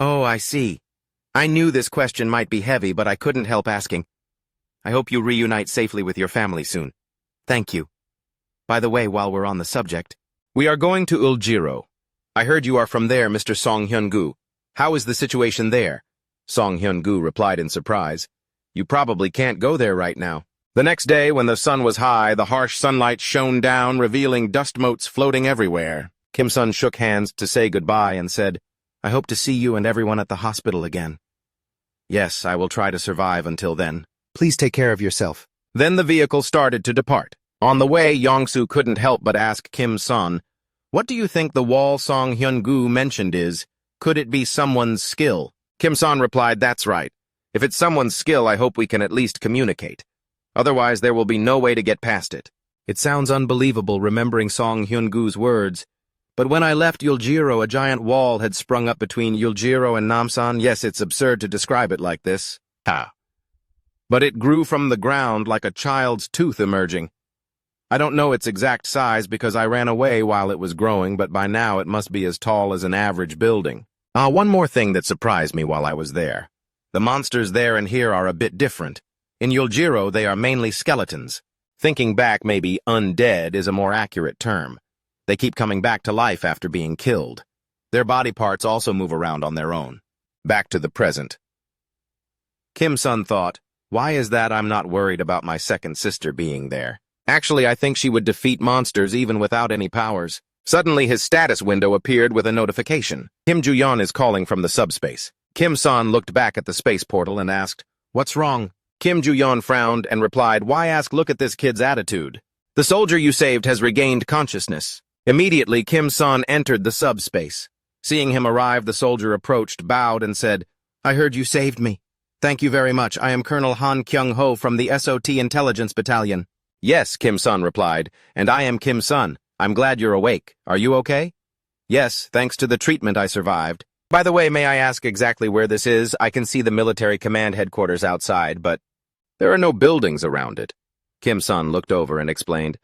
oh, I see. I knew this question might be heavy, but I couldn't help asking. I hope you reunite safely with your family soon. Thank you. By the way, while we're on the subject, we are going to Uljiro. I heard you are from there, Mr. Song Hyun-gu. How is the situation there? Song Hyun-gu replied in surprise. You probably can't go there right now. The next day, when the sun was high, the harsh sunlight shone down, revealing dust motes floating everywhere. Kim Son shook hands to say goodbye and said, I hope to see you and everyone at the hospital again. Yes, I will try to survive until then. Please take care of yourself. Then the vehicle started to depart. On the way, Yong-soo couldn't help but ask Kim Son, what do you think the wall Song Hyun-gu mentioned is? Could it be someone's skill? Kim Son replied, that's right. If it's someone's skill, I hope we can at least communicate. Otherwise, there will be no way to get past it. It sounds unbelievable remembering Song Hyun-gu's words, but when I left Yuljiro, a giant wall had sprung up between Yuljiro and Namsan. Yes, it's absurd to describe it like this. Ha. But it grew from the ground like a child's tooth emerging. I don't know its exact size because I ran away while it was growing, but by now it must be as tall as an average building. One more thing that surprised me while I was there. The monsters there and here are a bit different. In Yuljiro, they are mainly skeletons. Thinking back, maybe undead is a more accurate term. They keep coming back to life after being killed. Their body parts also move around on their own. Back to the present. Kim Son thought, why is that I'm not worried about my second sister being there? Actually, I think she would defeat monsters even without any powers. Suddenly, his status window appeared with a notification. Kim Ju-yeon is calling from the subspace. Kim-san looked back at the space portal and asked, "What's wrong?" Kim Ju-yeon frowned and replied, "Why ask? Look at this kid's attitude. The soldier you saved has regained consciousness." Immediately, Kim-san entered the subspace. Seeing him arrive, the soldier approached, bowed, and said, "I heard you saved me. Thank you very much. I am Colonel Han Kyung-ho from the SOT Intelligence Battalion." "Yes," Kim-san replied, "and I am Kim-sun. I'm glad you're awake. Are you okay?" "Yes, thanks to the treatment I survived. By the way, may I ask exactly where this is? I can see the military command headquarters outside, but there are no buildings around it." Kim-sun looked over and explained,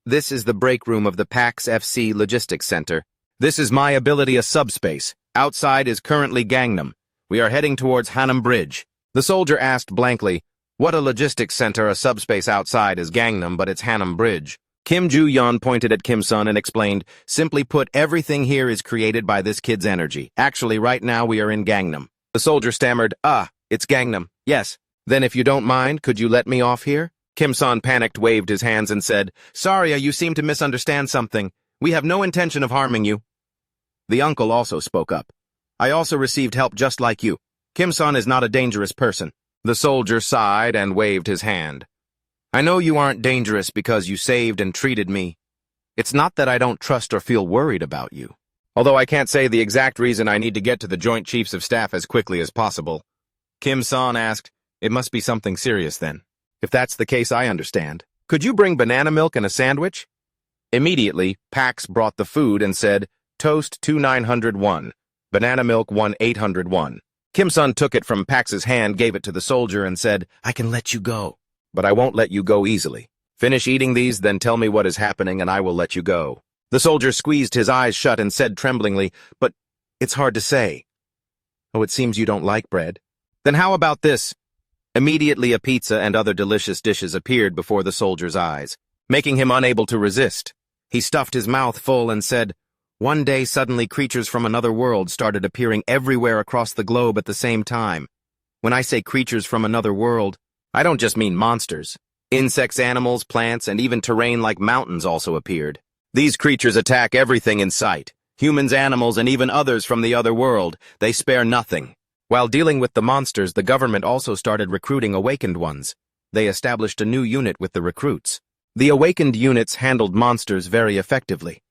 This is the break room of the PAX FC Logistics Center. This is my ability, a subspace. Outside is currently Gangnam. We are heading towards Hanam Bridge." The soldier asked blankly, "What a logistics center, a subspace outside is Gangnam, but it's Hanam Bridge." Kim Ju-yeon pointed at Kim-sun and explained, "Simply put, everything here is created by this kid's energy. Actually, right now we are in Gangnam." The soldier stammered, It's Gangnam. Yes. Then if you don't mind, could you let me off here?" Kim-sun panicked, waved his hands and said, "Sorry, you seem to misunderstand something. We have no intention of harming you." The uncle also spoke up. "I also received help just like you. Kim-sun is not a dangerous person." The soldier sighed and waved his hand. "I know you aren't dangerous because you saved and treated me. It's not that I don't trust or feel worried about you. Although I can't say the exact reason I need to get to the Joint Chiefs of Staff as quickly as possible." Kim-san asked, "It must be something serious then. If that's the case, I understand. Could you bring banana milk and a sandwich?" Immediately, Pax brought the food and said, "Toast 2901, banana milk 1801. Kim-sun took it from Pax's hand, gave it to the soldier, and said, "I can let you go. But I won't let you go easily. Finish eating these, then tell me what is happening, and I will let you go." The soldier squeezed his eyes shut and said tremblingly, "But it's hard to say." "Oh, it seems you don't like bread. Then how about this?" Immediately, a pizza and other delicious dishes appeared before the soldier's eyes, making him unable to resist. He stuffed his mouth full and said, "One day, suddenly creatures from another world started appearing everywhere across the globe at the same time. When I say creatures from another world, I don't just mean monsters. Insects, animals, plants, and even terrain like mountains also appeared. These creatures attack everything in sight, humans, animals, and even others from the other world. They spare nothing. While dealing with the monsters, the government also started recruiting awakened ones. They established a new unit with the recruits. The awakened units handled monsters very effectively.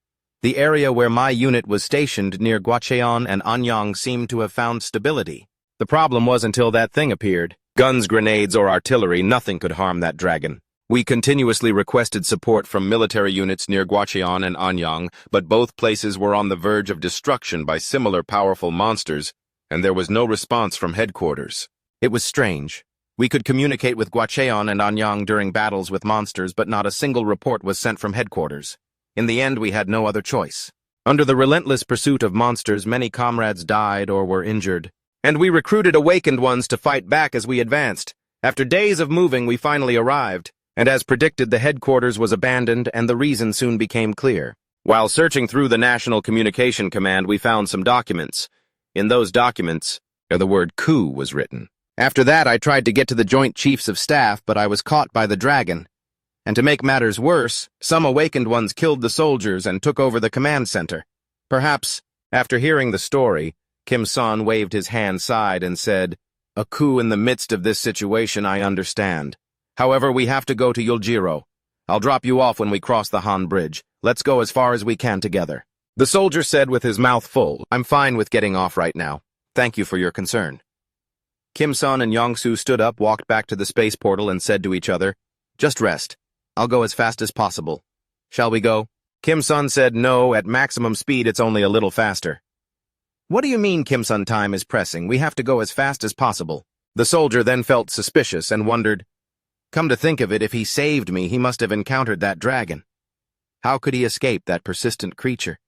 The area where my unit was stationed near Gwacheon and Anyang seemed to have found stability. The problem was until that thing appeared. Guns, grenades, or artillery, nothing could harm that dragon. We continuously requested support from military units near Gwacheon and Anyang, but both places were on the verge of destruction by similar powerful monsters, and there was no response from headquarters. It was strange. We could communicate with Gwacheon and Anyang during battles with monsters, but not a single report was sent from headquarters. In the end, we had no other choice. Under the relentless pursuit of monsters, many comrades died or were injured, and we recruited awakened ones to fight back as we advanced. After days of moving, we finally arrived, and as predicted, the headquarters was abandoned, and the reason soon became clear. While searching through the National Communication Command, we found some documents. In those documents, the word coup was written. After that, I tried to get to the Joint Chiefs of Staff, but I was caught by the dragon. And to make matters worse, some awakened ones killed the soldiers and took over the command center. Perhaps, after hearing the story, Kim-san waved his hand aside and said, "A coup in the midst of this situation, I understand. However, we have to go to Yuljiro. I'll drop you off when we cross the Han Bridge. Let's go as far as we can together." The soldier said with his mouth full, "I'm fine with getting off right now. Thank you for your concern." Kim-san and Yong-soo stood up, walked back to the space portal, and said to each other, "Just rest. I'll go as fast as possible. Shall we go?" Kim-san said, "No, at maximum speed it's only a little faster." "What do you mean, Kim-san, time is pressing? We have to go as fast as possible." The soldier then felt suspicious and wondered, come to think of it, if he saved me, he must have encountered that dragon. How could he escape that persistent creature?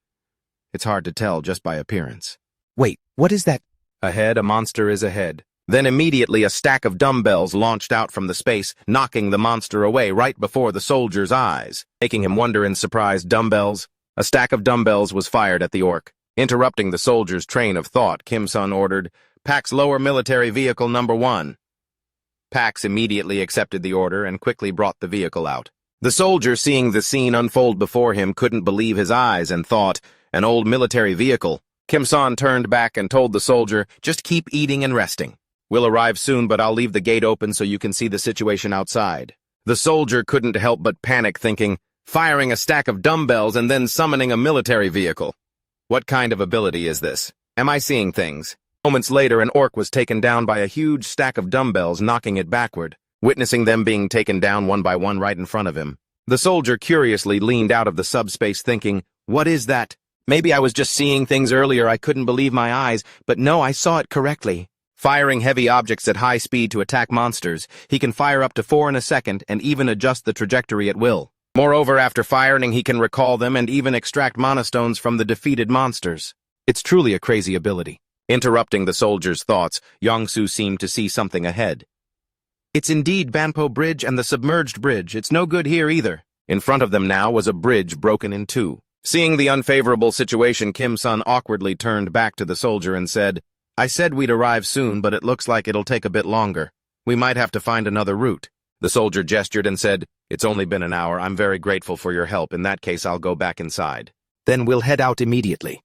It's hard to tell just by appearance. Wait, what is that? Ahead, a monster is ahead. Then immediately a stack of dumbbells launched out from the space, knocking the monster away right before the soldier's eyes, making him wonder in surprise. Dumbbells? A stack of dumbbells was fired at the orc. Interrupting the soldier's train of thought, Kim-sun ordered, "Pax lower military vehicle number 1. Pax immediately accepted the order and quickly brought the vehicle out. The soldier, seeing the scene unfold before him, couldn't believe his eyes and thought, an old military vehicle. Kim-san turned back and told the soldier, just keep eating and resting. We'll arrive soon, but I'll leave the gate open so you can see the situation outside. The soldier couldn't help but panic, thinking, firing a stack of dumbbells and then summoning a military vehicle. What kind of ability is this? Am I seeing things? Moments later, an orc was taken down by a huge stack of dumbbells, knocking it backward, witnessing them being taken down one by one right in front of him. The soldier curiously leaned out of the subspace, thinking, what is that? Maybe I was just seeing things earlier. I couldn't believe my eyes, but no, I saw it correctly. Firing heavy objects at high speed to attack monsters, he can fire up to 4 in a second and even adjust the trajectory at will. Moreover, after firing, he can recall them and even extract mana stones from the defeated monsters. It's truly a crazy ability. Interrupting the soldier's thoughts, Yongsu seemed to see something ahead. It's indeed Banpo Bridge and the submerged bridge. It's no good here either. In front of them now was a bridge broken in two. Seeing the unfavorable situation, Kim-sun awkwardly turned back to the soldier and said, I said we'd arrive soon, but it looks like it'll take a bit longer. We might have to find another route. The soldier gestured and said, it's only been an hour. I'm very grateful for your help. In that case, I'll go back inside. Then we'll head out immediately.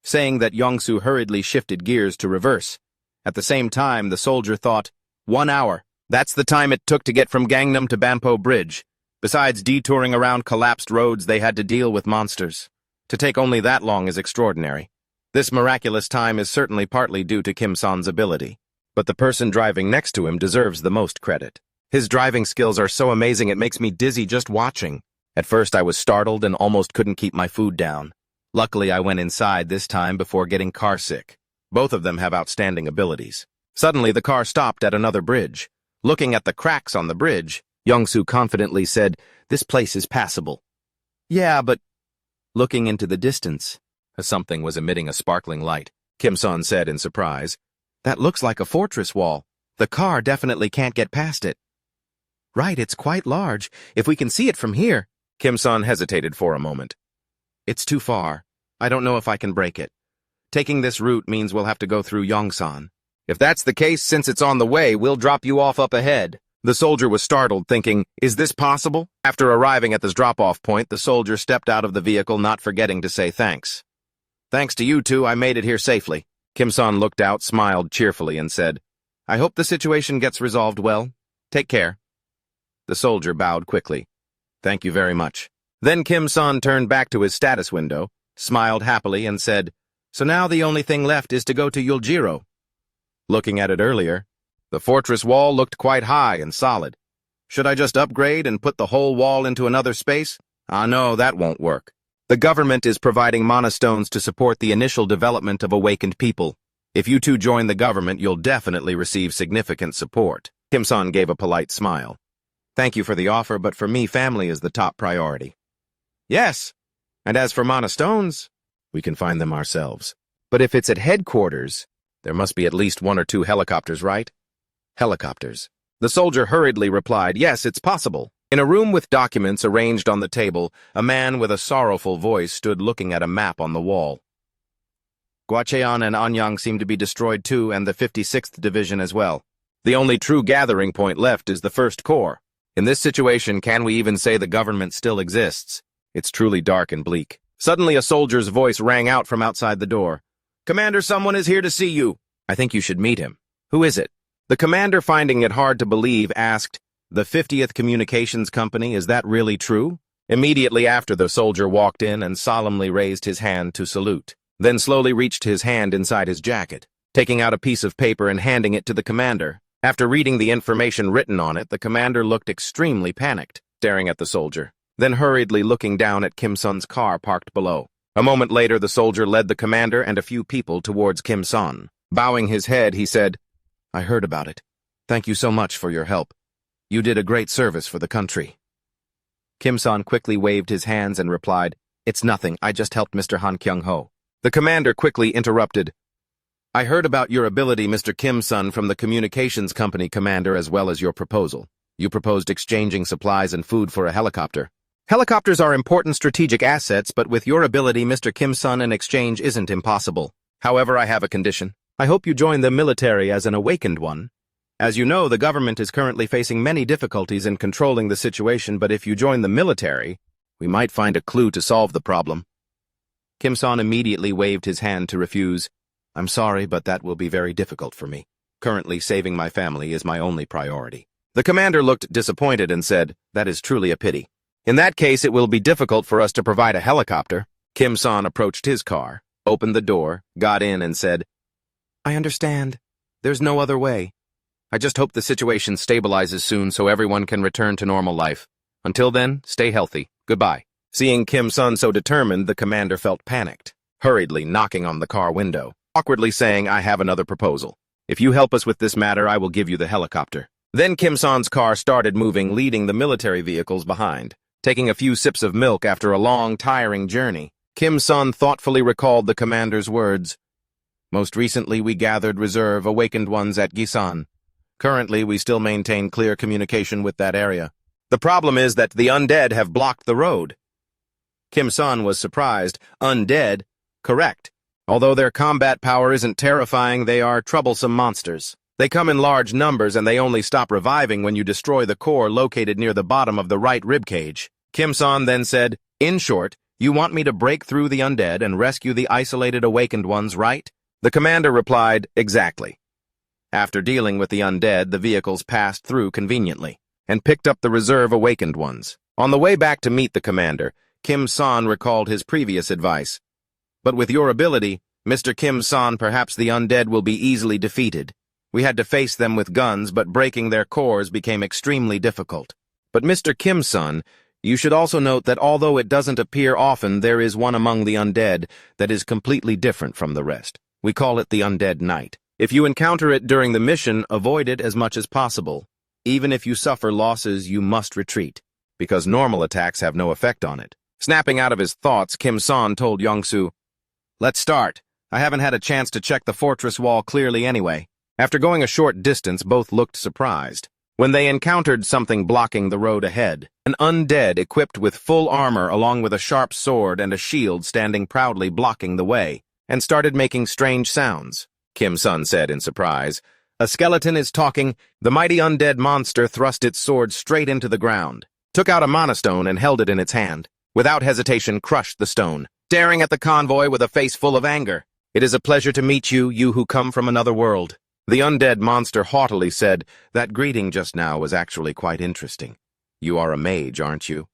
Saying that, Yongsu hurriedly shifted gears to reverse. At the same time, the soldier thought, 1 hour. That's the time it took to get from Gangnam to Banpo Bridge. Besides detouring around collapsed roads, they had to deal with monsters. To take only that long is extraordinary. This miraculous time is certainly partly due to Kim-san's ability. But the person driving next to him deserves the most credit. His driving skills are so amazing it makes me dizzy just watching. At first I was startled and almost couldn't keep my food down. Luckily I went inside this time before getting car sick. Both of them have outstanding abilities. Suddenly the car stopped at another bridge. Looking at the cracks on the bridge, Yongsu confidently said, this place is passable. Yeah, but... Looking into the distance, something was emitting a sparkling light. Kim-san said in surprise, that looks like a fortress wall. The car definitely can't get past it. Right, it's quite large. If we can see it from here. Kim-san hesitated for a moment. It's too far. I don't know if I can break it. Taking this route means we'll have to go through Yongsan. If that's the case, since it's on the way, we'll drop you off up ahead. The soldier was startled, thinking, is this possible? After arriving at this drop-off point, the soldier stepped out of the vehicle, not forgetting to say thanks. Thanks to you two, I made it here safely. Kim-san looked out, smiled cheerfully, and said, I hope the situation gets resolved well. Take care. The soldier bowed quickly. Thank you very much. Then Kim-san turned back to his status window, smiled happily, and said, so now the only thing left is to go to Yuljiro. Looking at it earlier, the fortress wall looked quite high and solid. Should I just upgrade and put the whole wall into another space? Ah, no, that won't work. The government is providing mana stones to support the initial development of awakened people. If you two join the government, you'll definitely receive significant support. Kim-san gave a polite smile. Thank you for the offer, but for me, family is the top priority. Yes, and as for mana stones, we can find them ourselves. But if it's at headquarters, there must be at least 1 or 2 helicopters, right? Helicopters. The soldier hurriedly replied, yes, it's possible. In a room with documents arranged on the table, a man with a sorrowful voice stood looking at a map on the wall. Gwacheon and Anyang seem to be destroyed too, and the 56th Division as well. The only true gathering point left is the First Corps. In this situation, can we even say the government still exists? It's truly dark and bleak. Suddenly a soldier's voice rang out from outside the door. Commander, someone is here to see you. I think you should meet him. Who is it? The commander, finding it hard to believe, asked, the 50th Communications Company, is that really true? Immediately after, the soldier walked in and solemnly raised his hand to salute, then slowly reached his hand inside his jacket, taking out a piece of paper and handing it to the commander. After reading the information written on it, the commander looked extremely panicked, staring at the soldier, then hurriedly looking down at Kim-sun's car parked below. A moment later, the soldier led the commander and a few people towards Kim-sun. Bowing his head, he said, I heard about it. Thank you so much for your help. You did a great service for the country. Kim-sun quickly waved his hands and replied, it's nothing, I just helped Mr. Han Kyung-ho. The commander quickly interrupted, I heard about your ability, Mr. Kim-sun, from the communications company commander, as well as your proposal. You proposed exchanging supplies and food for a helicopter. Helicopters are important strategic assets, but with your ability, Mr. Kim-sun, an exchange isn't impossible. However, I have a condition. I hope you join the military as an awakened one. As you know, the government is currently facing many difficulties in controlling the situation, but if you join the military, we might find a clue to solve the problem. Kim-san immediately waved his hand to refuse. I'm sorry, but that will be very difficult for me. Currently, saving my family is my only priority. The commander looked disappointed and said, that is truly a pity. In that case, it will be difficult for us to provide a helicopter. Kim-san approached his car, opened the door, got in and said, I understand. There's no other way. I just hope the situation stabilizes soon so everyone can return to normal life. Until then, stay healthy. Goodbye. Seeing Kim-san so determined, the commander felt panicked, hurriedly knocking on the car window, awkwardly saying, I have another proposal. If you help us with this matter, I will give you the helicopter. Then Kim-san's car started moving, leading the military vehicles behind. Taking a few sips of milk after a long, tiring journey, Kim-san thoughtfully recalled the commander's words. Most recently, we gathered reserve awakened ones at Gisan. Currently, we still maintain clear communication with that area. The problem is that the undead have blocked the road. Kim-san was surprised. Undead? Correct. Although their combat power isn't terrifying, they are troublesome monsters. They come in large numbers and they only stop reviving when you destroy the core located near the bottom of the right ribcage. Kim-san then said, in short, you want me to break through the undead and rescue the isolated awakened ones, right? The commander replied, exactly. After dealing with the undead, the vehicles passed through conveniently and picked up the reserve awakened ones. On the way back to meet the commander, Kim-san recalled his previous advice. But with your ability, Mr. Kim-san, perhaps the undead will be easily defeated. We had to face them with guns, but breaking their cores became extremely difficult. But Mr. Kim-san, you should also note that although it doesn't appear often, there is one among the undead that is completely different from the rest. We call it the Undead Knight. If you encounter it during the mission, avoid it as much as possible. Even if you suffer losses, you must retreat, because normal attacks have no effect on it. Snapping out of his thoughts, Kim-san told Young-soo, let's start. I haven't had a chance to check the fortress wall clearly anyway. After going a short distance, both looked surprised when they encountered something blocking the road ahead. An undead equipped with full armor along with a sharp sword and a shield standing proudly blocking the way, and started making strange sounds. Kim-san said in surprise, a skeleton is talking. The mighty undead monster thrust its sword straight into the ground, took out a mana stone and held it in its hand. Without hesitation, crushed the stone, staring at the convoy with a face full of anger. It is a pleasure to meet you, you who come from another world. The undead monster haughtily said, that greeting just now was actually quite interesting. You are a mage, aren't you?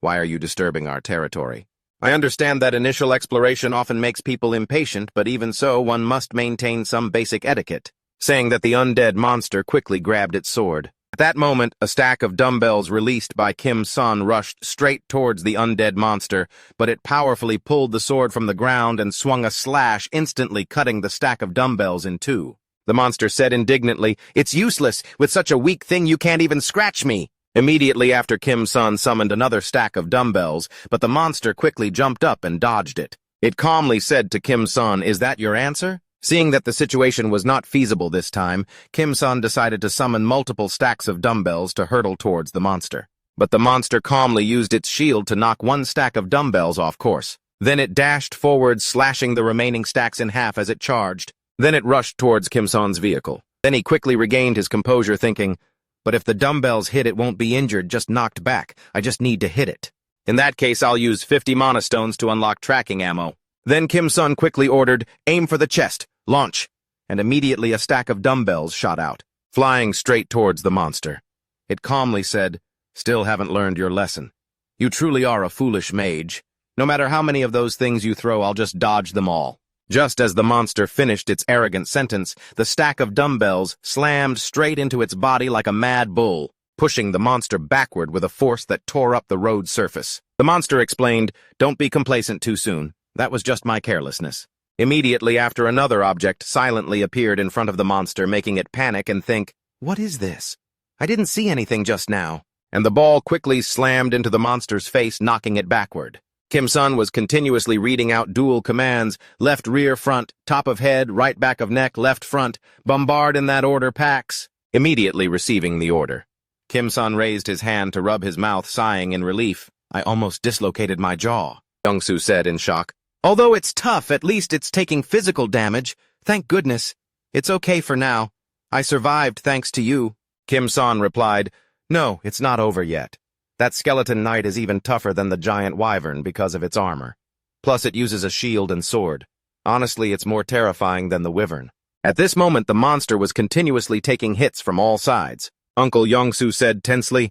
Why are you disturbing our territory? I understand that initial exploration often makes people impatient, but even so, one must maintain some basic etiquette. Saying that the undead monster quickly grabbed its sword. At that moment, a stack of dumbbells released by Kim-san rushed straight towards the undead monster, but it powerfully pulled the sword from the ground and swung a slash, instantly cutting the stack of dumbbells in two. The monster said indignantly, it's useless. With such a weak thing, you can't even scratch me. Immediately after, Kim-san summoned another stack of dumbbells, but the monster quickly jumped up and dodged it. It calmly said to Kim-san, is that your answer? Seeing that the situation was not feasible this time, Kim-san decided to summon multiple stacks of dumbbells to hurtle towards the monster. But the monster calmly used its shield to knock one stack of dumbbells off course. Then it dashed forward, slashing the remaining stacks in half as it charged. Then it rushed towards Kim-san's vehicle. Then he quickly regained his composure, thinking, but if the dumbbells hit, it won't be injured, just knocked back. I just need to hit it. In that case, I'll use 50 mana stones to unlock tracking ammo. Then Kim-san quickly ordered, aim for the chest. Launch! And immediately a stack of dumbbells shot out, flying straight towards the monster. It calmly said, still haven't learned your lesson. You truly are a foolish mage. No matter how many of those things you throw, I'll just dodge them all. Just as the monster finished its arrogant sentence, the stack of dumbbells slammed straight into its body like a mad bull, pushing the monster backward with a force that tore up the road surface. The monster explained, don't be complacent too soon. That was just my carelessness. Immediately after, another object silently appeared in front of the monster, making it panic and think, what is this? I didn't see anything just now. And the ball quickly slammed into the monster's face, knocking it backward. Kim-san was continuously reading out dual commands, left rear front, top of head, right back of neck, left front, bombard in that order, packs. Immediately receiving the order, Kim-san raised his hand to rub his mouth, sighing in relief. I almost dislocated my jaw, Young-soo said in shock. Although it's tough, at least it's taking physical damage. Thank goodness. It's okay for now. I survived thanks to you. Kim-san replied, No, it's not over yet. That skeleton knight is even tougher than the giant wyvern because of its armor. Plus it uses a shield and sword. Honestly, it's more terrifying than the wyvern. At this moment, the monster was continuously taking hits from all sides. Uncle Yongsu said tensely,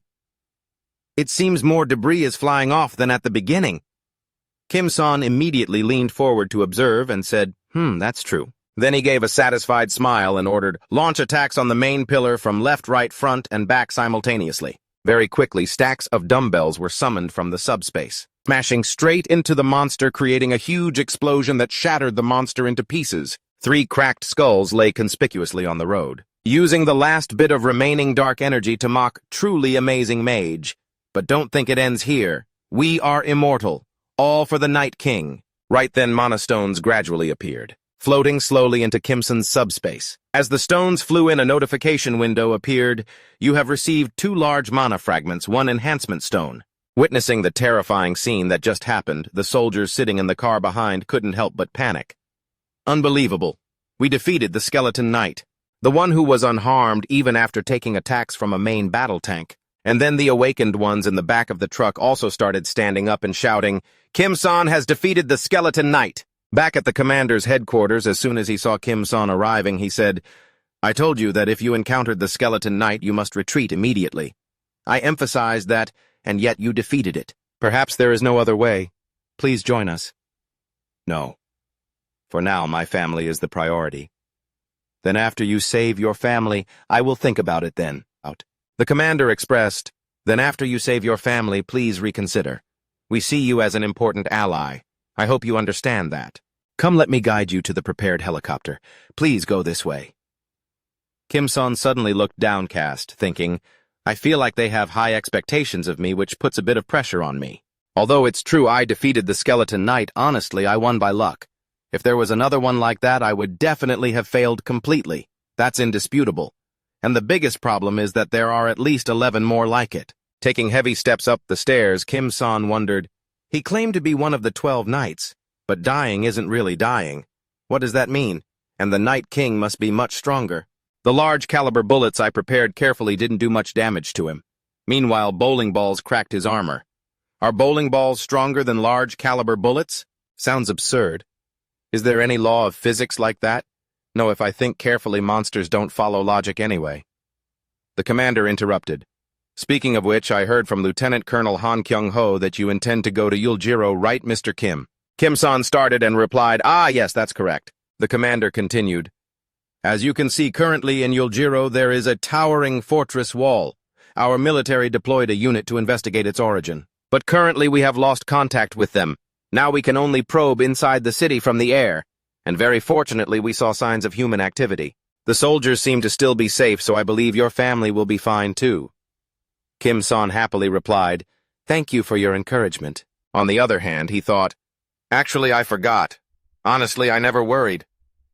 It seems more debris is flying off than at the beginning. Kim-san immediately leaned forward to observe and said, that's true. Then he gave a satisfied smile and ordered, Launch attacks on the main pillar from left, right, front, and back simultaneously. Very quickly, stacks of dumbbells were summoned from the subspace, smashing straight into the monster, creating a huge explosion that shattered the monster into pieces. 3 cracked skulls lay conspicuously on the road. Using the last bit of remaining dark energy to mock truly amazing mage. But don't think it ends here. We are immortal. All for the Night King. Right then, mana stones gradually appeared, floating slowly into Kim-san's subspace. As the stones flew in, a notification window appeared. You have received 2 large mana fragments, 1 enhancement stone. Witnessing the terrifying scene that just happened, the soldiers sitting in the car behind couldn't help but panic. Unbelievable. We defeated the skeleton knight, the one who was unharmed even after taking attacks from a main battle tank. And then the awakened ones in the back of the truck also started standing up and shouting, Kim-san has defeated the skeleton knight. Back at the commander's headquarters, as soon as he saw Kim-san arriving, he said, I told you that if you encountered the skeleton knight, you must retreat immediately. I emphasized that, and yet you defeated it. Perhaps there is no other way. Please join us. No. For now, my family is the priority. Then after you save your family, I will think about it then. The commander expressed, Then after you save your family, please reconsider. We see you as an important ally. I hope you understand that. Come, let me guide you to the prepared helicopter. Please go this way. Kim-san suddenly looked downcast, thinking, I feel like they have high expectations of me, which puts a bit of pressure on me. Although it's true I defeated the skeleton knight, honestly, I won by luck. If there was another one like that, I would definitely have failed completely. That's indisputable. And the biggest problem is that there are at least 11 more like it. Taking heavy steps up the stairs, Kim-san wondered, he claimed to be one of the 12 knights, but dying isn't really dying. What does that mean? And the Night King must be much stronger. The large caliber bullets I prepared carefully didn't do much damage to him. Meanwhile, bowling balls cracked his armor. Are bowling balls stronger than large caliber bullets? Sounds absurd. Is there any law of physics like that? No, if I think carefully, monsters don't follow logic anyway. The commander interrupted. Speaking of which, I heard from Lieutenant Colonel Han Kyung-ho that you intend to go to Yuljiro, right, Mr. Kim? Kim-san started and replied, yes, that's correct. The commander continued. As you can see currently in Yuljiro, there is a towering fortress wall. Our military deployed a unit to investigate its origin. But currently we have lost contact with them. Now we can only probe inside the city from the air. And very fortunately, we saw signs of human activity. The soldiers seem to still be safe, so I believe your family will be fine too. Kim-san happily replied, Thank you for your encouragement. On the other hand, he thought, Actually, I forgot. Honestly, I never worried.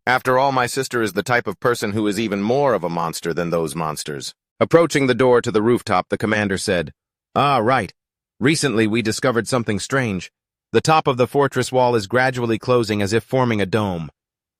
After all, my sister is the type of person who is even more of a monster than those monsters. Approaching the door to the rooftop, the commander said, Right. Recently, we discovered something strange. The top of the fortress wall is gradually closing as if forming a dome.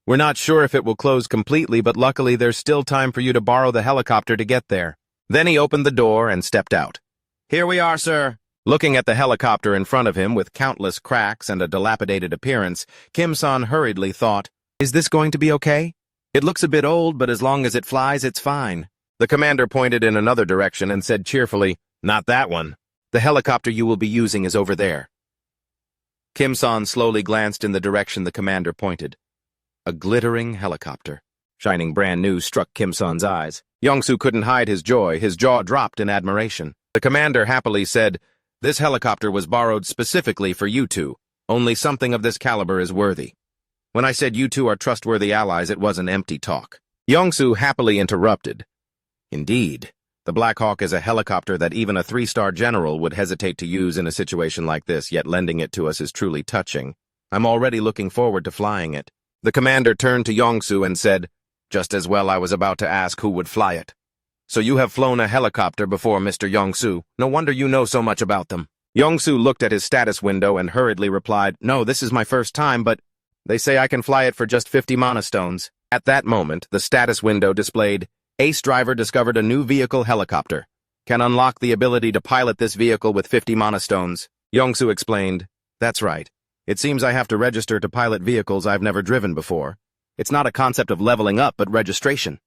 We're not sure if it will close completely, but luckily there's still time for you to borrow the helicopter to get there. Then he opened the door and stepped out. Here we are, sir. Looking at the helicopter in front of him with countless cracks and a dilapidated appearance, Kim-san hurriedly thought, Is this going to be okay? It looks a bit old, but as long as it flies, it's fine. The commander pointed in another direction and said cheerfully, Not that one. The helicopter you will be using is over there. Kim-san slowly glanced in the direction the commander pointed. A glittering helicopter, shining brand new, struck Kim-san's eyes. Yongsu couldn't hide his joy. His jaw dropped in admiration. The commander happily said, This helicopter was borrowed specifically for you two. Only something of this caliber is worthy. When I said you two are trustworthy allies, it wasn't empty talk. Yongsu happily interrupted. Indeed. The Black Hawk is a helicopter that even a 3-star general would hesitate to use in a situation like this, yet lending it to us is truly touching. I'm already looking forward to flying it. The commander turned to Yongsu and said, Just as well I was about to ask who would fly it. So you have flown a helicopter before, Mr. Yongsu. No wonder you know so much about them. Yongsu looked at his status window and hurriedly replied, No, this is my first time, but they say I can fly it for just 50 mana stones. At that moment, the status window displayed, Ace Driver discovered a new vehicle helicopter. Can unlock the ability to pilot this vehicle with 50 mana stones. Yongsu explained, "That's right. It seems I have to register to pilot vehicles I've never driven before. It's not a concept of leveling up, but registration."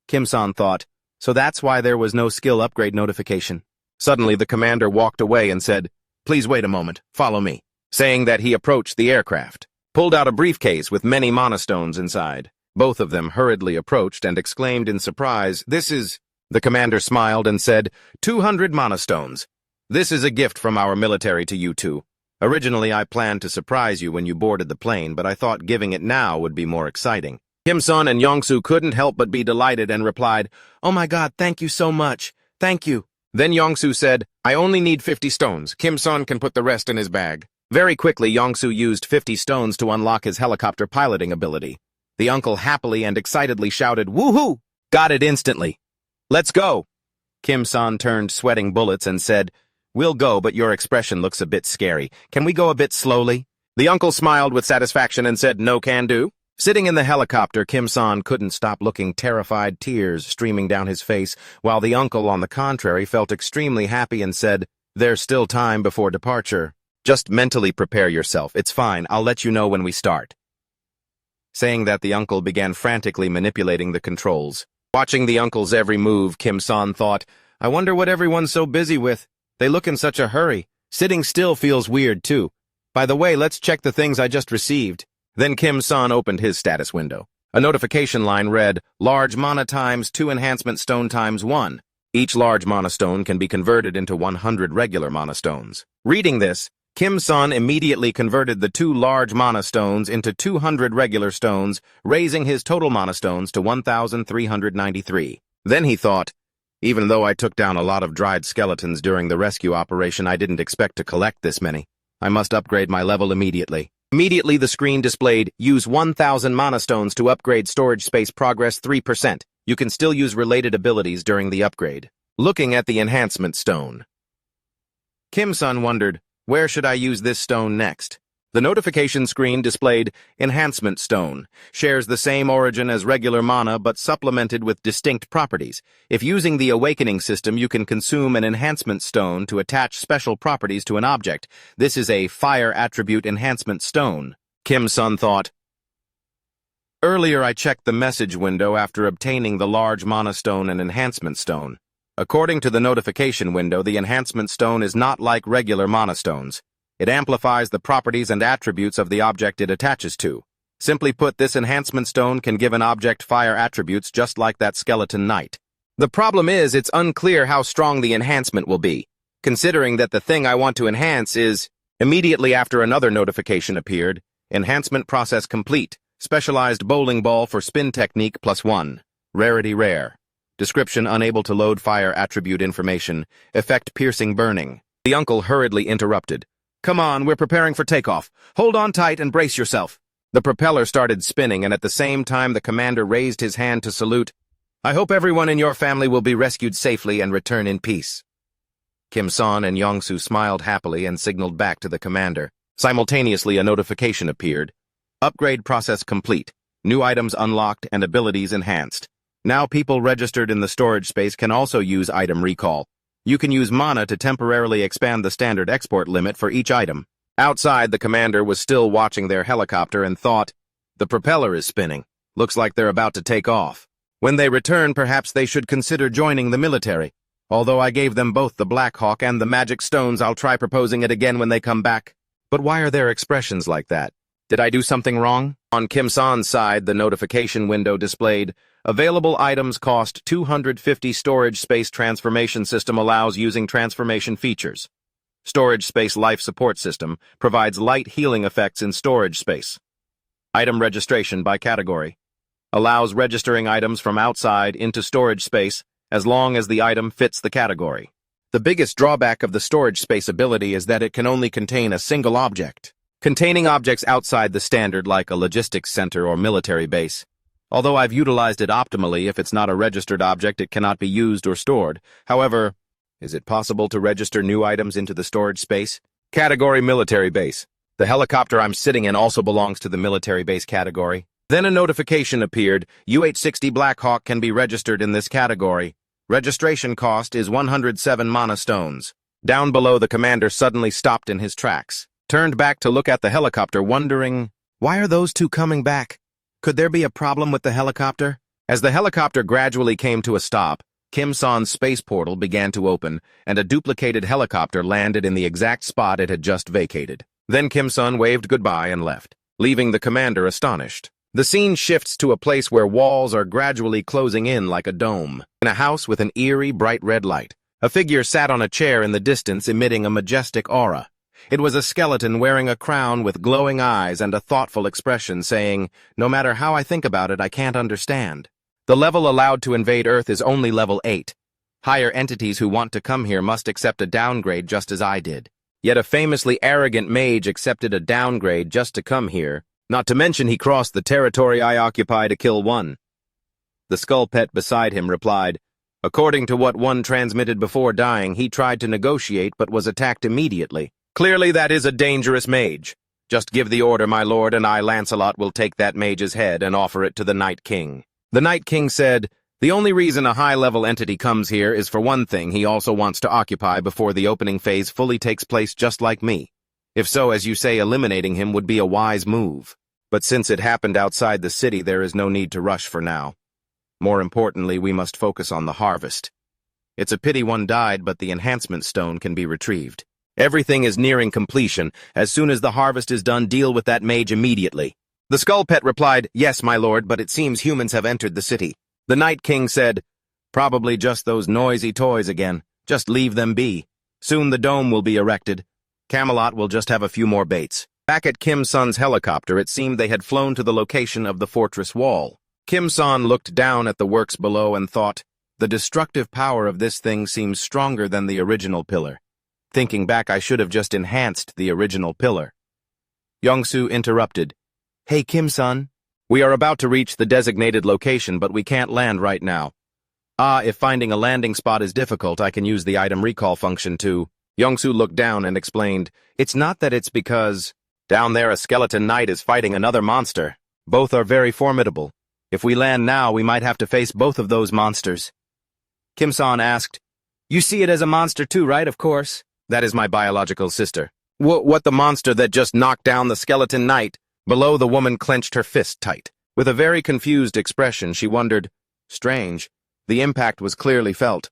Kim-san thought, so that's why there was no skill upgrade notification. Suddenly, the commander walked away and said, "Please wait a moment, follow me," saying that he approached the aircraft, pulled out a briefcase with many mana stones inside. Both of them hurriedly approached and exclaimed in surprise, "This is—" The commander smiled and said, 200 mana stones. "This is a gift from our military to you two. Originally, I planned to surprise you when you boarded the plane, but I thought giving it now would be more exciting." Kim-san and Yongsu couldn't help but be delighted and replied, "Oh my god, thank you so much. Thank you." Then Yongsu said, "I only need 50 stones. Kim-san can put the rest in his bag." Very quickly, Yongsu used 50 stones to unlock his helicopter piloting ability. The uncle happily and excitedly shouted, "Woohoo! Got it instantly. Let's go." Kim-san turned sweating bullets and said, "We'll go, but your expression looks a bit scary. Can we go a bit slowly?" The uncle smiled with satisfaction and said, "No can do." Sitting in the helicopter, Kim-san couldn't stop looking terrified, tears streaming down his face, while the uncle, on the contrary, felt extremely happy and said, "There's still time before departure. Just mentally prepare yourself. It's fine. I'll let you know when we start." Saying that, the uncle began frantically manipulating the controls. Watching the uncle's every move, Kim-san thought, "I wonder what everyone's so busy with. They look in such a hurry. Sitting still feels weird, too. By the way, let's check the things I just received." Then Kim-san opened his status window. A notification line read, "Large mana times 2 enhancement stone times 1. Each large mana stone can be converted into 100 regular mana stones." Reading this, Kim-san immediately converted the 2 large mana stones into 200 regular stones, raising his total mana stones to 1,393. Then he thought, "Even though I took down a lot of dried skeletons during the rescue operation, I didn't expect to collect this many. I must upgrade my level immediately." Immediately, the screen displayed, "Use 1,000 mana stones to upgrade storage space progress 3%. You can still use related abilities during the upgrade." Looking at the enhancement stone, Kim-san wondered, where should I use this stone next? The notification screen displayed, "Enhancement Stone. Shares the same origin as regular mana but supplemented with distinct properties. If using the Awakening system, you can consume an enhancement stone to attach special properties to an object. This is a Fire Attribute Enhancement Stone." Kim-san thought, "Earlier I checked the message window after obtaining the large mana stone and enhancement stone. According to the notification window, the enhancement stone is not like regular mana stones. It amplifies the properties and attributes of the object it attaches to. Simply put, this enhancement stone can give an object fire attributes just like that skeleton knight. The problem is, it's unclear how strong the enhancement will be, considering that the thing I want to enhance is..." Immediately after, another notification appeared, "Enhancement process complete. Specialized bowling ball for spin technique +1. Rarity rare. Description: unable to load fire attribute information. Effect: piercing burning." The uncle hurriedly interrupted. "Come on, we're preparing for takeoff. Hold on tight and brace yourself." The propeller started spinning, and at the same time the commander raised his hand to salute. "I hope everyone in your family will be rescued safely and return in peace." Kim-san and Yongsu smiled happily and signaled back to the commander. Simultaneously, a notification appeared. "Upgrade process complete. New items unlocked and abilities enhanced. Now people registered in the storage space can also use item recall. You can use mana to temporarily expand the standard export limit for each item." Outside, the commander was still watching their helicopter and thought, "The propeller is spinning. Looks like they're about to take off. When they return, perhaps they should consider joining the military. Although I gave them both the Black Hawk and the magic stones, I'll try proposing it again when they come back." But why are their expressions like that? Did I do something wrong? On Kim-san's side, the notification window displayed, "Available items cost 250 storage space. Transformation system allows using transformation features. Storage space life support system provides light healing effects in storage space. Item registration by category. Allows registering items from outside into storage space as long as the item fits the category." The biggest drawback of the storage space ability is that it can only contain a single object. Containing objects outside the standard, like a logistics center or military base. Although I've utilized it optimally, if it's not a registered object, it cannot be used or stored. However, is it possible to register new items into the storage space? Category: military base. The helicopter I'm sitting in also belongs to the military base category. Then a notification appeared. UH-60 Blackhawk can be registered in this category. Registration cost is 107 mana stones. Down below, the commander suddenly stopped in his tracks, turned back to look at the helicopter, wondering, why are those two coming back? Could there be a problem with the helicopter? As the helicopter gradually came to a stop, Kim Son's space portal began to open, and a duplicated helicopter landed in the exact spot it had just vacated. Then Kim Son waved goodbye and left, leaving the commander astonished. The scene shifts to a place where walls are gradually closing in like a dome. In a house with an eerie, bright red light, a figure sat on a chair in the distance, emitting a majestic aura. It was a skeleton wearing a crown with glowing eyes and a thoughtful expression, saying, "No matter how I think about it, I can't understand." The level allowed to invade Earth is only level 8. Higher entities who want to come here must accept a downgrade just as I did. Yet a famously arrogant mage accepted a downgrade just to come here. Not to mention he crossed the territory I occupy to kill one. The skull pet beside him replied, "According to what one transmitted before dying, he tried to negotiate but was attacked immediately. Clearly that is a dangerous mage. Just give the order, my lord, and I, Lancelot, will take that mage's head and offer it to the Night King." The Night King said, "The only reason a high-level entity comes here is for one thing he also wants to occupy before the opening phase fully takes place, just like me. If so, as you say, eliminating him would be a wise move. But since it happened outside the city, there is no need to rush for now. More importantly, we must focus on the harvest. It's a pity one died, but the enhancement stone can be retrieved. Everything is nearing completion. As soon as the harvest is done, deal with that mage immediately." The skull pet replied, "Yes, my lord, but it seems humans have entered the city." The Night King said, "Probably just those noisy toys again. Just leave them be. Soon the dome will be erected. Camelot will just have a few more baits." Back at Kim Son's helicopter, it seemed they had flown to the location of the fortress wall. Kim Son looked down at the works below and thought, the destructive power of this thing seems stronger than the original pillar. Thinking back, I should have just enhanced the original pillar. Yongsoo interrupted. "Hey, Kim Son, we are about to reach the designated location, but we can't land right now. If finding a landing spot is difficult, I can use the item recall function to..." Yongsoo looked down and explained, "It's not that, it's because... down there a skeleton knight is fighting another monster. Both are very formidable. If we land now, we might have to face both of those monsters." Kim Son asked, "You see it as a monster too, right? Of course." "That is my biological sister." What the monster that just knocked down the skeleton knight?" Below, the woman clenched her fist tight. With a very confused expression, she wondered, "Strange. The impact was clearly felt.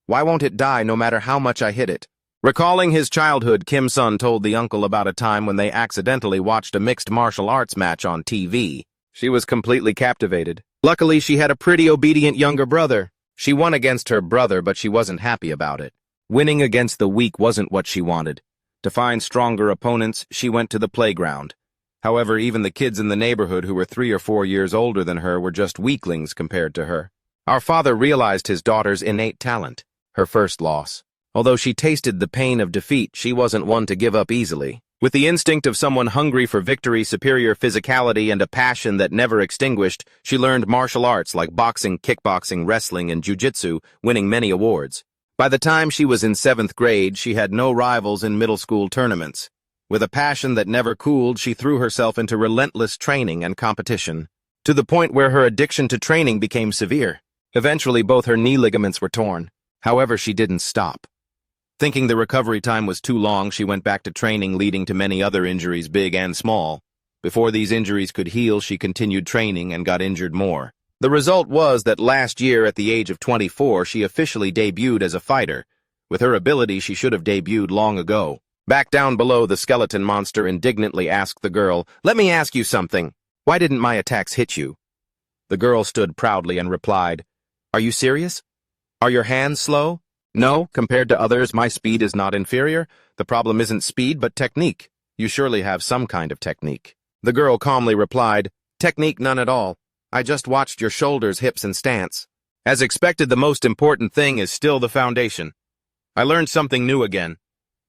Why won't it die no matter how much I hit it?" Recalling his childhood, Kim Son told the uncle about a time when they accidentally watched a mixed martial arts match on TV. She was completely captivated. Luckily, she had a pretty obedient younger brother. She won against her brother, but she wasn't happy about it. Winning against the weak wasn't what she wanted. To find stronger opponents, she went to the playground. However, even the kids in the neighborhood who were 3 or 4 years older than her were just weaklings compared to her. Our father realized his daughter's innate talent, her first loss. Although she tasted the pain of defeat, she wasn't one to give up easily. With the instinct of someone hungry for victory, superior physicality, and a passion that never extinguished, she learned martial arts like boxing, kickboxing, wrestling, and jiu-jitsu, winning many awards. By the time she was in 7th grade, she had no rivals in middle school tournaments. With a passion that never cooled, she threw herself into relentless training and competition, to the point where her addiction to training became severe. Eventually, both her knee ligaments were torn. However, she didn't stop. Thinking the recovery time was too long, she went back to training, leading to many other injuries, big and small. Before these injuries could heal, she continued training and got injured more. The result was that last year, at the age of 24, she officially debuted as a fighter. With her ability, she should have debuted long ago. Back down below, the skeleton monster indignantly asked the girl, "Let me ask you something. Why didn't my attacks hit you?" The girl stood proudly and replied, "Are you serious? Are your hands slow? No, compared to others, my speed is not inferior. The problem isn't speed, but technique. You surely have some kind of technique." The girl calmly replied, "Technique none at all. I just watched your shoulders, hips, and stance. As expected, the most important thing is still the foundation. I learned something new again.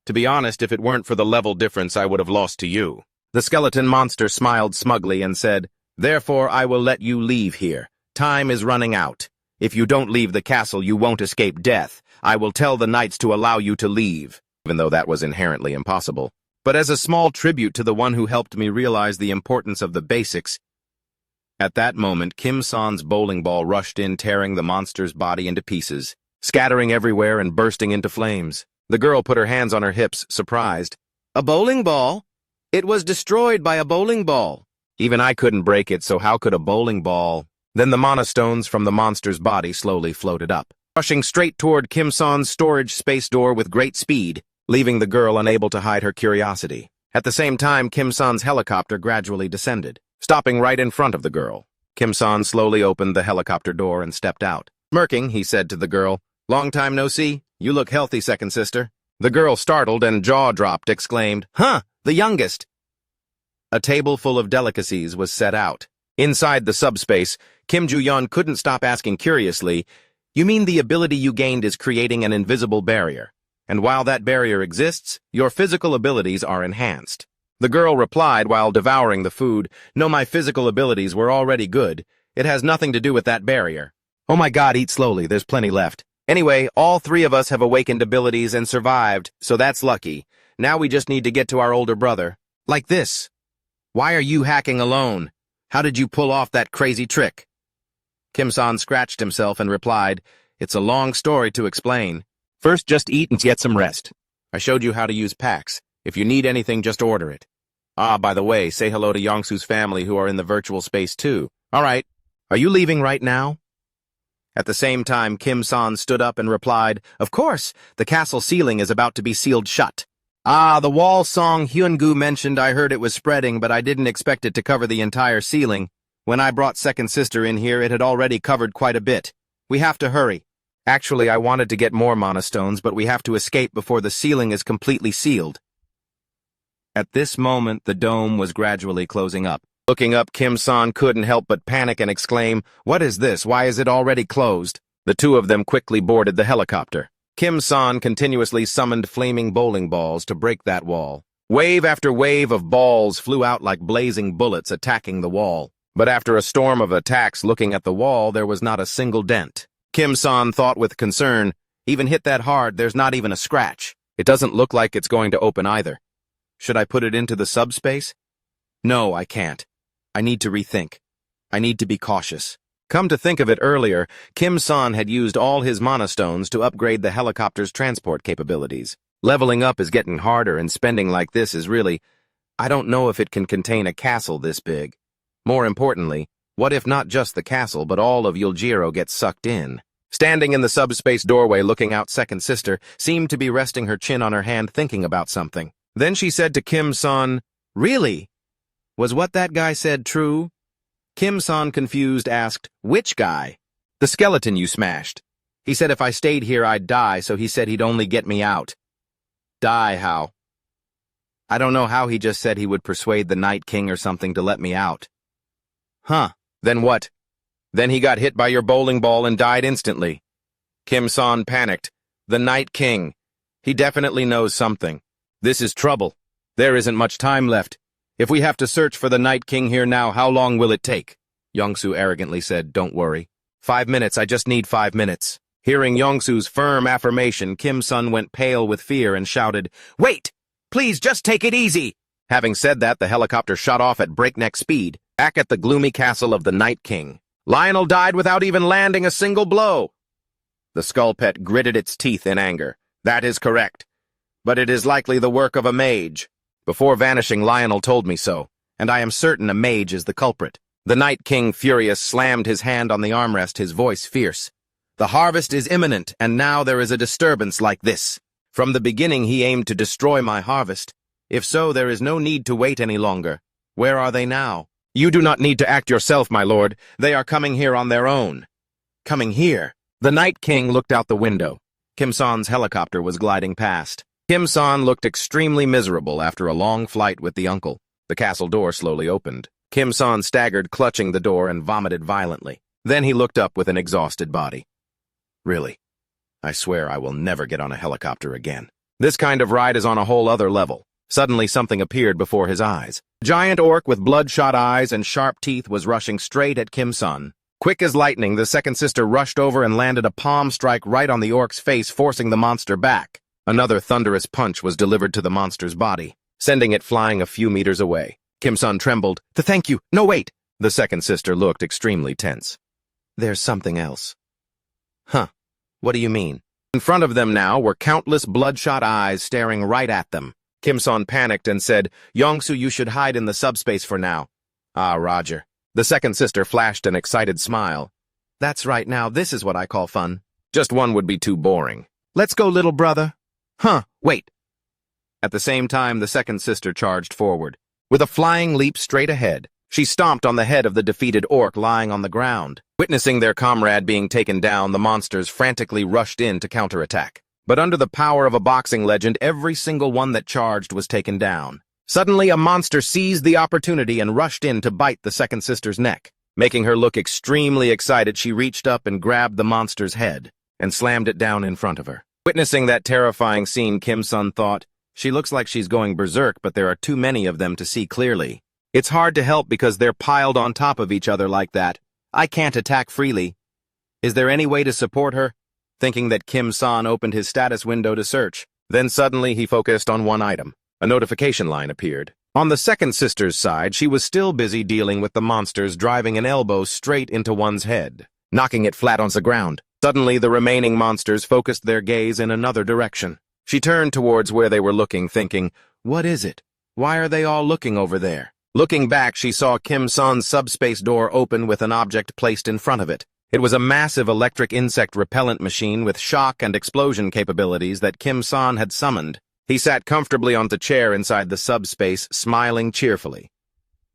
To be honest, if it weren't for the level difference, I would have lost to you." The skeleton monster smiled smugly and said, "Therefore, I will let you leave here. Time is running out. If you don't leave the castle, you won't escape death. I will tell the knights to allow you to leave," even though that was inherently impossible. But as a small tribute to the one who helped me realize the importance of the basics, At that moment, Kim San's bowling ball rushed in, tearing the monster's body into pieces, scattering everywhere and bursting into flames. The girl put her hands on her hips, surprised. A bowling ball? It was destroyed by a bowling ball. Even I couldn't break it, so how could a bowling ball? Then the mana stones from the monster's body slowly floated up, rushing straight toward Kim San's storage space door with great speed, leaving the girl unable to hide her curiosity. At the same time, Kim San's helicopter gradually descended, stopping right in front of the girl. Kim San slowly opened the helicopter door and stepped out. Smirking, he said to the girl, "Long time no see. You look healthy, second sister." The girl, startled and jaw-dropped, exclaimed, "Huh, the youngest." A table full of delicacies was set out. Inside the subspace, Kim Ju-yeon couldn't stop asking curiously, "You mean the ability you gained is creating an invisible barrier? And while that barrier exists, your physical abilities are enhanced?" The girl replied while devouring the food, "No, my physical abilities were already good. It has nothing to do with that barrier." "Oh my God, eat slowly, there's plenty left. Anyway, all three of us have awakened abilities and survived, so that's lucky. Now we just need to get to our older brother. Like this. Why are you hacking alone? How did you pull off that crazy trick?" Kim San scratched himself and replied, "It's a long story to explain. First, just eat and get some rest. I showed you how to use packs. If you need anything, just order it. Ah, by the way, say hello to Yongsoo's family who are in the virtual space too. All right, are you leaving right now?" At the same time, Kim San stood up and replied, "Of course, the castle ceiling is about to be sealed shut." "Ah, the wall song Hyungu mentioned, I heard it was spreading, but I didn't expect it to cover the entire ceiling. When I brought second sister in here, it had already covered quite a bit. We have to hurry. Actually, I wanted to get more mana stones, but we have to escape before the ceiling is completely sealed." At this moment, the dome was gradually closing up. Looking up, Kim San couldn't help but panic and exclaim, "What is this? Why is it already closed?" The two of them quickly boarded the helicopter. Kim San continuously summoned flaming bowling balls to break that wall. Wave after wave of balls flew out like blazing bullets, attacking the wall. But after a storm of attacks looking at the wall, there was not a single dent. Kim San thought with concern, "Even hit that hard, there's not even a scratch. It doesn't look like it's going to open either. Should I put it into the subspace? No, I can't. I need to rethink. I need to be cautious." Come to think of it, earlier, Kim San had used all his mana stones to upgrade the helicopter's transport capabilities. Leveling up is getting harder, and spending like this is really... I don't know if it can contain a castle this big. More importantly, what if not just the castle, but all of Yuljiro gets sucked in? Standing in the subspace doorway looking out, second sister seemed to be resting her chin on her hand, thinking about something. Then she said to Kim San, "Really? Was what that guy said true?" Kim San, confused, asked, "Which guy?" "The skeleton you smashed. He said if I stayed here I'd die, so he said he'd only get me out." "Die how?" "I don't know how, he just said he would persuade the Night King or something to let me out." "Huh, then what?" "Then he got hit by your bowling ball and died instantly." Kim San panicked. "The Night King. He definitely knows something. This is trouble. There isn't much time left. If we have to search for the Night King here now, how long will it take?" Yongsoo arrogantly said, "Don't worry. 5 minutes, I just need 5 minutes. Hearing Yongsoo's firm affirmation, Kim San went pale with fear and shouted, "Wait! Please just take it easy!" Having said that, the helicopter shot off at breakneck speed, back at the gloomy castle of the Night King. Lionel died without even landing a single blow. The skull pet gritted its teeth in anger. "That is correct. But it is likely the work of a mage. Before vanishing, Lionel told me so, and I am certain a mage is the culprit." The Night King, furious, slammed his hand on the armrest, his voice fierce. "The harvest is imminent, and now there is a disturbance like this. From the beginning he aimed to destroy my harvest. If so, there is no need to wait any longer. Where are they now?" "You do not need to act yourself, my lord. They are coming here on their own." "Coming here?" The Night King looked out the window. Kim San's helicopter was gliding past. Kim San looked extremely miserable after a long flight with the uncle. The castle door slowly opened. Kim San staggered, clutching the door, and vomited violently. Then he looked up with an exhausted body. "Really? I swear I will never get on a helicopter again. This kind of ride is on a whole other level." Suddenly something appeared before his eyes. A giant orc with bloodshot eyes and sharp teeth was rushing straight at Kim San. Quick as lightning, the second sister rushed over and landed a palm strike right on the orc's face, forcing the monster back. Another thunderous punch was delivered to the monster's body, sending it flying a few meters away. Kim San trembled. Thank you. No, wait. The second sister looked extremely tense. There's something else. Huh, what do you mean? In front of them now were countless bloodshot eyes staring right at them. Kim-sun panicked and said, Yongsoo, you should hide in the subspace for now. Ah, Roger. The second sister flashed an excited smile. That's right, now this is what I call fun. Just one would be too boring. Let's go, little brother. Huh, wait. At the same time, the second sister charged forward. With a flying leap straight ahead, she stomped on the head of the defeated orc lying on the ground. Witnessing their comrade being taken down, the monsters frantically rushed in to counterattack. But under the power of a boxing legend, every single one that charged was taken down. Suddenly, a monster seized the opportunity and rushed in to bite the second sister's neck. Making her look extremely excited, she reached up and grabbed the monster's head and slammed it down in front of her. Witnessing that terrifying scene, Kim-sun thought, she looks like she's going berserk, but there are too many of them to see clearly. It's hard to help because they're piled on top of each other like that. I can't attack freely. Is there any way to support her? Thinking that Kim-san opened his status window to search. Then suddenly he focused on one item. A notification line appeared. On the second sister's side, she was still busy dealing with the monsters driving an elbow straight into one's head, knocking it flat on the ground. Suddenly, the remaining monsters focused their gaze in another direction. She turned towards where they were looking, thinking, what is it? Why are they all looking over there? Looking back, she saw Kim-san's subspace door open with an object placed in front of it. It was a massive electric insect repellent machine with shock and explosion capabilities that Kim-san had summoned. He sat comfortably on the chair inside the subspace, smiling cheerfully.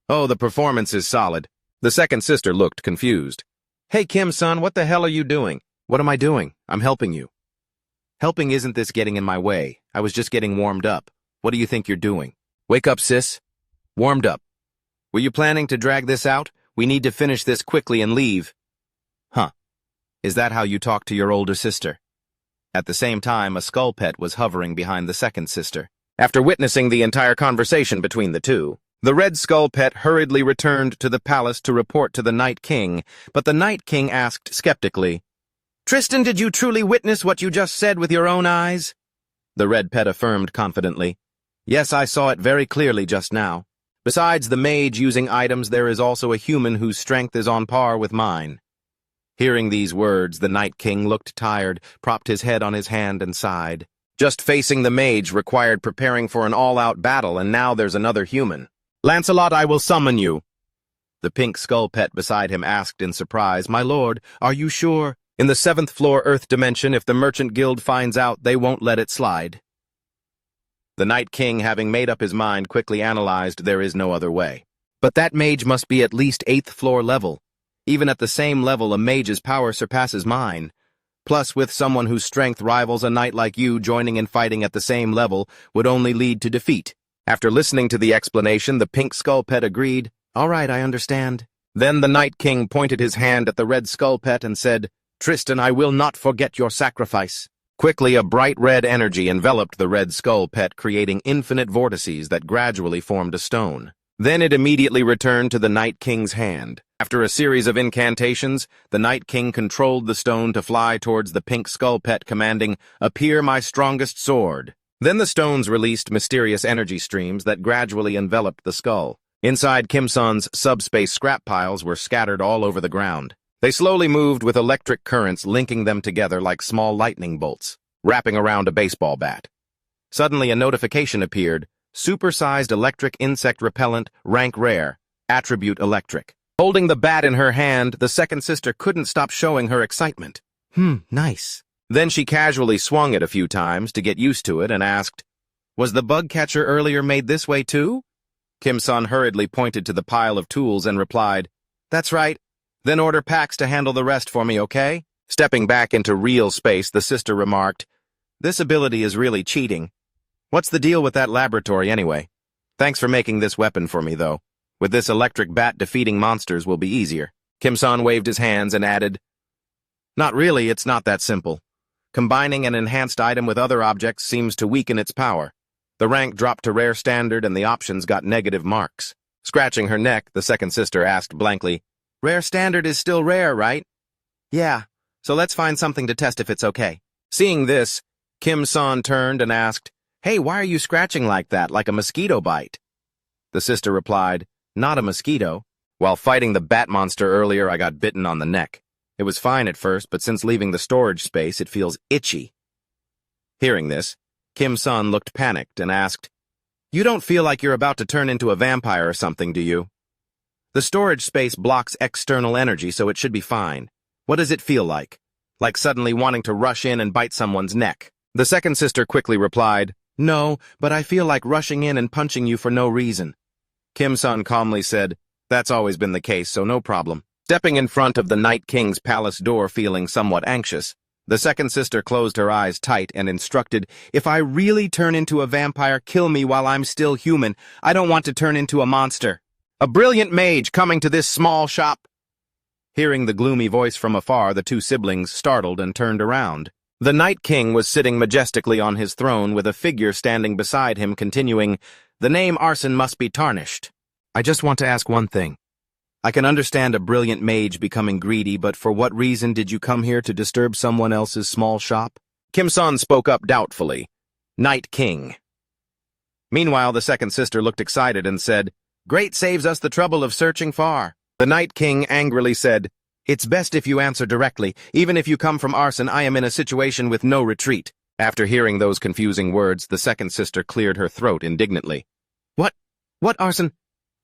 Oh, the performance is solid. The second sister looked confused. Hey, Kim-san, what the hell are you doing? What am I doing? I'm helping you. Helping isn't this getting in my way. I was just getting warmed up. What do you think you're doing? Wake up, sis. Warmed up. Were you planning to drag this out? We need to finish this quickly and leave. Huh. Is that how you talk to your older sister? At the same time, a skull pet was hovering behind the second sister. After witnessing the entire conversation between the two, the red skull pet hurriedly returned to the palace to report to the Night King, but the Night King asked skeptically, Tristan, did you truly witness what you just said with your own eyes? The red pet affirmed confidently. Yes, I saw it very clearly just now. Besides the mage using items, there is also a human whose strength is on par with mine. Hearing these words, the Night King looked tired, propped his head on his hand, and sighed. Just facing the mage required preparing for an all-out battle, and now there's another human. Lancelot, I will summon you. The pink skull pet beside him asked in surprise, My lord, are you sure? In the 7th floor Earth dimension, if the Merchant Guild finds out, they won't let it slide. The Night King, having made up his mind, quickly analyzed there is no other way. But that mage must be at least 8th floor level. Even at the same level, a mage's power surpasses mine. Plus, with someone whose strength rivals a knight like you, joining and fighting at the same level would only lead to defeat. After listening to the explanation, the pink skull pet agreed, All right, I understand. Then the Night King pointed his hand at the red skull pet and said, Tristan, I will not forget your sacrifice. Quickly, a bright red energy enveloped the red skull pet, creating infinite vortices that gradually formed a stone. Then it immediately returned to the Night King's hand. After a series of incantations, the Night King controlled the stone to fly towards the pink skull pet, commanding, Appear my strongest sword. Then the stones released mysterious energy streams that gradually enveloped the skull. Inside, Kim-san's subspace scrap piles were scattered all over the ground. They slowly moved with electric currents linking them together like small lightning bolts, wrapping around a baseball bat. Suddenly a notification appeared, Supersized electric insect repellent, rank rare, attribute electric. Holding the bat in her hand, the second sister couldn't stop showing her excitement. Nice. Then she casually swung it a few times to get used to it and asked, Was the bug catcher earlier made this way too? Kim-san hurriedly pointed to the pile of tools and replied, That's right. Then order packs to handle the rest for me, okay? Stepping back into real space, the sister remarked, This ability is really cheating. What's the deal with that laboratory anyway? Thanks for making this weapon for me, though. With this electric bat, defeating monsters will be easier. Kim-san waved his hands and added, Not really, it's not that simple. Combining an enhanced item with other objects seems to weaken its power. The rank dropped to rare standard and the options got negative marks. Scratching her neck, the second sister asked blankly, Rare standard is still rare, right? Yeah, so let's find something to test if it's okay. Seeing this, Kim-san turned and asked, Hey, why are you scratching like that, like a mosquito bite? The sister replied, Not a mosquito. While fighting the bat monster earlier, I got bitten on the neck. It was fine at first, but since leaving the storage space, it feels itchy. Hearing this, Kim-sun looked panicked and asked, "You don't feel like you're about to turn into a vampire or something, do you? The storage space blocks external energy, so it should be fine. What does it feel like? Like suddenly wanting to rush in and bite someone's neck?" The second sister quickly replied, "No, but I feel like rushing in and punching you for no reason." Kim-sun calmly said, "That's always been the case, so no problem." Stepping in front of the Night King's palace door feeling somewhat anxious, the second sister closed her eyes tight and instructed, "If I really turn into a vampire, kill me while I'm still human. I don't want to turn into a monster. A brilliant mage coming to this small shop." Hearing the gloomy voice from afar, the two siblings startled and turned around. The Night King was sitting majestically on his throne with a figure standing beside him continuing, "The name Arson must be tarnished. I just want to ask one thing. I can understand a brilliant mage becoming greedy, but for what reason did you come here to disturb someone else's small shop?" Kim-sun spoke up doubtfully. "Night King." Meanwhile, the second sister looked excited and said, "Great saves us the trouble of searching far." The Night King angrily said, "It's best if you answer directly. Even if you come from Arson, I am in a situation with no retreat." After hearing those confusing words, the second sister cleared her throat indignantly. What Arson?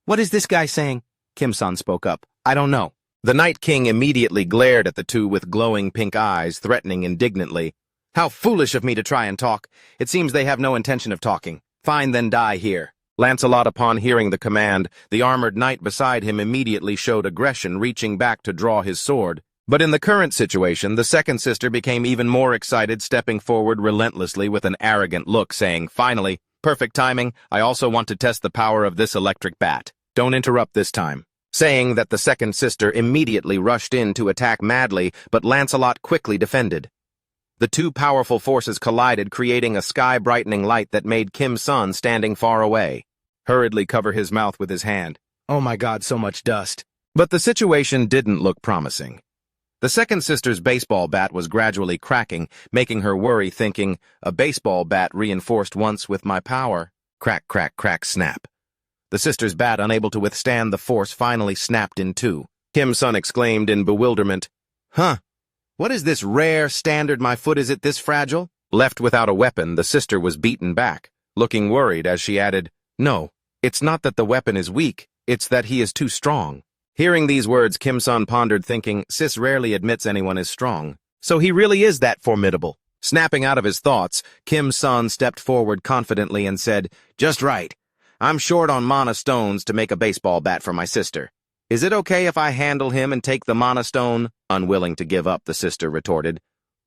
What is this guy saying?" Kim-sun spoke up. "I don't know." The Night King immediately glared at the two with glowing pink eyes, threatening indignantly. "How foolish of me to try and talk. It seems they have no intention of talking. Fine, then die here." Lancelot, upon hearing the command, the armored knight beside him immediately showed aggression, reaching back to draw his sword. But in the current situation, the second sister became even more excited, stepping forward relentlessly with an arrogant look, saying, "Finally, perfect timing. I also want to test the power of this electric bat. Don't interrupt this time." Saying that, the second sister immediately rushed in to attack madly, but Lancelot quickly defended. The two powerful forces collided, creating a sky-brightening light that made Kim-sun, standing far away, hurriedly cover his mouth with his hand. "Oh my God, so much dust." But the situation didn't look promising. The second sister's baseball bat was gradually cracking, making her worry, thinking, "A baseball bat reinforced once with my power." Crack, crack, crack, snap. The sister's bat, unable to withstand the force, finally snapped in two. Kim-sun exclaimed in bewilderment, "Huh? What is this rare standard? My foot, is it this fragile?" Left without a weapon, the sister was beaten back, looking worried as she added, "No, it's not that the weapon is weak, it's that he is too strong." Hearing these words, Kim-sun pondered, thinking, "Sis rarely admits anyone is strong. So he really is that formidable." Snapping out of his thoughts, Kim-sun stepped forward confidently and said, "Just right. I'm short on mana stones to make a baseball bat for my sister. Is it okay if I handle him and take the mana stone?" Unwilling to give up, the sister retorted,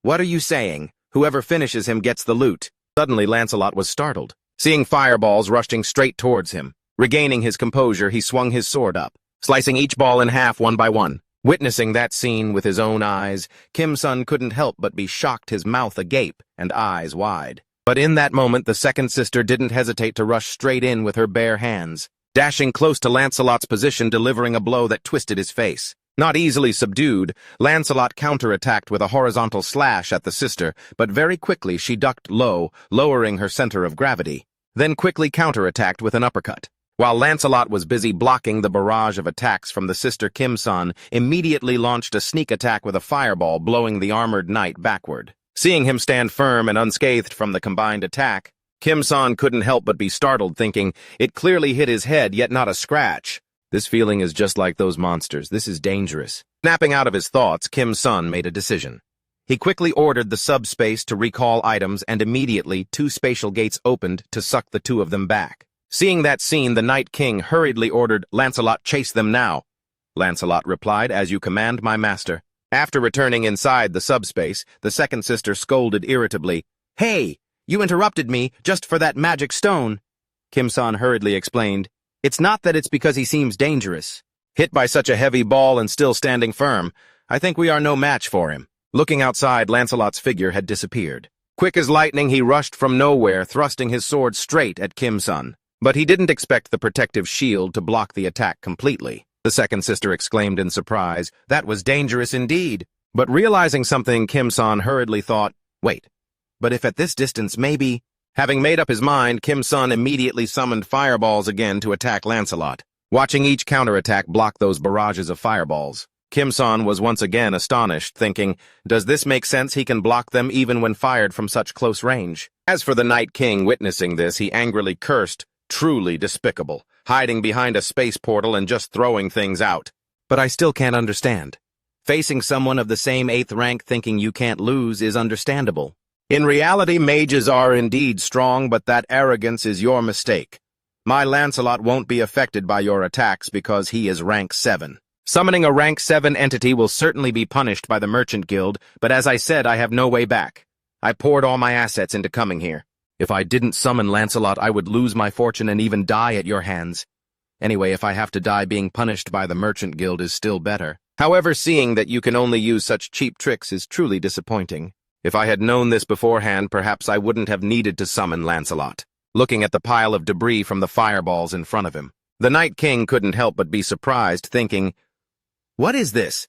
"What are you saying? Whoever finishes him gets the loot." Suddenly, Lancelot was startled, seeing fireballs rushing straight towards him. Regaining his composure, he swung his sword up, slicing each ball in half one by one. Witnessing that scene with his own eyes, Kim-sun couldn't help but be shocked, his mouth agape and eyes wide. But in that moment, the second sister didn't hesitate to rush straight in with her bare hands, dashing close to Lancelot's position, delivering a blow that twisted his face. Not easily subdued, Lancelot counterattacked with a horizontal slash at the sister, but very quickly she ducked low, lowering her center of gravity, then quickly counterattacked with an uppercut. While Lancelot was busy blocking the barrage of attacks from the sister, Kim-sun immediately launched a sneak attack with a fireball, blowing the armored knight backward. Seeing him stand firm and unscathed from the combined attack, Kim-sun couldn't help but be startled, thinking, "It clearly hit his head, yet not a scratch. This feeling is just like those monsters. This is dangerous." Snapping out of his thoughts, Kim-sun made a decision. He quickly ordered the subspace to recall items, and immediately 2 spatial gates opened to suck the 2 of them back. Seeing that scene, the Night King hurriedly ordered, "Lancelot, chase them now." Lancelot replied, "As you command, my master." After returning inside the subspace, the second sister scolded irritably, "Hey, you interrupted me just for that magic stone." Kim-sun hurriedly explained, "It's not that it's because he seems dangerous. Hit by such a heavy ball and still standing firm, I think we are no match for him." Looking outside, Lancelot's figure had disappeared. Quick as lightning, he rushed from nowhere, thrusting his sword straight at Kim-sun. But he didn't expect the protective shield to block the attack completely. The second sister exclaimed in surprise, "That was dangerous indeed." But realizing something, Kim-sun hurriedly thought, "Wait, but if at this distance, maybe—" Having made up his mind, Kim-sun immediately summoned fireballs again to attack Lancelot. watching each counterattack block those barrages of fireballs. Kim-san was once again astonished, thinking, does this make sense? He can block them even when fired from such close range. As for the Night King witnessing this, he angrily cursed, truly despicable, hiding behind a space portal and just throwing things out. But I still can't understand. Facing someone of the same 8th rank thinking you can't lose is understandable. In reality, mages are indeed strong, but that arrogance is your mistake. My Lancelot won't be affected by your attacks because he is rank 7. Summoning a rank 7 entity will certainly be punished by the Merchant Guild, but as I said, I have no way back. I poured all my assets into coming here. If I didn't summon Lancelot, I would lose my fortune and even die at your hands. Anyway, if I have to die being punished by the Merchant Guild is still better. However, seeing that you can only use such cheap tricks is truly disappointing. If I had known this beforehand, perhaps I wouldn't have needed to summon Lancelot. Looking at the pile of debris from the fireballs in front of him, the Night King couldn't help but be surprised, thinking, what is this?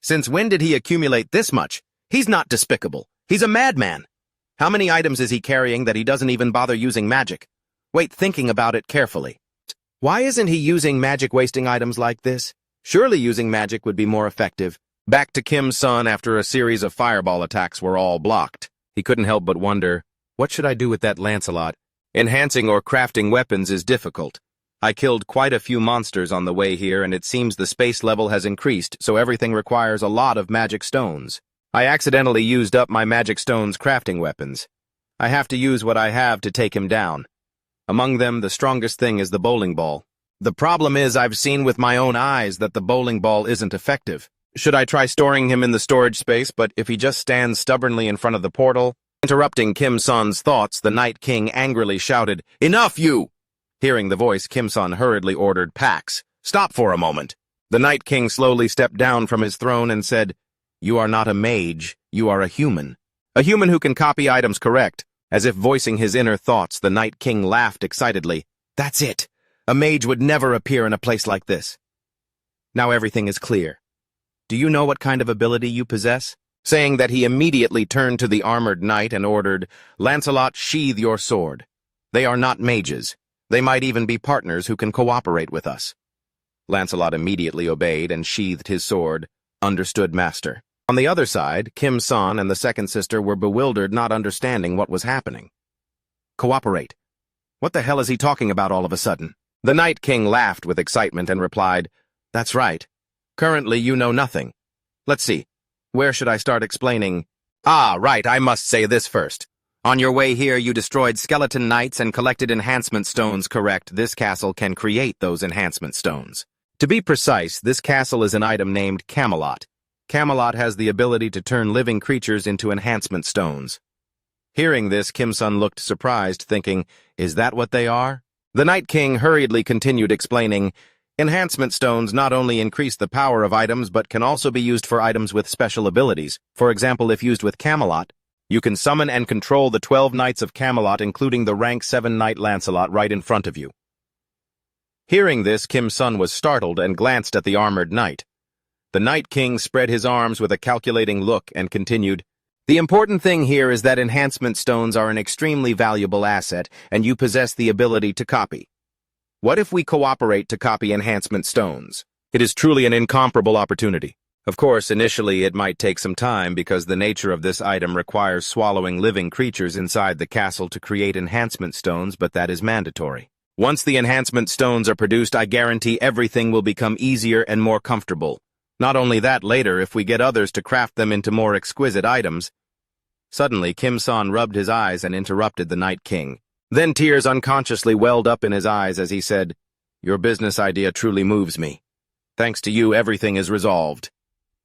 Since when did he accumulate this much? He's not despicable. He's a madman. How many items is he carrying that he doesn't even bother using magic? Wait, thinking about it carefully. Why isn't he using magic-wasting items like this? Surely using magic would be more effective. Back to Kim-san after a series of fireball attacks were all blocked. He couldn't help but wonder, what should I do with that Lancelot? Enhancing or crafting weapons is difficult. I killed quite a few monsters on the way here, and it seems the space level has increased, so everything requires a lot of magic stones. I accidentally used up my magic stones crafting weapons. I have to use what I have to take him down. Among them, the strongest thing is the bowling ball. The problem is I've seen with my own eyes that the bowling ball isn't effective. Should I try storing him in the storage space, but if he just stands stubbornly in front of the portal? Interrupting Kim-san's thoughts, the Night King angrily shouted, "Enough, you!" Hearing the voice, Kim-san hurriedly ordered, "Pax, stop for a moment." The Night King slowly stepped down from his throne and said, "You are not a mage, you are a human. A human who can copy items correct." As if voicing his inner thoughts, the Night King laughed excitedly. "That's it! A mage would never appear in a place like this. Now everything is clear. Do you know what kind of ability you possess?" Saying that, he immediately turned to the armored knight and ordered, "Lancelot, sheathe your sword. They are not mages. They might even be partners who can cooperate with us." Lancelot immediately obeyed and sheathed his sword. "Understood, master." On the other side, Kim-san and the second sister were bewildered, not understanding what was happening. "Cooperate? What the hell is he talking about all of a sudden?" The Night King laughed with excitement and replied, "That's right. Currently you know nothing. Let's see. Where should I start explaining? Ah, right, I must say this first. On your way here, you destroyed skeleton knights and collected enhancement stones, correct? This castle can create those enhancement stones. To be precise, this castle is an item named Camelot. Camelot has the ability to turn living creatures into enhancement stones." Hearing this, Kim-san looked surprised, thinking, is that what they are? The Night King hurriedly continued explaining, "Enhancement stones not only increase the power of items, but can also be used for items with special abilities. For example, if used with Camelot, you can summon and control the 12 knights of Camelot, including the rank 7 knight Lancelot right in front of you." Hearing this, Kim-san was startled and glanced at the armored knight. The Night King spread his arms with a calculating look and continued, "The important thing here is that enhancement stones are an extremely valuable asset, and you possess the ability to copy. What if we cooperate to copy enhancement stones? It is truly an incomparable opportunity. Of course, initially it might take some time because the nature of this item requires swallowing living creatures inside the castle to create enhancement stones, but that is mandatory. Once the enhancement stones are produced, I guarantee everything will become easier and more comfortable. Not only that, later, if we get others to craft them into more exquisite items." Suddenly, Kim-san rubbed his eyes and interrupted the Night King. Then tears unconsciously welled up in his eyes as he said, "Your business idea truly moves me. Thanks to you, everything is resolved."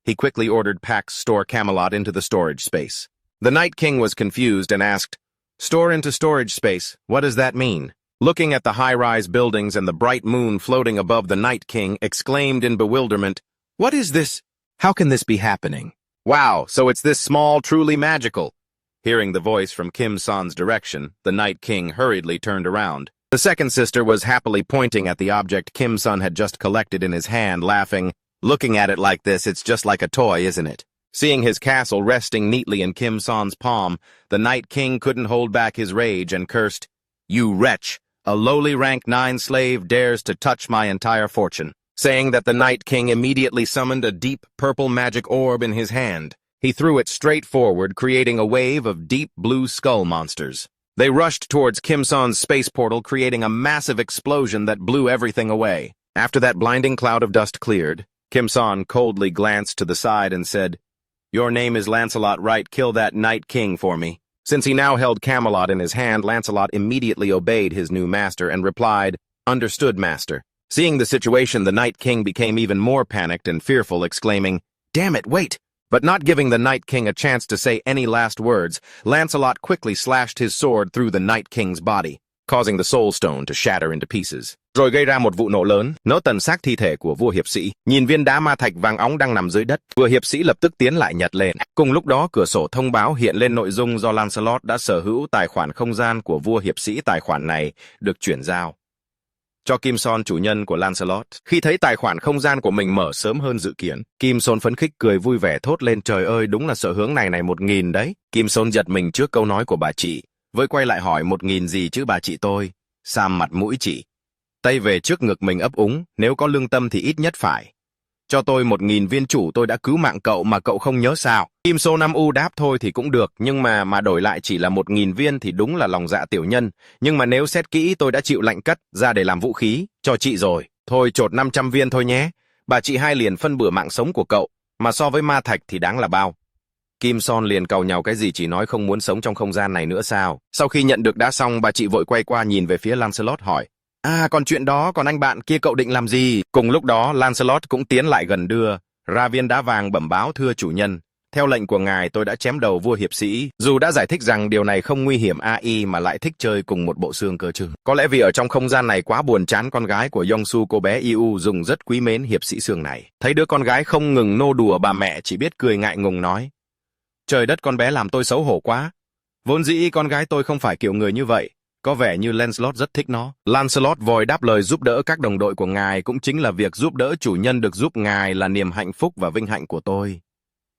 He quickly ordered Pax store Camelot into the storage space. The Night King was confused and asked, "Store into storage space, what does that mean?" Looking at the high-rise buildings and the bright moon floating above, the Night King exclaimed in bewilderment, "What is this? How can this be happening? Wow, so it's this small, truly magical." Hearing the voice from Kim-san's direction, the Night King hurriedly turned around. The second sister was happily pointing at the object Kim-san had just collected in his hand, laughing, "Looking at it like this, it's just like a toy, isn't it?" Seeing his castle resting neatly in Kim-san's palm, the Night King couldn't hold back his rage and cursed, "You wretch! A lowly rank 9 slave dares to touch my entire fortune. Saying that the Night King immediately summoned a deep purple magic orb in his hand. He threw it straight forward, creating a wave of deep blue skull monsters. They rushed towards Kim Son's space portal, creating a massive explosion that blew everything away. After that blinding cloud of dust cleared, Kim Son coldly glanced to the side and said, "Your name is Lancelot, right? Kill that Night King for me." Since he now held Camelot in his hand, Lancelot immediately obeyed his new master and replied, "Understood, master." Seeing the situation, the Night King became even more panicked and fearful, exclaiming, "Damn it, wait!" But not giving the Night King a chance to say any last words, Lancelot quickly slashed his sword through the Night King's body, causing the Soul Stone to shatter into pieces. Rồi gây ra một vụ nổ lớn, nỡ tận xác thi thể của vua hiệp sĩ. Nhìn viên đá ma thạch vàng óng đang nằm dưới đất, vua hiệp sĩ lập tức tiến lại nhặt lên. Cùng lúc đó, cửa sổ thông báo hiện lên nội dung do Lancelot đã sở hữu tài khoản không gian của vua hiệp sĩ. Tài khoản này được chuyển giao cho Kim Son, chủ nhân của Lancelot. Khi thấy tài khoản không gian của mình mở sớm hơn dự kiến, Kim Son phấn khích cười vui vẻ thốt lên, "Trời ơi, đúng là sở hướng này 1.000 đấy." Kim Son giật mình trước câu nói của bà chị, với quay lại hỏi, "1.000 gì chứ bà chị tôi?" Sam mặt mũi chỉ tay về trước ngực mình ấp úng, "Nếu có lương tâm thì ít nhất phải cho tôi 1.000 viên, chủ tôi đã cứu mạng cậu mà cậu không nhớ sao?" Kim Son Nam U đáp, "Thôi thì cũng được, nhưng mà đổi lại chỉ là 1.000 viên thì đúng là lòng dạ tiểu nhân. Nhưng mà nếu xét kỹ, tôi đã chịu lệnh cất ra để làm vũ khí cho chị rồi. Thôi chột 500 viên thôi nhé." Bà chị hai liền phân bừa mạng sống của cậu, mà so với ma thạch thì đáng là bao. Kim Son liền càu nhàu, "Cái gì, chỉ nói không muốn sống trong không gian này nữa sao?" Sau khi nhận được đá xong, bà chị vội quay qua nhìn về phía Lancelot hỏi, Còn chuyện đó, còn anh bạn kia cậu định làm gì?" Cùng lúc đó, Lancelot cũng tiến lại gần đưa ra viên đá vàng, bẩm báo, "Thưa chủ nhân, theo lệnh của ngài tôi đã chém đầu vua hiệp sĩ." Dù đã giải thích rằng điều này không nguy hiểm, AI mà lại thích chơi cùng một bộ xương cơ chứ. Có lẽ vì ở trong không gian này quá buồn chán, con gái của Yongsu, cô bé Iu dùng rất quý mến hiệp sĩ xương này. Thấy đứa con gái không ngừng nô đùa, bà mẹ chỉ biết cười ngại ngùng nói, "Trời đất, con bé làm tôi xấu hổ quá. Vốn dĩ con gái tôi không phải kiểu người như vậy." Có vẻ như Lancelot rất thích nó. Lancelot vội đáp lời, "Giúp đỡ các đồng đội của ngài cũng chính là việc giúp đỡ chủ nhân, được giúp ngài là niềm hạnh phúc và vinh hạnh của tôi."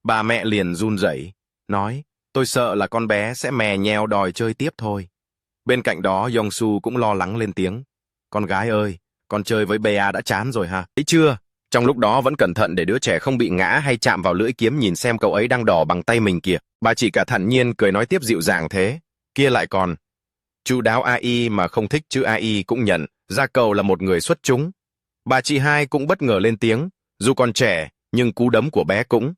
Bà mẹ liền run rẩy, nói, "Tôi sợ là con bé sẽ mè nheo đòi chơi tiếp thôi." Bên cạnh đó, Yongsu cũng lo lắng lên tiếng, "Con gái ơi, con chơi với Bea đã chán rồi hả? Thấy chưa?" Trong lúc đó vẫn cẩn thận để đứa trẻ không bị ngã hay chạm vào lưỡi kiếm, nhìn xem cậu ấy đang đỏ bằng tay mình kìa. Bà chỉ cả thản nhiên cười nói tiếp dịu dàng, "Thế kia lại còn chu đáo, AI mà không thích chứ." AI cũng nhận ra cậu là một người xuất chúng. Bà chị hai cũng bất ngờ lên tiếng, "Dù còn trẻ, nhưng cú đấm của bé cũng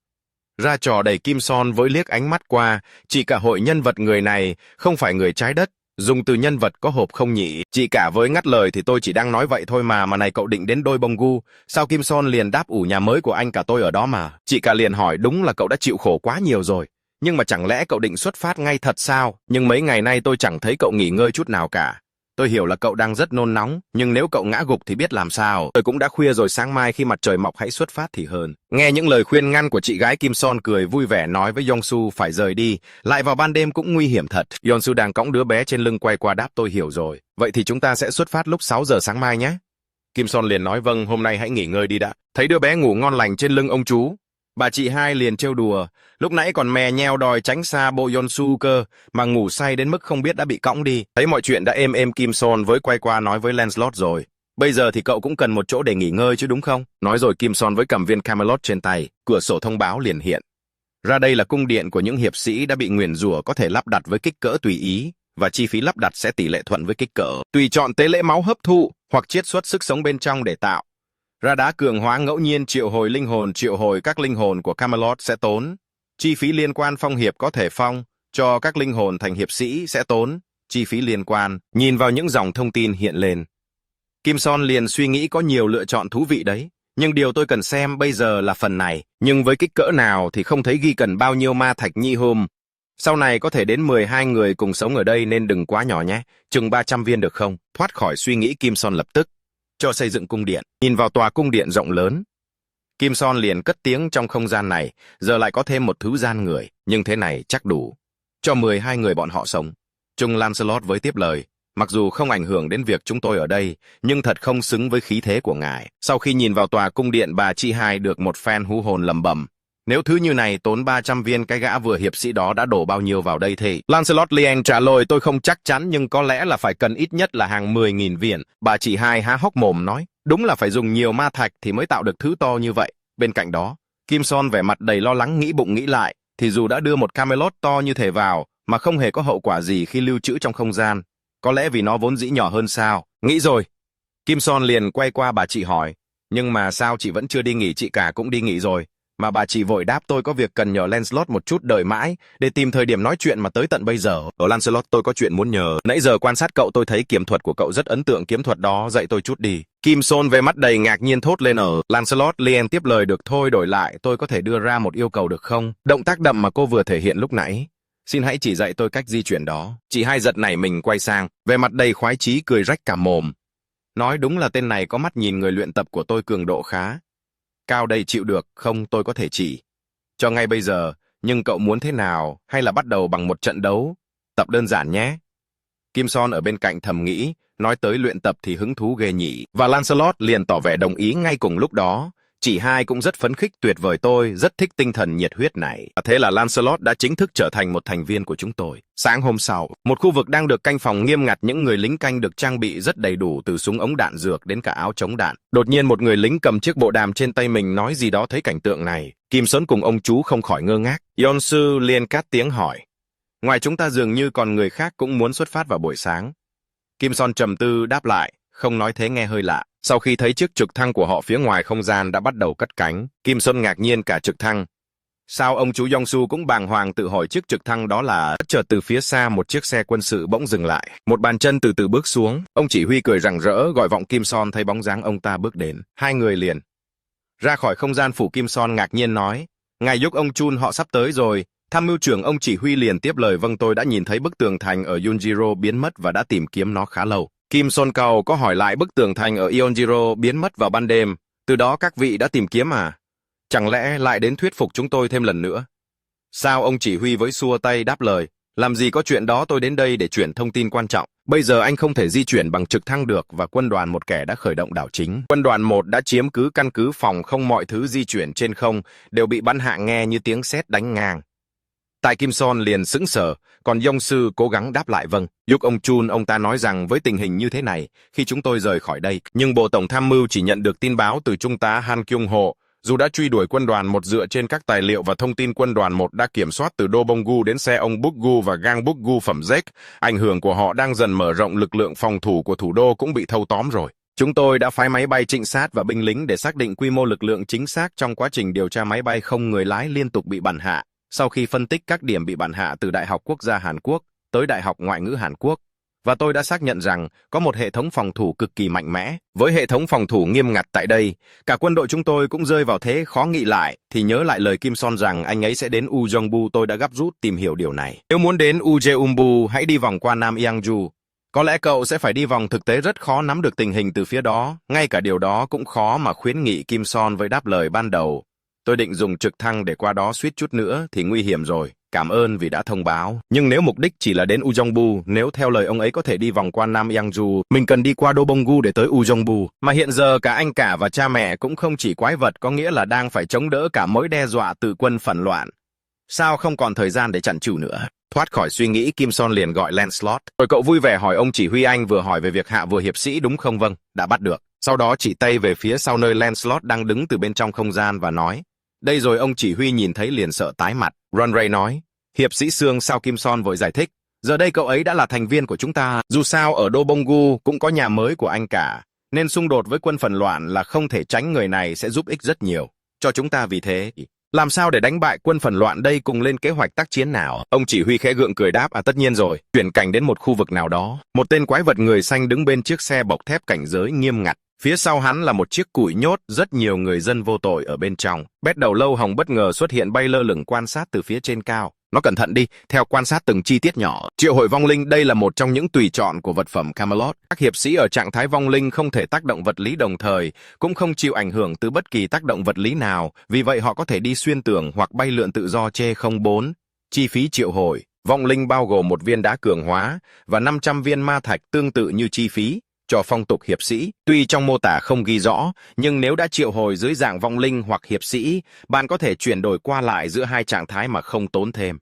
ra trò." Đầy Kim Son với liếc ánh mắt qua, "Chị cả hội nhân vật người này không phải người trái đất, dùng từ nhân vật có hộp không nhỉ?" Chị cả với ngắt lời, "Thì tôi chỉ đang nói vậy thôi mà này cậu định đến đôi bông gu sao?" Kim Son liền đáp, "Ủ nhà mới của anh cả tôi ở đó mà." Chị cả liền hỏi, "Đúng là cậu đã chịu khổ quá nhiều rồi, nhưng mà chẳng lẽ cậu định xuất phát ngay thật sao? Nhưng mấy ngày nay tôi chẳng thấy cậu nghỉ ngơi chút nào cả. Tôi hiểu là cậu đang rất nôn nóng, nhưng nếu cậu ngã gục thì biết làm sao? Tôi cũng đã khuya rồi, sáng mai khi mặt trời mọc hãy xuất phát thì hơn." Nghe những lời khuyên ngăn của chị gái, Kim Son cười vui vẻ nói với Yongsu phải rời đi, lại vào ban đêm cũng nguy hiểm thật. Yongsu đang cõng đứa bé trên lưng quay qua đáp, "Tôi hiểu rồi. Vậy thì chúng ta sẽ xuất phát lúc 6 giờ sáng mai nhé." Kim Son liền nói, "Vâng, hôm nay hãy nghỉ ngơi đi đã." Thấy đứa bé ngủ ngon lành trên lưng ông chú, bà chị hai liền trêu đùa, "Lúc nãy còn mè nheo đòi tránh xa bộ Yonsu cơ, mà ngủ say đến mức không biết đã bị cõng đi." Thấy mọi chuyện đã êm, Kim Son với quay qua nói với Lancelot, "Rồi, bây giờ thì cậu cũng cần một chỗ để nghỉ ngơi chứ đúng không?" Nói rồi Kim Son với cầm viên Camelot trên tay, cửa sổ thông báo liền hiện ra đây là cung điện của những hiệp sĩ đã bị nguyền rủa, có thể lắp đặt với kích cỡ tùy ý, và chi phí lắp đặt sẽ tỷ lệ thuận với kích cỡ. Tùy chọn tế lễ máu hấp thụ hoặc chiết xuất sức sống bên trong để tạo ra đá cường hóa ngẫu nhiên, triệu hồi linh hồn, triệu hồi các linh hồn của Camelot sẽ tốn chi phí liên quan. Phong hiệp có thể phong cho các linh hồn thành hiệp sĩ sẽ tốn chi phí liên quan. Nhìn vào những dòng thông tin hiện lên, Kim Son liền suy nghĩ có nhiều lựa chọn thú vị đấy. Nhưng điều tôi cần xem bây giờ là phần này. Nhưng với kích cỡ nào thì không thấy ghi cần bao nhiêu ma thạch nhi hôm. Sau này có thể đến 12 người cùng sống ở đây nên đừng quá nhỏ nhé. Chừng 300 viên được không? Thoát khỏi suy nghĩ, Kim Son lập tức cho xây dựng cung điện. Nhìn vào tòa cung điện rộng lớn, Kim Son liền cất tiếng, trong không gian này giờ lại có thêm một thứ gian người, nhưng thế này chắc đủ cho 12 người bọn họ sống. Trung Lancelot với tiếp lời, mặc dù không ảnh hưởng đến việc chúng tôi ở đây, nhưng thật không xứng với khí thế của ngài. Sau khi nhìn vào tòa cung điện, bà chị hai được một phen hú hồn lẩm bẩm, Nếu thứ như này tốn 300 viên, cái gã vừa hiệp sĩ đó đã đổ bao nhiêu vào đây thì? Lancelot liền trả lời, tôi không chắc chắn nhưng có lẽ là phải cần ít nhất là hàng 10.000 viên. Bà chị hai há hốc mồm nói, đúng là phải dùng nhiều ma thạch thì mới tạo được thứ to như vậy. Bên cạnh đó, Kim Son vẻ mặt đầy lo lắng nghĩ bụng nghĩ lại, thì dù đã đưa một Camelot to như thể vào, mà không hề có hậu quả gì khi lưu trữ trong không gian. Có lẽ vì nó vốn dĩ nhỏ hơn sao? Nghĩ rồi. Kim Son liền quay qua bà chị hỏi, nhưng mà sao chị vẫn chưa đi nghỉ? Chị cả cũng đi nghỉ rồi. Mà bà chị vội đáp, tôi có việc cần nhờ Lancelot một chút, đợi mãi để tìm thời điểm nói chuyện mà tới tận bây giờ. Lancelot, tôi có chuyện muốn nhờ. Nãy giờ quan sát cậu tôi thấy kiếm thuật của cậu rất ấn tượng, kiếm thuật đó dạy tôi chút đi. Kim Son về mắt đầy ngạc nhiên thốt lên. Lancelot liền tiếp lời, được thôi, đổi lại tôi có thể đưa ra một yêu cầu được không? Động tác đậm mà cô vừa thể hiện lúc nãy, xin hãy chỉ dạy tôi cách di chuyển đó. Chị hai giật nảy mình quay sang, về mặt đầy khoái chí cười rách cả mồm. Nói đúng là tên này có mắt nhìn, người luyện tập của tôi cường độ khá cao đây, chịu được không? Tôi có thể chỉ cho ngay bây giờ, nhưng cậu muốn thế nào, hay là bắt đầu bằng một trận đấu tập đơn giản nhé? Kim Son ở bên cạnh thầm nghĩ, nói tới luyện tập thì hứng thú ghê nhỉ. Và Lancelot liền tỏ vẻ đồng ý ngay cùng lúc đó. Chị hai cũng rất phấn khích, tuyệt vời, tôi rất thích tinh thần nhiệt huyết này. Thế là Lancelot đã chính thức trở thành một thành viên của chúng tôi. Sáng hôm sau, một khu vực đang được canh phòng nghiêm ngặt, những người lính canh được trang bị rất đầy đủ, từ súng ống đạn dược đến cả áo chống đạn. Đột nhiên một người lính cầm chiếc bộ đàm trên tay mình nói gì đó. Thấy cảnh tượng này, Kim Son cùng ông chú không khỏi ngơ ngác. Yeon-su liền cắt tiếng hỏi, ngoài chúng ta dường như còn người khác cũng muốn xuất phát vào buổi sáng. Kim Son trầm tư đáp lại, không nói thế nghe hơi lạ. Sau khi thấy chiếc trực thăng của họ phía ngoài không gian đã bắt đầu cất cánh, Kim Son ngạc nhiên cả trực thăng. Sao ông chú Yeon-su cũng bàng hoàng tự hỏi chiếc trực thăng đó là. Chợt từ phía xa một chiếc xe quân sự bỗng dừng lại, một bàn chân từ từ bước xuống. Ông chỉ huy cười rạng rỡ gọi vọng Kim Son, thấy bóng dáng ông ta bước đến, hai người liền ra khỏi không gian phủ. Kim Son ngạc nhiên nói, ngài Yuk, ông Chun họ sắp tới rồi. Tham mưu trưởng ông chỉ huy liền tiếp lời, vâng, tôi đã nhìn thấy bức tường thành ở Yonjiro biến mất và đã tìm kiếm nó khá lâu. Kim Son cầu có hỏi lại, bức tường thành ở Yonjiro biến mất vào ban đêm, từ đó các vị đã tìm kiếm à? Chẳng lẽ lại đến thuyết phục chúng tôi thêm lần nữa? Sao? Ông chỉ huy với xua tay đáp lời, làm gì có chuyện đó, tôi đến đây để chuyển thông tin quan trọng. Bây giờ anh không thể di chuyển bằng trực thăng được và quân đoàn 1 kẻ đã khởi động đảo chính. Quân đoàn 1 đã chiếm cứ căn cứ phòng không, mọi thứ di chuyển trên không đều bị bắn hạ nghe như tiếng sét đánh ngang. Tại Kim Son liền sững sờ, còn Yeon-su cố gắng đáp lại, vâng. Yuk, ông Chun, ông ta nói rằng với tình hình như thế này, khi chúng tôi rời khỏi đây, nhưng Bộ Tổng Tham mưu chỉ nhận được tin báo từ Trung tá Han Kyung-ho. Dù đã truy đuổi quân đoàn 1 dựa trên các tài liệu và thông tin, quân đoàn 1 đã kiểm soát từ Do Bong-gu đến xe ông Buk-gu và gang Buk-gu phẩm Z. Ảnh hưởng của họ đang dần mở rộng, lực lượng phòng thủ của thủ đô cũng bị thâu tóm rồi. Chúng tôi đã phái máy bay trinh sát và binh lính để xác định quy mô lực lượng chính xác. Trong quá trình điều tra, máy bay không người lái liên tục bị bắn hạ. Sau khi phân tích các điểm bị bắn hạ từ Đại học Quốc gia Hàn Quốc tới Đại học Ngoại ngữ Hàn Quốc, và tôi đã xác nhận rằng có một hệ thống phòng thủ cực kỳ mạnh mẽ. Với hệ thống phòng thủ nghiêm ngặt tại đây, cả quân đội chúng tôi cũng rơi vào thế khó nghĩ lại. Thì nhớ lại lời Kim Son rằng anh ấy sẽ đến Ujeongbu, tôi đã gấp rút tìm hiểu điều này. Nếu muốn đến Ujeongbu, hãy đi vòng qua Nam Yeongju. Có lẽ cậu sẽ phải đi vòng, thực tế rất khó nắm được tình hình từ phía đó. Ngay cả điều đó cũng khó mà khuyến nghị. Kim Son với đáp lời ban đầu, tôi định dùng trực thăng để qua đó, suýt chút nữa thì nguy hiểm rồi. Cảm ơn vì đã thông báo. Nhưng nếu mục đích chỉ là đến Ujeongbu, nếu theo lời ông ấy có thể đi vòng qua Nam Yeongju, mình cần đi qua Do Bong-gu để tới Ujeongbu. Mà hiện giờ cả anh cả và cha mẹ cũng không chỉ quái vật, có nghĩa là đang phải chống đỡ cả mối đe dọa từ quân phản loạn. Sao không còn thời gian để chặn chịu nữa? Thoát khỏi suy nghĩ, Kim Son liền gọi Lancelot. Rồi cậu vui vẻ hỏi, ông chỉ huy, anh vừa hỏi về việc hạ vừa hiệp sĩ đúng không? Vâng, đã bắt được. Sau đó chỉ tay về phía sau nơi Lancelot đang đứng từ bên trong không gian và nói, đây rồi. Ông chỉ huy nhìn thấy liền sợ tái mặt. Runray nói, hiệp sĩ Sương sao? Kim Son vội giải thích, giờ đây cậu ấy đã là thành viên của chúng ta. Dù sao ở Do Bong-gu cũng có nhà mới của anh cả, nên xung đột với quân phản loạn là không thể tránh. Người này sẽ giúp ích rất nhiều cho chúng ta. Vì thế, làm sao để đánh bại quân phản loạn đây? Cùng lên kế hoạch tác chiến nào? Ông chỉ huy khẽ gượng cười đáp, tất nhiên rồi. Chuyển cảnh đến một khu vực nào đó, một tên quái vật người xanh đứng bên chiếc xe bọc thép cảnh giới nghiêm ngặt. Phía sau hắn là một chiếc củi nhốt, rất nhiều người dân vô tội ở bên trong. Bét đầu lâu hồng bất ngờ xuất hiện, bay lơ lửng quan sát từ phía trên cao. Nó cẩn thận đi, theo quan sát từng chi tiết nhỏ. Triệu hồi vong linh, đây là một trong những tùy chọn của vật phẩm Camelot. Các hiệp sĩ ở trạng thái vong linh không thể tác động vật lý đồng thời, cũng không chịu ảnh hưởng từ bất kỳ tác động vật lý nào. Vì vậy họ có thể đi xuyên tường hoặc bay lượn tự do. J04. Chi phí triệu hồi vong linh bao gồm 1 viên đá cường hóa và 500 viên ma thạch, tương tự như chi phí cho phong tục hiệp sĩ. Tuy trong mô tả không ghi rõ, nhưng nếu đã triệu hồi dưới dạng vong linh hoặc hiệp sĩ, bạn có thể chuyển đổi qua lại giữa hai trạng thái mà không tốn thêm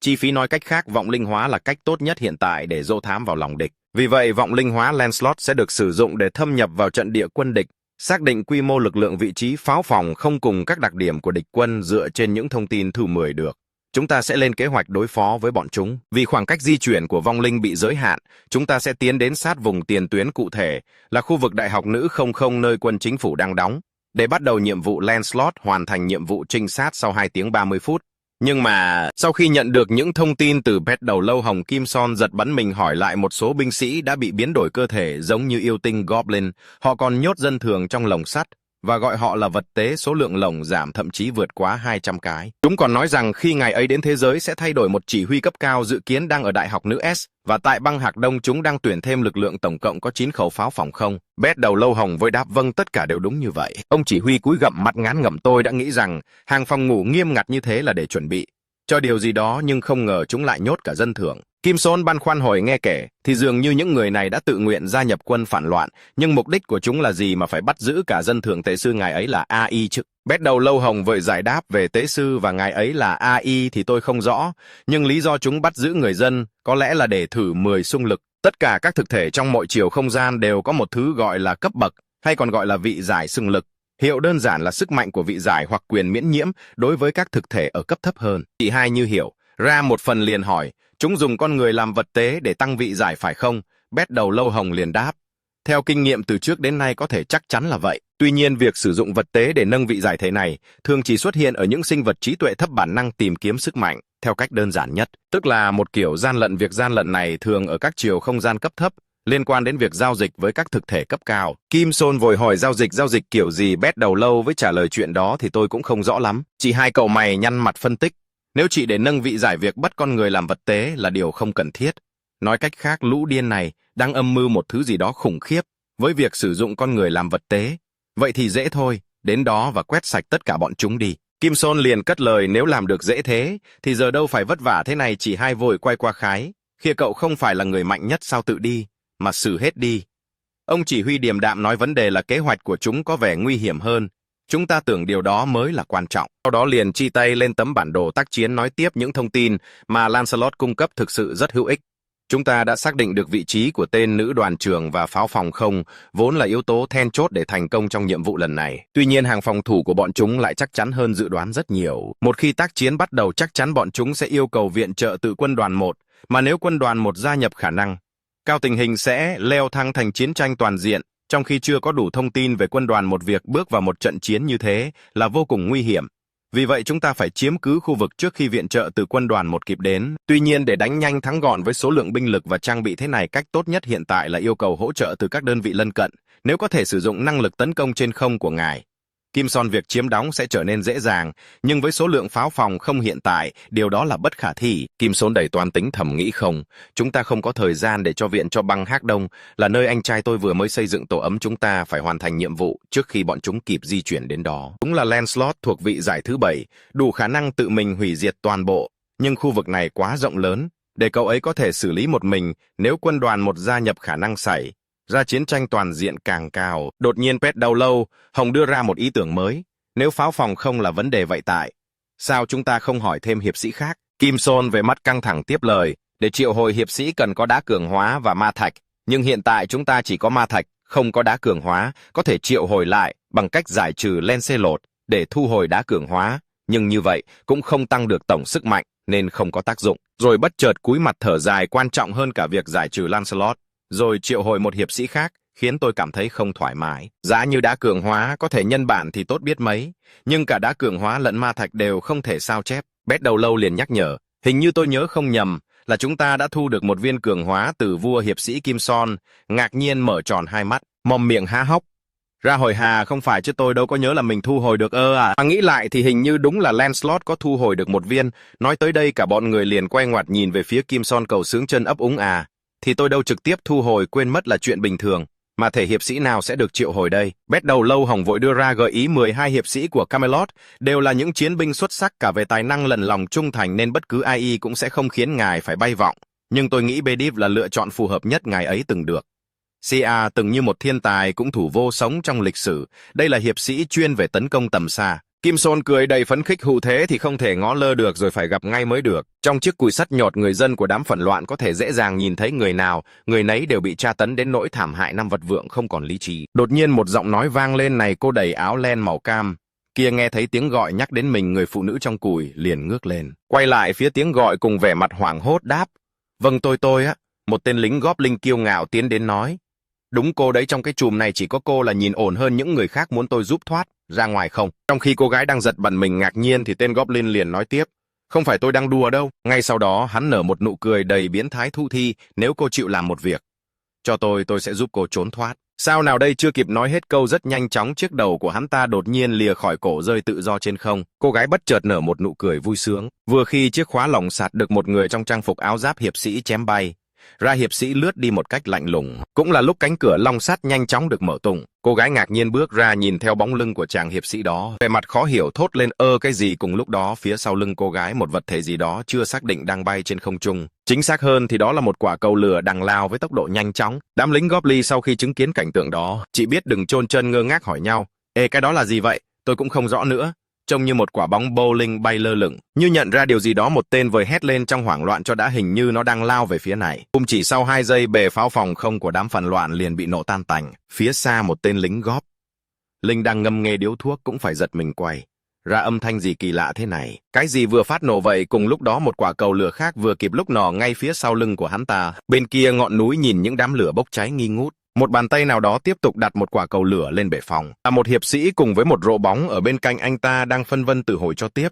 chi phí. Nói cách khác, vọng linh hóa là cách tốt nhất hiện tại để dô thám vào lòng địch. Vì vậy, vọng linh hóa Lancelot sẽ được sử dụng để thâm nhập vào trận địa quân địch, xác định quy mô lực lượng, vị trí pháo phòng không cùng các đặc điểm của địch quân dựa trên những thông tin thử 10 được. Chúng ta sẽ lên kế hoạch đối phó với bọn chúng. Vì khoảng cách di chuyển của vong linh bị giới hạn, chúng ta sẽ tiến đến sát vùng tiền tuyến, cụ thể là khu vực Đại học Nữ 00 nơi quân chính phủ đang đóng, để bắt đầu nhiệm vụ. Lancelot hoàn thành nhiệm vụ trinh sát sau 2 tiếng 30 phút. Nhưng mà, sau khi nhận được những thông tin từ Pet Đầu Lâu Hồng, Kim Son giật bắn mình hỏi lại một số binh sĩ đã bị biến đổi cơ thể giống như yêu tinh Goblin. Họ còn nhốt dân thường trong lồng sắt và gọi họ là vật tế. Số lượng lồng giảm thậm chí vượt quá 200 cái. Chúng còn nói rằng khi ngày ấy đến, thế giới sẽ thay đổi. Một chỉ huy cấp cao dự kiến đang ở Đại học Nữ S, và tại băng Hạc Đông chúng đang tuyển thêm lực lượng, tổng cộng có 9 khẩu pháo phòng không. Pet Đầu Lâu Hồng với đáp vâng, tất cả đều đúng như vậy. Ông chỉ huy cúi gằm mặt ngán ngẩm. Tôi đã nghĩ rằng hàng phòng ngủ nghiêm ngặt như thế là để chuẩn bị cho điều gì đó, nhưng không ngờ chúng lại nhốt cả dân thường. Kim Son băn khoăn hồi nghe kể thì dường như những người này đã tự nguyện gia nhập quân phản loạn, nhưng mục đích của chúng là gì mà phải bắt giữ cả dân thường? Tế sư ngài ấy là AI chứ? Pet Đầu Lâu Hồng vội giải đáp về tế sư và ngài ấy là AI thì tôi không rõ, nhưng lý do chúng bắt giữ người dân có lẽ là để thử 10 xung lực. Tất cả các thực thể trong mọi chiều không gian đều có một thứ gọi là cấp bậc, hay còn gọi là vị giải xung lực. Hiệu đơn giản là sức mạnh của vị giải hoặc quyền miễn nhiễm đối với các thực thể ở cấp thấp hơn. Chị hai như hiểu ra một phần liền hỏi, chúng dùng con người làm vật tế để tăng vị giải phải không? Pet Đầu Lâu Hồng liền đáp, theo kinh nghiệm từ trước đến nay có thể chắc chắn là vậy. Tuy nhiên, việc sử dụng vật tế để nâng vị giải thế này thường chỉ xuất hiện ở những sinh vật trí tuệ thấp, bản năng tìm kiếm sức mạnh theo cách đơn giản nhất, tức là một kiểu gian lận. Việc gian lận này thường ở các chiều không gian cấp thấp, liên quan đến việc giao dịch với các thực thể cấp cao. Kim Son vội hỏi giao dịch kiểu gì? Pet Đầu Lâu với trả lời chuyện đó thì tôi cũng không rõ lắm. Chị hai cậu mày nhăn mặt phân tích, nếu chỉ để nâng vị giải, việc bắt con người làm vật tế là điều không cần thiết. Nói cách khác, lũ điên này đang âm mưu một thứ gì đó khủng khiếp với việc sử dụng con người làm vật tế. Vậy thì dễ thôi, đến đó và quét sạch tất cả bọn chúng đi. Kim Son liền cất lời, nếu làm được dễ thế thì giờ đâu phải vất vả thế này. Chị hai vội quay qua khái, khi cậu không phải là người mạnh nhất sao tự đi mà xử hết đi. Ông chỉ huy điềm đạm nói, vấn đề là kế hoạch của chúng có vẻ nguy hiểm hơn. Chúng ta tưởng điều đó mới là quan trọng. Sau đó liền chi tay lên tấm bản đồ tác chiến, nói tiếp, những thông tin mà Lancelot cung cấp thực sự rất hữu ích. Chúng ta đã xác định được vị trí của tên nữ đoàn trưởng và pháo phòng không, vốn là yếu tố then chốt để thành công trong nhiệm vụ lần này. Tuy nhiên, hàng phòng thủ của bọn chúng lại chắc chắn hơn dự đoán rất nhiều. Một khi tác chiến bắt đầu, chắc chắn bọn chúng sẽ yêu cầu viện trợ từ quân đoàn 1, mà nếu quân đoàn 1 gia nhập, khả năng cao tình hình sẽ leo thang thành chiến tranh toàn diện. Trong khi chưa có đủ thông tin về quân đoàn 1, việc bước vào một trận chiến như thế là vô cùng nguy hiểm. Vì vậy chúng ta phải chiếm cứ khu vực trước khi viện trợ từ quân đoàn 1 kịp đến. Tuy nhiên, để đánh nhanh thắng gọn với số lượng binh lực và trang bị thế này, cách tốt nhất hiện tại là yêu cầu hỗ trợ từ các đơn vị lân cận, nếu có thể sử dụng năng lực tấn công trên không của ngài. Kim Son, việc chiếm đóng sẽ trở nên dễ dàng, nhưng với số lượng pháo phòng không hiện tại, điều đó là bất khả thi. Kim Son đầy toan tính, thầm nghĩ, không, chúng ta không có thời gian để cho viện cho băng Hạc Đông, là nơi anh trai tôi vừa mới xây dựng tổ ấm. Chúng ta phải hoàn thành nhiệm vụ trước khi bọn chúng kịp di chuyển đến đó. Đúng là Lancelot thuộc vị giải thứ 7, đủ khả năng tự mình hủy diệt toàn bộ, nhưng khu vực này quá rộng lớn để cậu ấy có thể xử lý một mình. Nếu quân đoàn 1 gia nhập, khả năng xảy ra chiến tranh toàn diện càng cao. Đột nhiên Pet Đầu Lâu Hồng đưa ra một ý tưởng mới, nếu pháo phòng không là vấn đề, vậy tại sao chúng ta không hỏi thêm hiệp sĩ khác? Kim Son về mắt căng thẳng tiếp lời, để triệu hồi hiệp sĩ cần có đá cường hóa và ma thạch, nhưng hiện tại chúng ta chỉ có ma thạch, không có đá cường hóa. Có thể triệu hồi lại bằng cách giải trừ Lancelot để thu hồi đá cường hóa, nhưng như vậy cũng không tăng được tổng sức mạnh nên không có tác dụng. Rồi bất chợt cúi mặt thở dài, quan trọng hơn cả việc giải trừ Lancelot rồi triệu hồi một hiệp sĩ khác khiến tôi cảm thấy không thoải mái. Giá như đá cường hóa có thể nhân bản thì tốt biết mấy, nhưng cả đá cường hóa lẫn ma thạch đều không thể sao chép. Pet Đầu Lâu liền nhắc nhở, hình như tôi nhớ không nhầm là chúng ta đã thu được một viên cường hóa từ vua hiệp sĩ. Kim Son ngạc nhiên mở tròn hai mắt, mồm miệng há hốc ra hồi hà, không phải chứ tôi đâu có nhớ là mình thu hồi được nghĩ lại thì hình như đúng là Lancelot có thu hồi được một viên. Nói tới đây cả bọn người liền quay ngoặt nhìn về phía Kim Son, cầu sướng chân ấp úng, thì tôi đâu trực tiếp thu hồi, quên mất là chuyện bình thường, mà thể hiệp sĩ nào sẽ được triệu hồi đây? Pet Đầu Lâu Hồng vội đưa ra gợi ý, 12 hiệp sĩ của Camelot đều là những chiến binh xuất sắc cả về tài năng lẫn lòng trung thành, nên bất cứ ai cũng sẽ không khiến ngài phải bay vọng. Nhưng tôi nghĩ Bedivh là lựa chọn phù hợp nhất ngài ấy từng được CA từng như một thiên tài cũng thủ vô sống trong lịch sử, đây là hiệp sĩ chuyên về tấn công tầm xa. Kim Son cười đầy phấn khích, hụ thế thì không thể ngó lơ được rồi phải gặp ngay mới được. Trong chiếc cùi sắt nhọt, người dân của đám phẫn loạn có thể dễ dàng nhìn thấy người nào, người nấy đều bị tra tấn đến nỗi thảm hại, năm vật vượng không còn lý trí. Đột nhiên một giọng nói vang lên, này cô đầy áo len màu cam. Kia nghe thấy tiếng gọi nhắc đến mình, người phụ nữ trong cùi liền ngước lên, quay lại phía tiếng gọi cùng vẻ mặt hoảng hốt đáp. Vâng, tôi á. Một tên lính Goblin kiêu ngạo tiến đến nói. Đúng cô đấy, trong cái chùm này chỉ có cô là nhìn ổn hơn những người khác, muốn tôi giúp thoát ra ngoài không? Trong khi cô gái đang giật bắn mình ngạc nhiên thì tên Goblin liền nói tiếp. Không phải tôi đang đùa đâu. Ngay sau đó hắn nở một nụ cười đầy biến thái thụ thi. Nếu cô chịu làm một việc cho tôi sẽ giúp cô trốn thoát. Sao nào đây, chưa kịp nói hết câu rất nhanh chóng chiếc đầu của hắn ta đột nhiên lìa khỏi cổ rơi tự do trên không. Cô gái bất chợt nở một nụ cười vui sướng. Vừa khi chiếc khóa lồng sạt được một người trong trang phục áo giáp hiệp sĩ chém bay ra, hiệp sĩ lướt đi một cách lạnh lùng. Cũng là lúc cánh cửa long sắt nhanh chóng được mở tung. Cô gái ngạc nhiên bước ra nhìn theo bóng lưng của chàng hiệp sĩ đó, vẻ mặt khó hiểu thốt lên cái gì. Cùng lúc đó phía sau lưng cô gái một vật thể gì đó chưa xác định đang bay trên không trung. Chính xác hơn thì đó là một quả cầu lửa đang lao với tốc độ nhanh chóng. Đám lính Goblin sau khi chứng kiến cảnh tượng đó chỉ biết đừng chôn chân ngơ ngác hỏi nhau. Cái đó là gì vậy? Tôi cũng không rõ nữa. Trông như một quả bóng bowling bay lơ lửng. Như nhận ra điều gì đó, một tên vừa hét lên trong hoảng loạn cho đã, hình như nó đang lao về phía này. Chỉ sau 2 giây, bề pháo phòng không của đám phản loạn liền bị nổ tan tành. Phía xa một tên lính góp Linh đang ngâm nghe điếu thuốc cũng phải giật mình quay ra, âm thanh gì kỳ lạ thế này? Cái gì vừa phát nổ vậy? Cùng lúc đó một quả cầu lửa khác vừa kịp lúc nổ ngay phía sau lưng của hắn ta. Bên kia ngọn núi nhìn những đám lửa bốc cháy nghi ngút. Một bàn tay nào đó tiếp tục đặt một quả cầu lửa lên bệ phòng. Một hiệp sĩ cùng với một rộ bóng ở bên cạnh anh ta đang phân vân từ hồi cho tiếp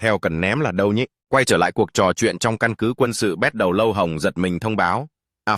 theo cần ném là đâu nhỉ? Quay trở lại cuộc trò chuyện trong căn cứ quân sự, Bét đầu lâu hồng giật mình thông báo.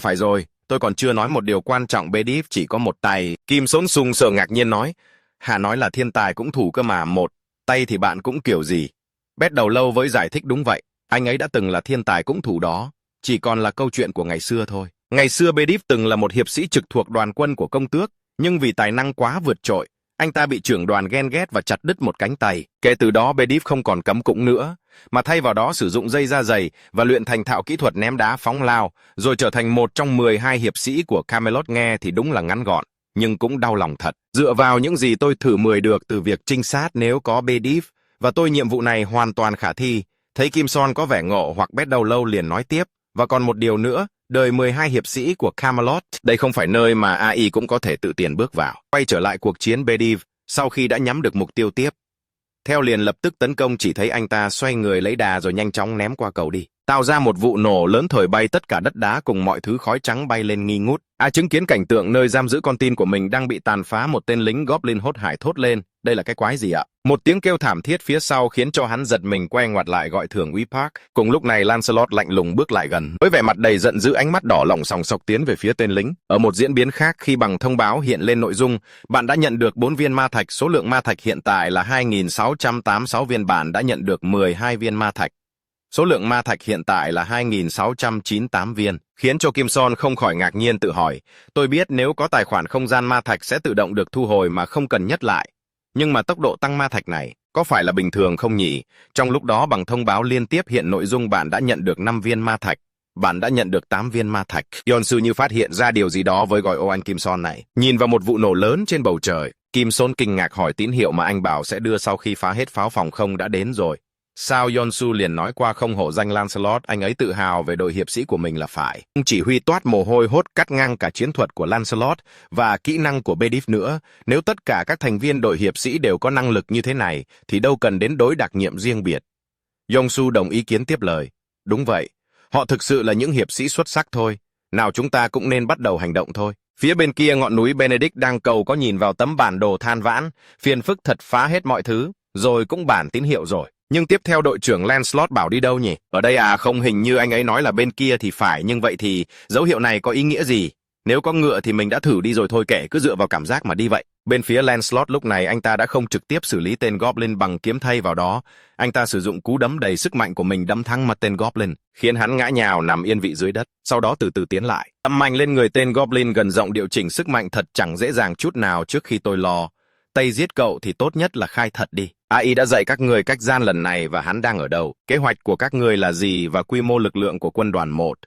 Phải rồi, tôi còn chưa nói một điều quan trọng, Bedif chỉ có một tay. Kim Sốn sùng sợ ngạc nhiên nói. Hà nói là thiên tài cũng thủ cơ mà, một tay thì bạn cũng kiểu gì? Bét đầu lâu với giải thích, đúng vậy, anh ấy đã từng là thiên tài cũng thủ đó, chỉ còn là câu chuyện của ngày xưa thôi. Ngày xưa Bedif từng là một hiệp sĩ trực thuộc đoàn quân của công tước, nhưng vì tài năng quá vượt trội, anh ta bị trưởng đoàn ghen ghét và chặt đứt một cánh tay. Kể từ đó Bedif không còn cấm cũng nữa, mà thay vào đó sử dụng dây da dày và luyện thành thạo kỹ thuật ném đá phóng lao, rồi trở thành một trong 12 hiệp sĩ của Camelot. Nghe thì đúng là ngắn gọn, nhưng cũng đau lòng thật. Dựa vào những gì tôi thử 10 được từ việc trinh sát, nếu có Bedif và tôi, nhiệm vụ này hoàn toàn khả thi. Thấy Kim Son có vẻ ngộ hoặc Bét đầu lâu liền nói tiếp. Và còn một điều nữa, đời 12 hiệp sĩ của Camelot, đây không phải nơi mà AI cũng có thể tự tiền bước vào. Quay trở lại cuộc chiến, Bedif sau khi đã nhắm được mục tiêu tiếp theo liền lập tức tấn công, chỉ thấy anh ta xoay người lấy đà rồi nhanh chóng ném qua cầu đi, tạo ra một vụ nổ lớn thổi bay tất cả đất đá cùng mọi thứ khói trắng bay lên nghi ngút. Chứng kiến cảnh tượng nơi giam giữ con tin của mình đang bị tàn phá, một tên lính Goblin hốt hải thốt lên. Đây là cái quái gì ạ? Một tiếng kêu thảm thiết phía sau khiến cho hắn giật mình quay ngoặt lại gọi thượng úy Park. Cùng lúc này Lancelot lạnh lùng bước lại gần, với vẻ mặt đầy giận dữ, ánh mắt đỏ lỏng sòng sọc tiến về phía tên lính. Ở một diễn biến khác, khi bằng thông báo hiện lên nội dung bạn đã nhận được 4 viên ma thạch, số lượng ma thạch hiện tại là 2.686 viên, bạn đã nhận được 12 viên ma thạch. Số lượng ma thạch hiện tại là 2.698 viên, khiến cho Kim Son không khỏi ngạc nhiên tự hỏi. Tôi biết nếu có tài khoản không gian ma thạch sẽ tự động được thu hồi mà không cần nhất lại. Nhưng mà tốc độ tăng ma thạch này có phải là bình thường không nhỉ? Trong lúc đó bằng thông báo liên tiếp hiện nội dung bạn đã nhận được 5 viên ma thạch. Bạn đã nhận được 8 viên ma thạch. Yonsu như phát hiện ra điều gì đó với gọi ô anh Kim Son này. Nhìn vào một vụ nổ lớn trên bầu trời, Kim Son kinh ngạc hỏi tín hiệu mà anh bảo sẽ đưa sau khi phá hết pháo phòng không đã đến rồi. Sao? Yonsu liền nói qua không hổ danh Lancelot, anh ấy tự hào về đội hiệp sĩ của mình là phải. Chỉ huy toát mồ hôi hốt cắt ngang cả chiến thuật của Lancelot và kỹ năng của Bedif nữa. Nếu tất cả các thành viên đội hiệp sĩ đều có năng lực như thế này, thì đâu cần đến đối đặc nhiệm riêng biệt. Yonsu đồng ý kiến tiếp lời. Đúng vậy, họ thực sự là những hiệp sĩ xuất sắc thôi. Nào chúng ta cũng nên bắt đầu hành động thôi. Phía bên kia ngọn núi Benedict đang cầu có nhìn vào tấm bản đồ than vãn. Phiền phức thật, phá hết mọi thứ, rồi cũng bản tín hiệu rồi. Nhưng tiếp theo đội trưởng Lancelot bảo đi đâu nhỉ? Ở đây không, hình như anh ấy nói là bên kia thì phải, nhưng vậy thì dấu hiệu này có ý nghĩa gì? Nếu có ngựa thì mình đã thử đi rồi thôi, kệ, cứ dựa vào cảm giác mà đi vậy. Bên phía Lancelot lúc này anh ta đã không trực tiếp xử lý tên Goblin bằng kiếm, thay vào đó anh ta sử dụng cú đấm đầy sức mạnh của mình đấm thẳng mặt tên Goblin, khiến hắn ngã nhào nằm yên vị dưới đất. Sau đó từ từ tiến lại, đâm mạnh lên người tên Goblin gần rộng, điều chỉnh sức mạnh thật chẳng dễ dàng chút nào. Trước khi tôi lo tay giết cậu thì tốt nhất là khai thật đi. AI đã dạy các người cách gian lần này và hắn đang ở đâu? Kế hoạch của các người là gì và quy mô lực lượng của quân đoàn 1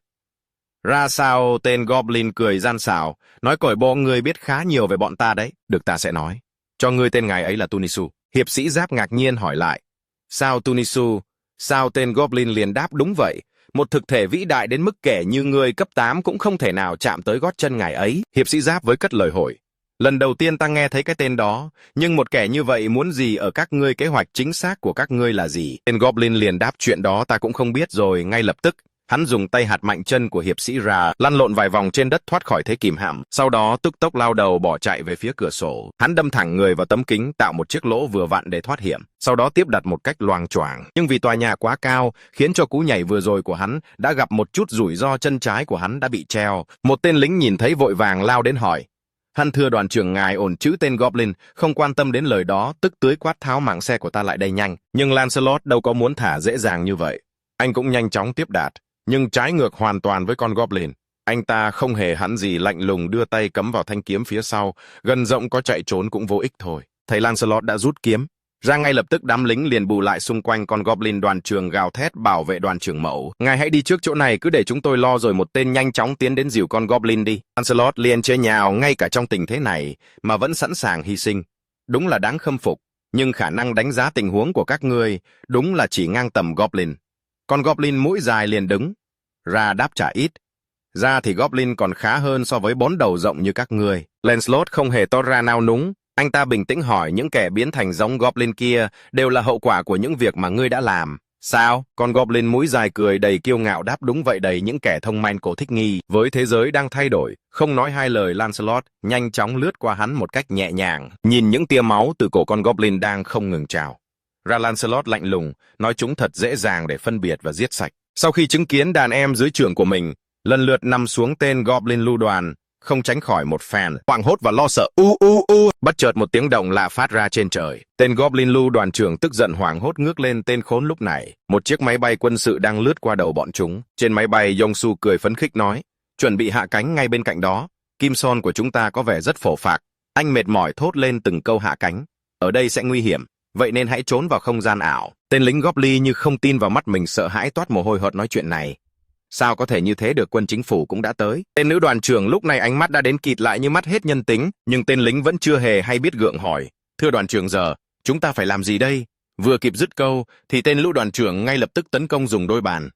Ra sao? Tên Goblin cười gian xảo, nói cởi bộ ngươi biết khá nhiều về bọn ta đấy. Được, ta sẽ nói. Cho ngươi tên ngài ấy là Tunisu. Hiệp sĩ giáp ngạc nhiên hỏi lại. Sao Tunisu? Sao? Tên Goblin liền đáp, đúng vậy. Một thực thể vĩ đại đến mức kể như ngươi cấp 8 cũng không thể nào chạm tới gót chân ngài ấy. Hiệp sĩ giáp với cất lời hỏi. Lần đầu tiên ta nghe thấy cái tên đó, nhưng một kẻ như vậy muốn gì ở các ngươi, kế hoạch chính xác của các ngươi là gì? Tên Goblin liền đáp, chuyện đó ta cũng không biết rồi. Ngay lập tức, hắn dùng tay hạt mạnh chân của hiệp sĩ ra, lăn lộn vài vòng trên đất thoát khỏi thế kìm hãm. Sau đó tức tốc lao đầu bỏ chạy về phía cửa sổ. Hắn đâm thẳng người vào tấm kính, tạo một chiếc lỗ vừa vặn để thoát hiểm. Sau đó tiếp đặt một cách loàng choàng. Nhưng vì tòa nhà quá cao, khiến cho cú nhảy vừa rồi của hắn đã gặp một chút rủi ro, chân trái của hắn đã bị treo. Một tên lính nhìn thấy vội vàng lao đến hỏi. Hắn thưa đoàn trưởng, ngài ổn chứ? Tên Goblin không quan tâm đến lời đó, tức tưới quát, tháo mảng xe của ta lại đây nhanh. Nhưng Lancelot đâu có muốn thả dễ dàng như vậy. Anh cũng nhanh chóng tiếp đạt, nhưng trái ngược hoàn toàn với con Goblin. Anh ta không hề hẵn gì, lạnh lùng đưa tay cắm vào thanh kiếm phía sau, gần rộng có chạy trốn cũng vô ích thôi. Thấy Lancelot đã rút kiếm ra, ngay lập tức đám lính liền bù lại xung quanh con Goblin. Đoàn trưởng gào thét bảo vệ đoàn trưởng mẫu. Ngài hãy đi trước chỗ này, cứ để chúng tôi lo rồi. Một tên nhanh chóng tiến đến dìu con Goblin đi. Lancelot liền chế nhạo, ngay cả trong tình thế này mà vẫn sẵn sàng hy sinh. Đúng là đáng khâm phục, nhưng khả năng đánh giá tình huống của các ngươi đúng là chỉ ngang tầm Goblin. Con Goblin mũi dài liền đứng ra đáp trả ít. Ra thì Goblin còn khá hơn so với 4 đầu rộng như các ngươi. Lancelot không hề tỏ ra nao núng. Anh ta bình tĩnh hỏi, những kẻ biến thành giống Goblin kia đều là hậu quả của những việc mà ngươi đã làm. Sao? Con Goblin mũi dài cười đầy kiêu ngạo đáp, đúng vậy, đầy những kẻ thông manh cổ thích nghi với thế giới đang thay đổi. Không nói hai lời, Lancelot nhanh chóng lướt qua hắn một cách nhẹ nhàng, nhìn những tia máu từ cổ con Goblin đang không ngừng trào ra. Lancelot lạnh lùng nói, chúng thật dễ dàng để phân biệt và giết sạch. Sau khi chứng kiến đàn em dưới trướng của mình lần lượt nằm xuống, tên Goblin lưu đoàn không tránh khỏi một phen hoảng hốt và lo sợ. Bất chợt một tiếng động lạ phát ra trên trời. Tên Goblin lưu đoàn trưởng tức giận hoảng hốt ngước lên. Tên khốn, lúc này một chiếc máy bay quân sự đang lướt qua đầu bọn chúng. Trên máy bay, Yongsu cười phấn khích nói, chuẩn bị hạ cánh ngay bên cạnh đó. Kim son của chúng ta có vẻ rất phổ phạc. Anh mệt mỏi thốt lên từng câu hạ cánh. Ở đây sẽ nguy hiểm, vậy nên hãy trốn vào không gian ảo. Tên lính Goblin như không tin vào mắt mình, sợ hãi toát mồ hôi hột nói, chuyện này sao có thể như thế được, quân chính phủ cũng đã tới. Tên nữ đoàn trưởng lúc này ánh mắt đã đến kịt lại như mắt hết nhân tính, nhưng tên lính vẫn chưa hề hay biết gượng hỏi, thưa đoàn trưởng, giờ chúng ta phải làm gì đây? Vừa kịp dứt câu thì tên lữ đoàn trưởng ngay lập tức tấn công, dùng đôi bàn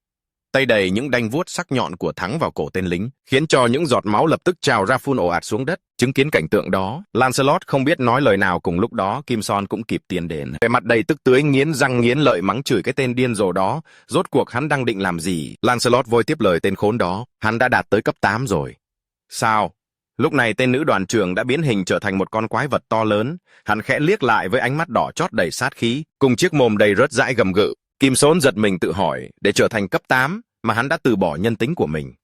tay đầy những đanh vuốt sắc nhọn của thắng vào cổ tên lính, khiến cho những giọt máu lập tức trào ra phun ồ ạt xuống đất. Chứng kiến cảnh tượng đó, Lancelot không biết nói lời nào. Cùng lúc đó, Kim Son cũng kịp tiến đến, vẻ mặt đầy tức tưới, nghiến răng nghiến lợi mắng chửi cái tên điên rồ đó. Rốt cuộc hắn đang định làm gì? Lancelot vội tiếp lời tên khốn đó, hắn đã đạt tới cấp 8 rồi. Sao? Lúc này tên nữ đoàn trưởng đã biến hình trở thành một con quái vật to lớn. Hắn khẽ liếc lại với ánh mắt đỏ chót đầy sát khí, cùng chiếc mồm đầy rớt dãi gầm gự. Kim Son giật mình tự hỏi, để trở thành cấp 8 mà hắn đã từ bỏ nhân tính của mình.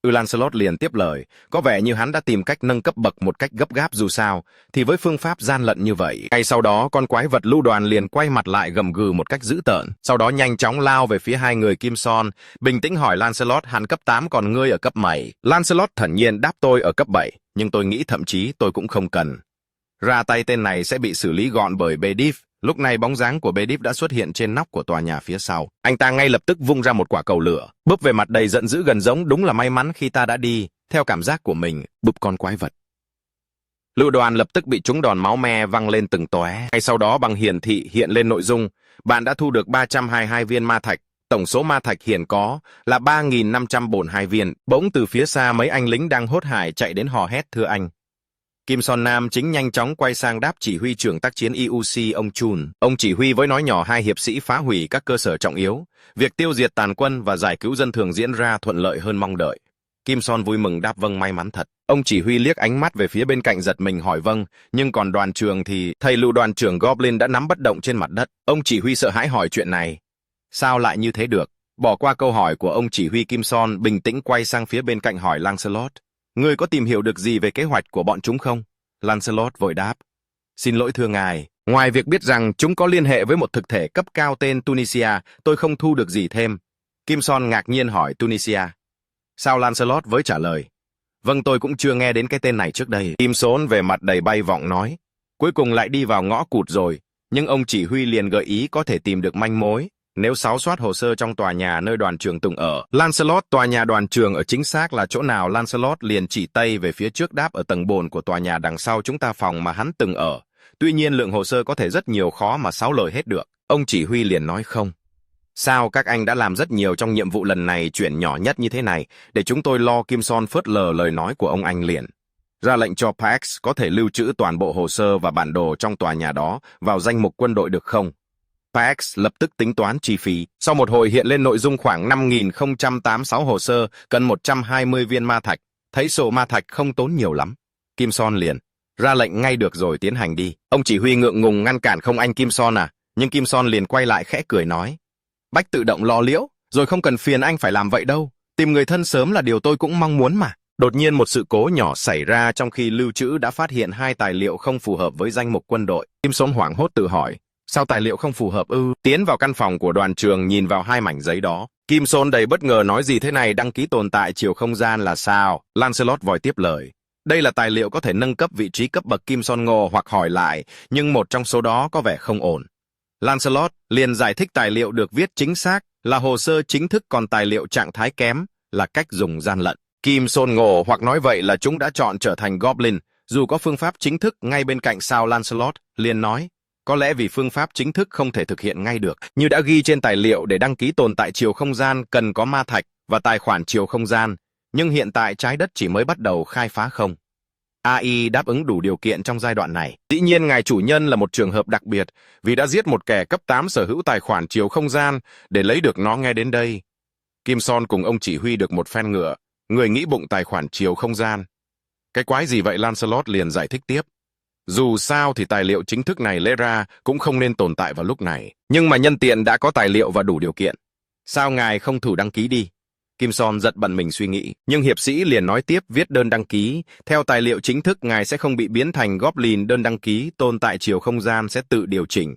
Lancelot liền tiếp lời, có vẻ như hắn đã tìm cách nâng cấp bậc một cách gấp gáp, dù sao thì với phương pháp gian lận như vậy. Ngay sau đó, con quái vật lưu đoàn liền quay mặt lại gầm gừ một cách dữ tợn, sau đó nhanh chóng lao về phía hai người Kim Son, bình tĩnh hỏi Lancelot, hắn cấp 8 còn ngươi ở cấp mấy? Lancelot thản nhiên đáp, tôi ở cấp 7, nhưng tôi nghĩ thậm chí tôi cũng không cần ra tay, tên này sẽ bị xử lý gọn bởi Bedivh. Lúc này bóng dáng của Bedivh đã xuất hiện trên nóc của tòa nhà phía sau. Anh ta ngay lập tức vung ra một quả cầu lửa, búp về mặt đầy giận dữ, gần giống đúng là may mắn khi ta đã đi theo cảm giác của mình, búp con quái vật. Lữ đoàn lập tức bị trúng đòn máu me văng lên từng tóe. Ngay sau đó bằng hiển thị hiện lên nội dung, bạn đã thu được 322 viên ma thạch. Tổng số ma thạch hiện có là 3.542 viên. Bỗng từ phía xa mấy anh lính đang hốt hải chạy đến hò hét, thưa anh. Kim Son Nam chính nhanh chóng quay sang đáp chỉ huy trưởng tác chiến IUC ông Chun. Ông chỉ huy với nói nhỏ hai hiệp sĩ phá hủy các cơ sở trọng yếu. Việc tiêu diệt tàn quân và giải cứu dân thường diễn ra thuận lợi hơn mong đợi. Kim Son vui mừng đáp vâng, may mắn thật. Ông chỉ huy liếc ánh mắt về phía bên cạnh giật mình hỏi vâng, nhưng còn đoàn trưởng thì... Thầy lù đoàn trưởng Goblin đã nắm bất động trên mặt đất. Ông chỉ huy sợ hãi hỏi chuyện này sao lại như thế được? Bỏ qua câu hỏi của ông chỉ huy, Kim Son bình tĩnh quay sang phía bên cạnh hỏi Lancelot, ngươi có tìm hiểu được gì về kế hoạch của bọn chúng không? Lancelot vội đáp, xin lỗi thưa ngài, ngoài việc biết rằng chúng có liên hệ với một thực thể cấp cao tên Tunisia, tôi không thu được gì thêm. Kim Son ngạc nhiên hỏi, Tunisia? Sao? Lancelot với trả lời, vâng, tôi cũng chưa nghe đến cái tên này trước đây. Kim Son về mặt đầy bay vọng nói, cuối cùng lại đi vào ngõ cụt rồi, nhưng ông chỉ huy liền gợi ý có thể tìm được manh mối nếu 6 soát hồ sơ trong tòa nhà nơi đoàn trường từng ở. Lancelot, tòa nhà đoàn trường ở chính xác là chỗ nào? Lancelot liền chỉ tay về phía trước, đáp ở tầng bồn của tòa nhà đằng sau chúng ta, phòng mà hắn từng ở. Tuy nhiên lượng hồ sơ có thể rất nhiều, khó mà 6 lời hết được. Ông chỉ huy liền nói không. Sao các anh đã làm rất nhiều trong nhiệm vụ lần này, chuyện nhỏ nhất như thế này, để chúng tôi lo. Kim Son phớt lờ lời nói của ông anh liền ra lệnh cho Pax có thể lưu trữ toàn bộ hồ sơ và bản đồ trong tòa nhà đó vào danh mục quân đội được không? Pax lập tức tính toán chi phí. Sau một hồi hiện lên nội dung khoảng 5.086 hồ sơ, cần 120 viên ma thạch. Thấy sổ ma thạch không tốn nhiều lắm, Kim Son liền ra lệnh ngay, được rồi, tiến hành đi. Ông chỉ huy ngượng ngùng ngăn cản, không anh Kim Son à? Nhưng Kim Son liền quay lại khẽ cười nói, Bách tự động lo liễu, rồi không cần phiền anh phải làm vậy đâu. Tìm người thân sớm là điều tôi cũng mong muốn mà. Đột nhiên một sự cố nhỏ xảy ra trong khi lưu trữ đã phát hiện 2 tài liệu không phù hợp với danh mục quân đội. Kim Son hoảng hốt tự hỏi, sao tài liệu không phù hợp ư? Tiến vào căn phòng của đoàn trường nhìn vào 2 mảnh giấy đó. Kim Son đầy bất ngờ nói, gì thế này, đăng ký tồn tại chiều không gian là sao? Lancelot vội tiếp lời, đây là tài liệu có thể nâng cấp vị trí cấp bậc. Kim Son ngộ hoặc hỏi lại, nhưng một trong số đó có vẻ không ổn. Lancelot liền giải thích tài liệu được viết chính xác là hồ sơ chính thức, còn tài liệu trạng thái kém là cách dùng gian lận. Kim Son ngộ hoặc nói vậy là chúng đã chọn trở thành Goblin, dù có phương pháp chính thức ngay bên cạnh sao? Lancelot liền nói, có lẽ vì phương pháp chính thức không thể thực hiện ngay được. Như đã ghi trên tài liệu, để đăng ký tồn tại chiều không gian cần có ma thạch và tài khoản chiều không gian, nhưng hiện tại trái đất chỉ mới bắt đầu khai phá không. AI đáp ứng đủ điều kiện trong giai đoạn này. Dĩ nhiên ngài chủ nhân là một trường hợp đặc biệt, vì đã giết một kẻ cấp 8 sở hữu tài khoản chiều không gian để lấy được nó. Nghe đến đây, Kim Son cùng ông chỉ huy được một phen ngựa, người nghĩ bụng tài khoản chiều không gian. Cái quái gì vậy? Lancelot liền giải thích tiếp. Dù sao thì tài liệu chính thức này lẽ ra cũng không nên tồn tại vào lúc này, nhưng mà nhân tiện đã có tài liệu và đủ điều kiện, sao ngài không thử đăng ký đi? Kim Son giật bật mình suy nghĩ, nhưng hiệp sĩ liền nói tiếp, viết đơn đăng ký. Theo tài liệu chính thức, ngài sẽ không bị biến thành Goblin. Đơn đăng ký tồn tại chiều không gian sẽ tự điều chỉnh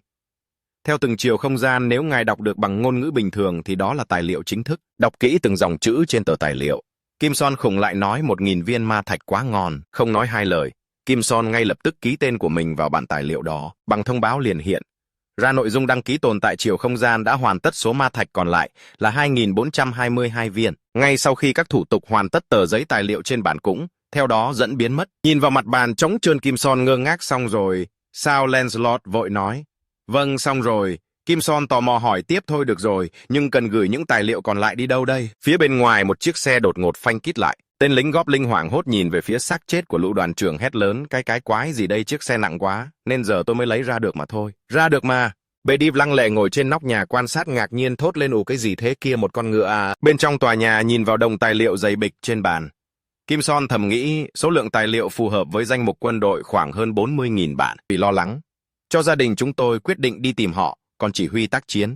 theo từng chiều không gian. Nếu ngài đọc được bằng ngôn ngữ bình thường thì đó là tài liệu chính thức. Đọc kỹ từng dòng chữ trên tờ tài liệu. Kim Son khùng lại nói, 1.000 viên ma thạch quá ngon. Không nói hai lời, Kim Son ngay lập tức ký tên của mình vào bản tài liệu đó. Bằng thông báo liền hiện ra nội dung đăng ký tồn tại chiều không gian đã hoàn tất, số ma thạch còn lại là 2.422 viên. Ngay sau khi các thủ tục hoàn tất, tờ giấy tài liệu trên bản cũng theo đó dẫn biến mất. Nhìn vào mặt bàn trống trơn, Kim Son ngơ ngác. Xong rồi sao? Lancelot vội nói, vâng xong rồi. Kim Son tò mò hỏi tiếp, thôi được rồi, nhưng cần gửi những tài liệu còn lại đi đâu đây? Phía bên ngoài một chiếc xe đột ngột phanh kít lại. Tên lính Goblin hoảng hốt nhìn về phía xác chết của lũ đoàn trưởng, hét lớn, cái quái gì đây, chiếc xe nặng quá nên giờ tôi mới lấy ra được mà thôi. Ra được mà. Bedivh lăng lệ ngồi trên nóc nhà quan sát, ngạc nhiên thốt lên, cái gì thế kia, một con ngựa à? Bên trong tòa nhà nhìn vào đống tài liệu dày bịch trên bàn, Kim Son thầm nghĩ số lượng tài liệu phù hợp với danh mục quân đội khoảng hơn 40.000 bản. Vì lo lắng cho gia đình chúng tôi quyết định đi tìm họ, còn chỉ huy tác chiến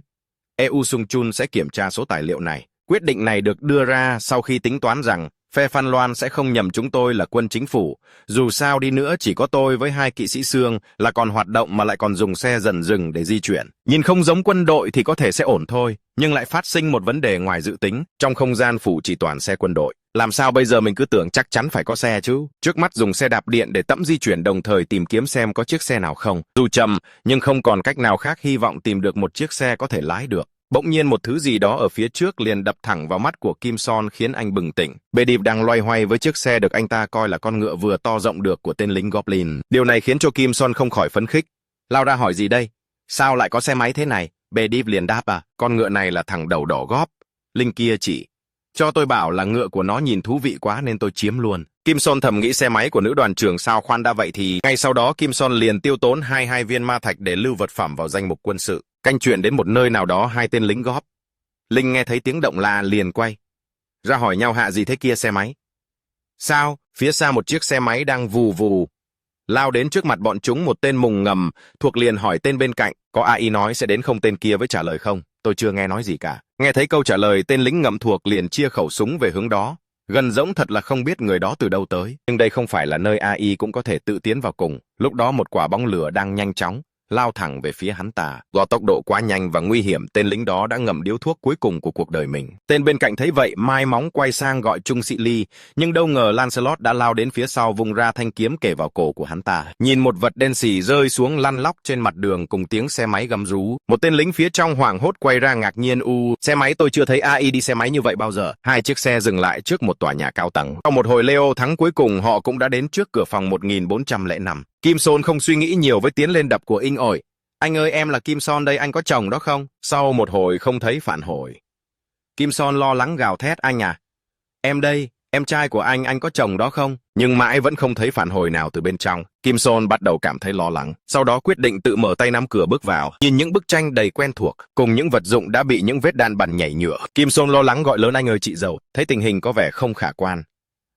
EU Sung Chun sẽ kiểm tra số tài liệu này. Quyết định này được đưa ra sau khi tính toán rằng phe Phan Loan sẽ không nhầm chúng tôi là quân chính phủ. Dù sao đi nữa, chỉ có tôi với 2 kỵ sĩ xương là còn hoạt động mà lại còn dùng xe dần rừng để di chuyển. Nhìn không giống quân đội thì có thể sẽ ổn thôi, nhưng lại phát sinh một vấn đề ngoài dự tính. Trong không gian phủ chỉ toàn xe quân đội. Làm sao bây giờ? Mình cứ tưởng chắc chắn phải có xe chứ. Trước mắt dùng xe đạp điện để tẫm di chuyển, đồng thời tìm kiếm xem có chiếc xe nào không. Dù chậm, nhưng không còn cách nào khác, hy vọng tìm được một chiếc xe có thể lái được. Bỗng nhiên một thứ gì đó ở phía trước liền đập thẳng vào mắt của Kim Son khiến anh bừng tỉnh. Bedivh đang loay hoay với chiếc xe được anh ta coi là con ngựa vừa to rộng được của tên lính Goblin. Điều này khiến cho Kim Son không khỏi phấn khích. Lao ra hỏi, gì đây? Sao lại có xe máy thế này? Bedivh liền đáp, con ngựa này là thằng đầu đỏ góp. Linh kia chỉ cho tôi bảo là ngựa của nó nhìn thú vị quá nên tôi chiếm luôn. Kim Son thầm nghĩ, xe máy của nữ đoàn trưởng sao? Khoan đã, vậy thì ngay sau đó Kim Son liền tiêu tốn 22 viên ma thạch để lưu vật phẩm vào danh mục quân sự. Canh chuyện đến một nơi nào đó, 2 tên lính góp Linh nghe thấy tiếng động la liền quay ra hỏi nhau, hạ gì thế kia, xe máy sao? Phía xa một chiếc xe máy đang vù vù lao đến trước mặt bọn chúng. Một tên mùng ngầm thuộc liền hỏi tên bên cạnh, có AI nói sẽ đến không? Tên kia với trả lời, không, tôi chưa nghe nói gì cả. Nghe thấy câu trả lời, tên lính ngầm thuộc liền chia khẩu súng về hướng đó. Gần giống thật là không biết người đó từ đâu tới. Nhưng đây không phải là nơi AI cũng có thể tự tiến vào cùng. Lúc đó một quả bóng lửa đang nhanh chóng lao thẳng về phía hắn ta. Do tốc độ quá nhanh và nguy hiểm, tên lính đó đã ngậm điếu thuốc cuối cùng của cuộc đời mình. Tên bên cạnh thấy vậy, mai móng quay sang gọi trung sĩ Lee, nhưng đâu ngờ Lancelot đã lao đến phía sau, vung ra thanh kiếm kề vào cổ của hắn ta. Nhìn một vật đen xì rơi xuống lăn lóc trên mặt đường cùng tiếng xe máy gầm rú, một tên lính phía trong hoảng hốt quay ra ngạc nhiên: xe máy, tôi chưa thấy AI đi xe máy như vậy bao giờ. Hai chiếc xe dừng lại trước một tòa nhà cao tầng. Sau một hồi Leo thắng cuối cùng, họ cũng đã đến trước cửa phòng 1405. Kim Son không suy nghĩ nhiều với tiến lên đập của Inh ỏi: anh ơi, em là Kim Son đây, anh có chồng đó không? Sau một hồi không thấy phản hồi, Kim Son lo lắng gào thét: anh à, em đây, em trai của anh có chồng đó không? Nhưng mãi vẫn không thấy phản hồi nào từ bên trong. Kim Son bắt đầu cảm thấy lo lắng, sau đó quyết định tự mở tay nắm cửa bước vào. Nhìn những bức tranh đầy quen thuộc, cùng những vật dụng đã bị những vết đạn bắn nhảy nhựa, Kim Son lo lắng gọi lớn: anh ơi chị dâu. Thấy tình hình có vẻ không khả quan,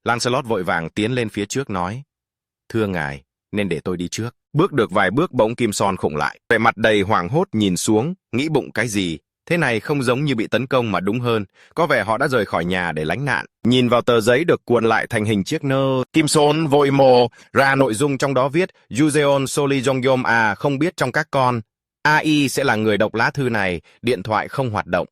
Lancelot vội vàng tiến lên phía trước nói: thưa ngài, nên để tôi đi trước. Bước được vài bước bỗng Kim Son khựng lại, vẻ mặt đầy hoảng hốt nhìn xuống, nghĩ bụng cái gì. Thế này không giống như bị tấn công mà đúng hơn, có vẻ họ đã rời khỏi nhà để lánh nạn. Nhìn vào tờ giấy được cuộn lại thành hình chiếc nơ, Kim Son vội mò ra nội dung trong đó viết: Yuzeon Soli Jongyom không biết trong các con, AI sẽ là người đọc lá thư này, điện thoại không hoạt động.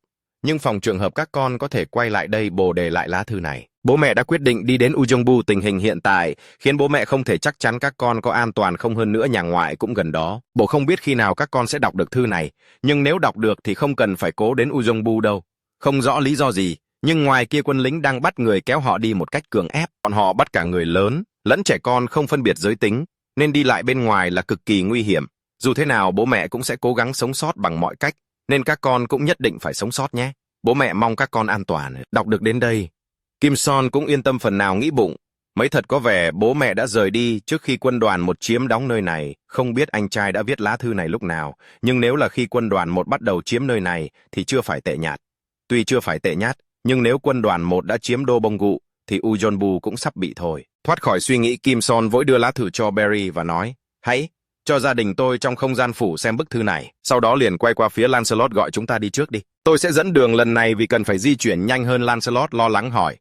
Nhưng phòng trường hợp các con có thể quay lại đây bồ đề lại lá thư này. Bố mẹ đã quyết định đi đến Ujongbu. Tình hình hiện tại khiến bố mẹ không thể chắc chắn các con có an toàn không, hơn nữa nhà ngoại cũng gần đó. Bố không biết khi nào các con sẽ đọc được thư này, nhưng nếu đọc được thì không cần phải cố đến Ujongbu đâu. Không rõ lý do gì, nhưng ngoài kia quân lính đang bắt người kéo họ đi một cách cưỡng ép. Bọn họ bắt cả người lớn, lẫn trẻ con không phân biệt giới tính, nên đi lại bên ngoài là cực kỳ nguy hiểm. Dù thế nào bố mẹ cũng sẽ cố gắng sống sót bằng mọi cách, nên các con cũng nhất định phải sống sót nhé. Bố mẹ mong các con an toàn. Đọc được đến đây, Kim Son cũng yên tâm phần nào, nghĩ bụng: mấy thật có vẻ bố mẹ đã rời đi trước khi quân đoàn 1 chiếm đóng nơi này. Không biết anh trai đã viết lá thư này lúc nào, nhưng nếu là khi quân đoàn 1 bắt đầu chiếm nơi này thì chưa phải tệ nhạt. Tuy chưa phải tệ nhát, nhưng nếu quân đoàn 1 đã chiếm đô Bông Gụ thì Ujonbu cũng sắp bị thôi. Thoát khỏi suy nghĩ, Kim Son vội đưa lá thư cho Barry và nói: hãy cho gia đình tôi trong không gian phủ xem bức thư này. Sau đó liền quay qua phía Lancelot gọi: chúng ta đi trước đi. Tôi sẽ dẫn đường lần này vì cần phải di chuyển nhanh hơn. Lancelot lo lắng hỏi: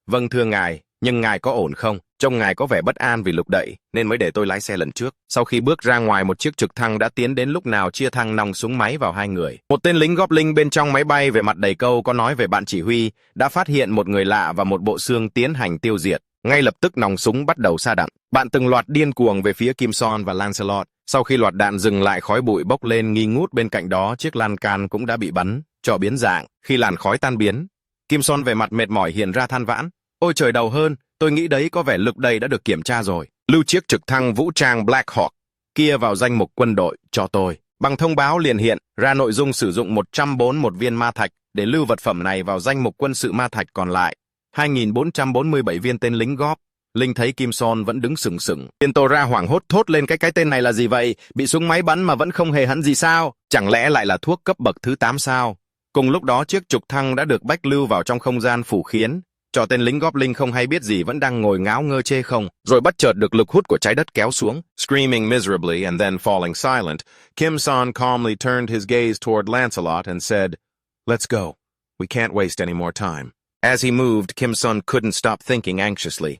vâng thưa ngài, nhưng ngài có ổn không? Trông ngài có vẻ bất an vì lục đậy, nên mới để tôi lái xe lần trước. Sau khi bước ra ngoài, một chiếc trực thăng đã tiến đến, lúc nào chia thăng nòng súng máy vào hai người. Một tên lính Goblin bên trong máy bay về mặt đầy câu có nói về bạn chỉ huy đã phát hiện một người lạ và một bộ xương tiến hành tiêu diệt. Ngay lập tức nòng súng bắt đầu sa đạn. Bạn từng loạt điên cuồng về phía Kim Son và Lancelot. Sau khi loạt đạn dừng lại, khói bụi bốc lên nghi ngút. Bên cạnh đó, chiếc lan can cũng đã bị bắn cho biến dạng. Khi làn khói tan biến, Kim Son về mặt mệt mỏi hiện ra than vãn: ôi trời đầu hơn, tôi nghĩ đấy có vẻ lực đầy đã được kiểm tra rồi. Lưu chiếc trực thăng vũ trang Black Hawk kia vào danh mục quân đội cho tôi. Bằng thông báo liền hiện ra nội dung sử dụng 141 viên ma thạch để lưu vật phẩm này vào danh mục quân sự ma thạch, còn lại 2.447 viên. Tên lính góp Linh thấy Kim Son vẫn đứng sừng sững, Tiên Tô ra hoảng hốt thốt lên: cái tên này là gì vậy? Bị súng máy bắn mà vẫn không hề hấn gì sao? Chẳng lẽ lại là thuốc cấp bậc thứ 8 sao? Cùng lúc đó, chiếc trực thăng đã được bách lưu vào trong không gian phủ, khiến cho tên lính Goblin không hay biết gì vẫn đang ngồi ngáo ngơ chê không, rồi bất chợt được lực hút của trái đất kéo xuống. Screaming miserably and then falling silent, Kim Son calmly turned his gaze toward Lancelot and said, "Let's go. We can't waste any more time." As he moved, Kim Son couldn't stop thinking anxiously.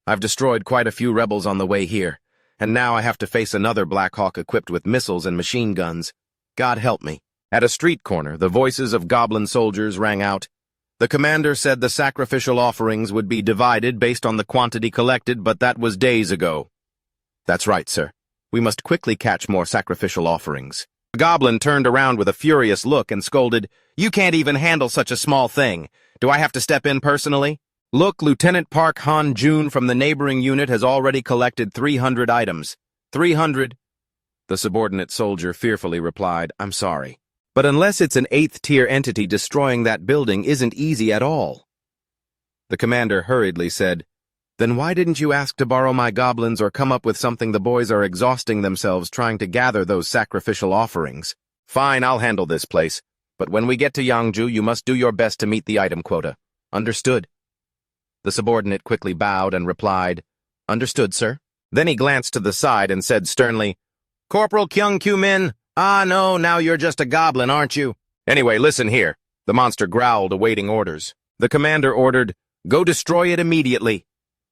I've destroyed quite a few rebels on the way here, and now I have to face another Black Hawk equipped with missiles and machine guns. God help me. At a street corner, the voices of goblin soldiers rang out. The commander said the sacrificial offerings would be divided based on the quantity collected, but that was days ago. That's right, sir. We must quickly catch more sacrificial offerings. The goblin turned around with a furious look and scolded, "You can't even handle such a small thing. Do I have to step in personally? Look, Lieutenant Park Han-jun from the neighboring unit has already collected 300 items. 300? The subordinate soldier fearfully replied, "I'm sorry. But unless it's an 8th-tier entity, destroying that building isn't easy at all." The commander hurriedly said, "Then why didn't you ask to borrow my goblins or come up with something? The boys are exhausting themselves trying to gather those sacrificial offerings." "Fine, I'll handle this place. But when we get to Yangju, you must do your best to meet the item quota." "Understood." The subordinate quickly bowed and replied, "Understood, sir." Then he glanced to the side and said sternly, "Corporal Kyung Kyu Min, no, now you're just a goblin, aren't you? Anyway, listen here." The monster growled, awaiting orders. The commander ordered, "Go destroy it immediately."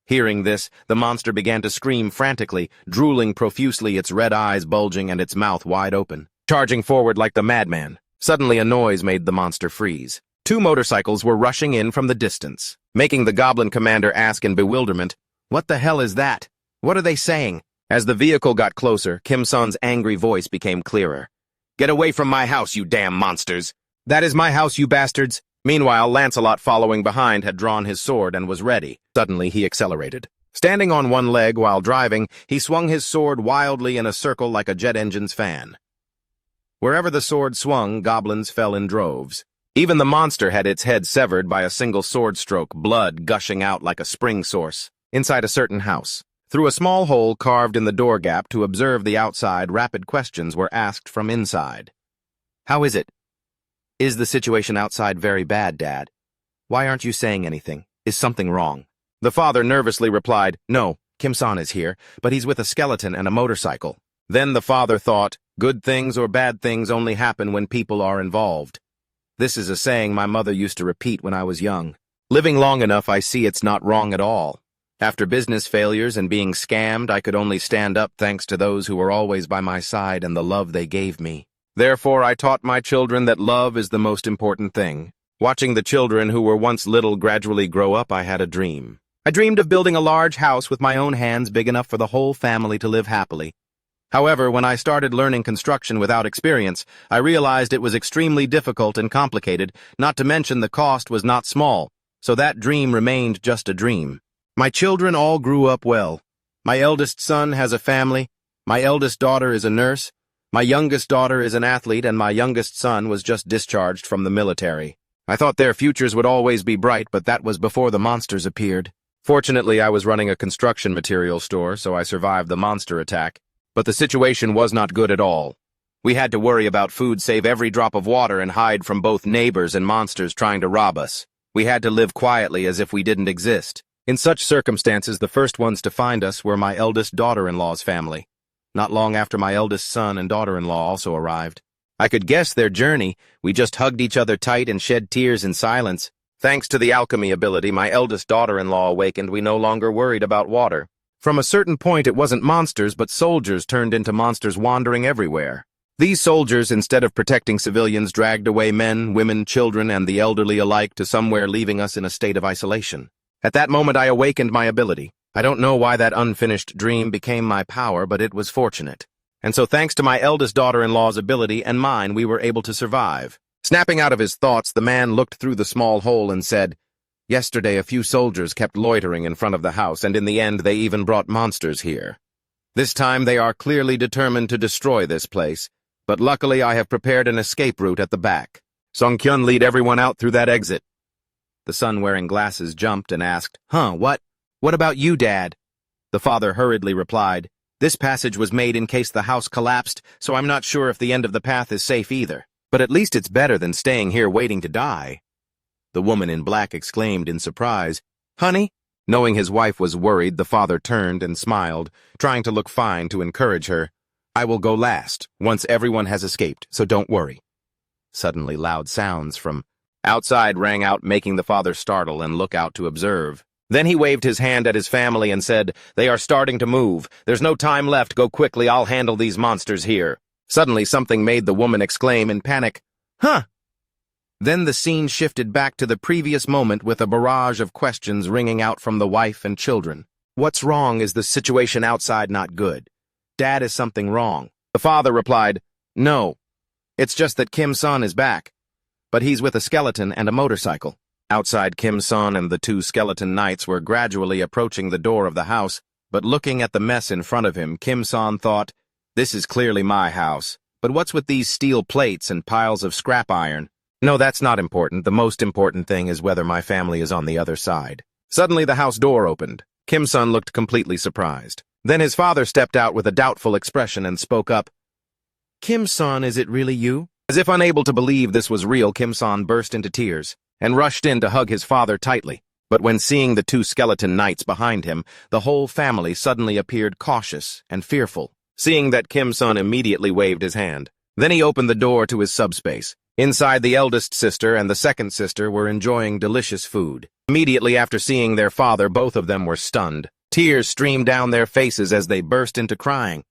Hearing this, the monster began to scream frantically, drooling profusely, its red eyes bulging and its mouth wide open, charging forward like the madman. Suddenly a noise made the monster freeze. 2 motorcycles were rushing in from the distance, making the goblin commander ask in bewilderment, "What the hell is that? What are they saying?" As the vehicle got closer, Kim Sun's angry voice became clearer. "Get away from my house, you damn monsters! That is my house, you bastards!" Meanwhile, Lancelot, following behind, had drawn his sword and was ready. Suddenly, he accelerated. Standing on one leg while driving, he swung his sword wildly in a circle like a jet engine's fan. Wherever the sword swung, goblins fell in droves. Even the monster had its head severed by a single sword stroke, blood gushing out like a spring source. Inside a certain house, through a small hole carved in the door gap to observe the outside, rapid questions were asked from inside. "How is it? Is the situation outside very bad, Dad? Why aren't you saying anything? Is something wrong?" The father nervously replied, "No, Kim-san is here, but he's with a skeleton and a motorcycle." Then the father thought, good things or bad things only happen when people are involved. This is a saying my mother used to repeat when I was young. Living long enough, I see it's not wrong at all. After business failures and being scammed, I could only stand up thanks to those who were always by my side and the love they gave me. Therefore, I taught my children that love is the most important thing. Watching the children who were once little gradually grow up, I had a dream. I dreamed of building a large house with my own hands big enough for the whole family to live happily. However, when I started learning construction without experience, I realized it was extremely difficult and complicated, not to mention the cost was not small, so that dream remained just a dream. My children all grew up well. My eldest son has a family, my eldest daughter is a nurse, my youngest daughter is an athlete, and my youngest son was just discharged from the military. I thought their futures would always be bright, but that was before the monsters appeared. Fortunately, I was running a construction material store, so I survived the monster attack. But the situation was not good at all. We had to worry about food, save every drop of water, and hide from both neighbors and monsters trying to rob us. We had to live quietly as if we didn't exist. In such circumstances, the first ones to find us were my eldest daughter-in-law's family. Not long after, my eldest son and daughter-in-law also arrived. I could guess their journey. We just hugged each other tight and shed tears in silence. Thanks to the alchemy ability my eldest daughter-in-law awakened, we no longer worried about water. From a certain point, it wasn't monsters, but soldiers turned into monsters wandering everywhere. These soldiers, instead of protecting civilians, dragged away men, women, children, and the elderly alike to somewhere, leaving us in a state of isolation. At that moment, I awakened my ability. I don't know why that unfinished dream became my power, but it was fortunate. And so thanks to my eldest daughter-in-law's ability and mine, we were able to survive. Snapping out of his thoughts, the man looked through the small hole and said, "Yesterday, a few soldiers kept loitering in front of the house, and in the end, they even brought monsters here. This time, they are clearly determined to destroy this place, but luckily, I have prepared an escape route at the back. Song-kyun, lead everyone out through that exit." The son wearing glasses jumped and asked, What? What about you, Dad?" The father hurriedly replied, "This passage was made in case the house collapsed, so I'm not sure if the end of the path is safe either. But at least it's better than staying here waiting to die." The woman in black exclaimed in surprise, "Honey?" Knowing his wife was worried, the father turned and smiled, trying to look fine to encourage her. "I will go last, once everyone has escaped, so don't worry." Suddenly, loud sounds from outside rang out, making the father startle and look out to observe. Then he waved his hand at his family and said, "They are starting to move. There's no time left. Go quickly. I'll handle these monsters here." Suddenly, something made the woman exclaim in panic, "Huh!" Then the scene shifted back to the previous moment with a barrage of questions ringing out from the wife and children. "What's wrong? Is the situation outside not good? Dad, is something wrong?" The father replied, "No. It's just that Kim-san is back. But he's with a skeleton and a motorcycle." Outside, Kim-san and the 2 skeleton knights were gradually approaching the door of the house, but looking at the mess in front of him, Kim-san thought, "This is clearly my house. But what's with these steel plates and piles of scrap iron? No, that's not important. The most important thing is whether my family is on the other side." Suddenly, the house door opened. Kim-san looked completely surprised. Then his father stepped out with a doubtful expression and spoke up, "Kim-san, is it really you?" As if unable to believe this was real, Kim-san burst into tears and rushed in to hug his father tightly. But when seeing the 2 skeleton knights behind him, the whole family suddenly appeared cautious and fearful. Seeing that, Kim-san immediately waved his hand. Then he opened the door to his subspace. Inside, the eldest sister and the second sister were enjoying delicious food. Immediately after seeing their father, both of them were stunned. Tears streamed down their faces as they burst into crying.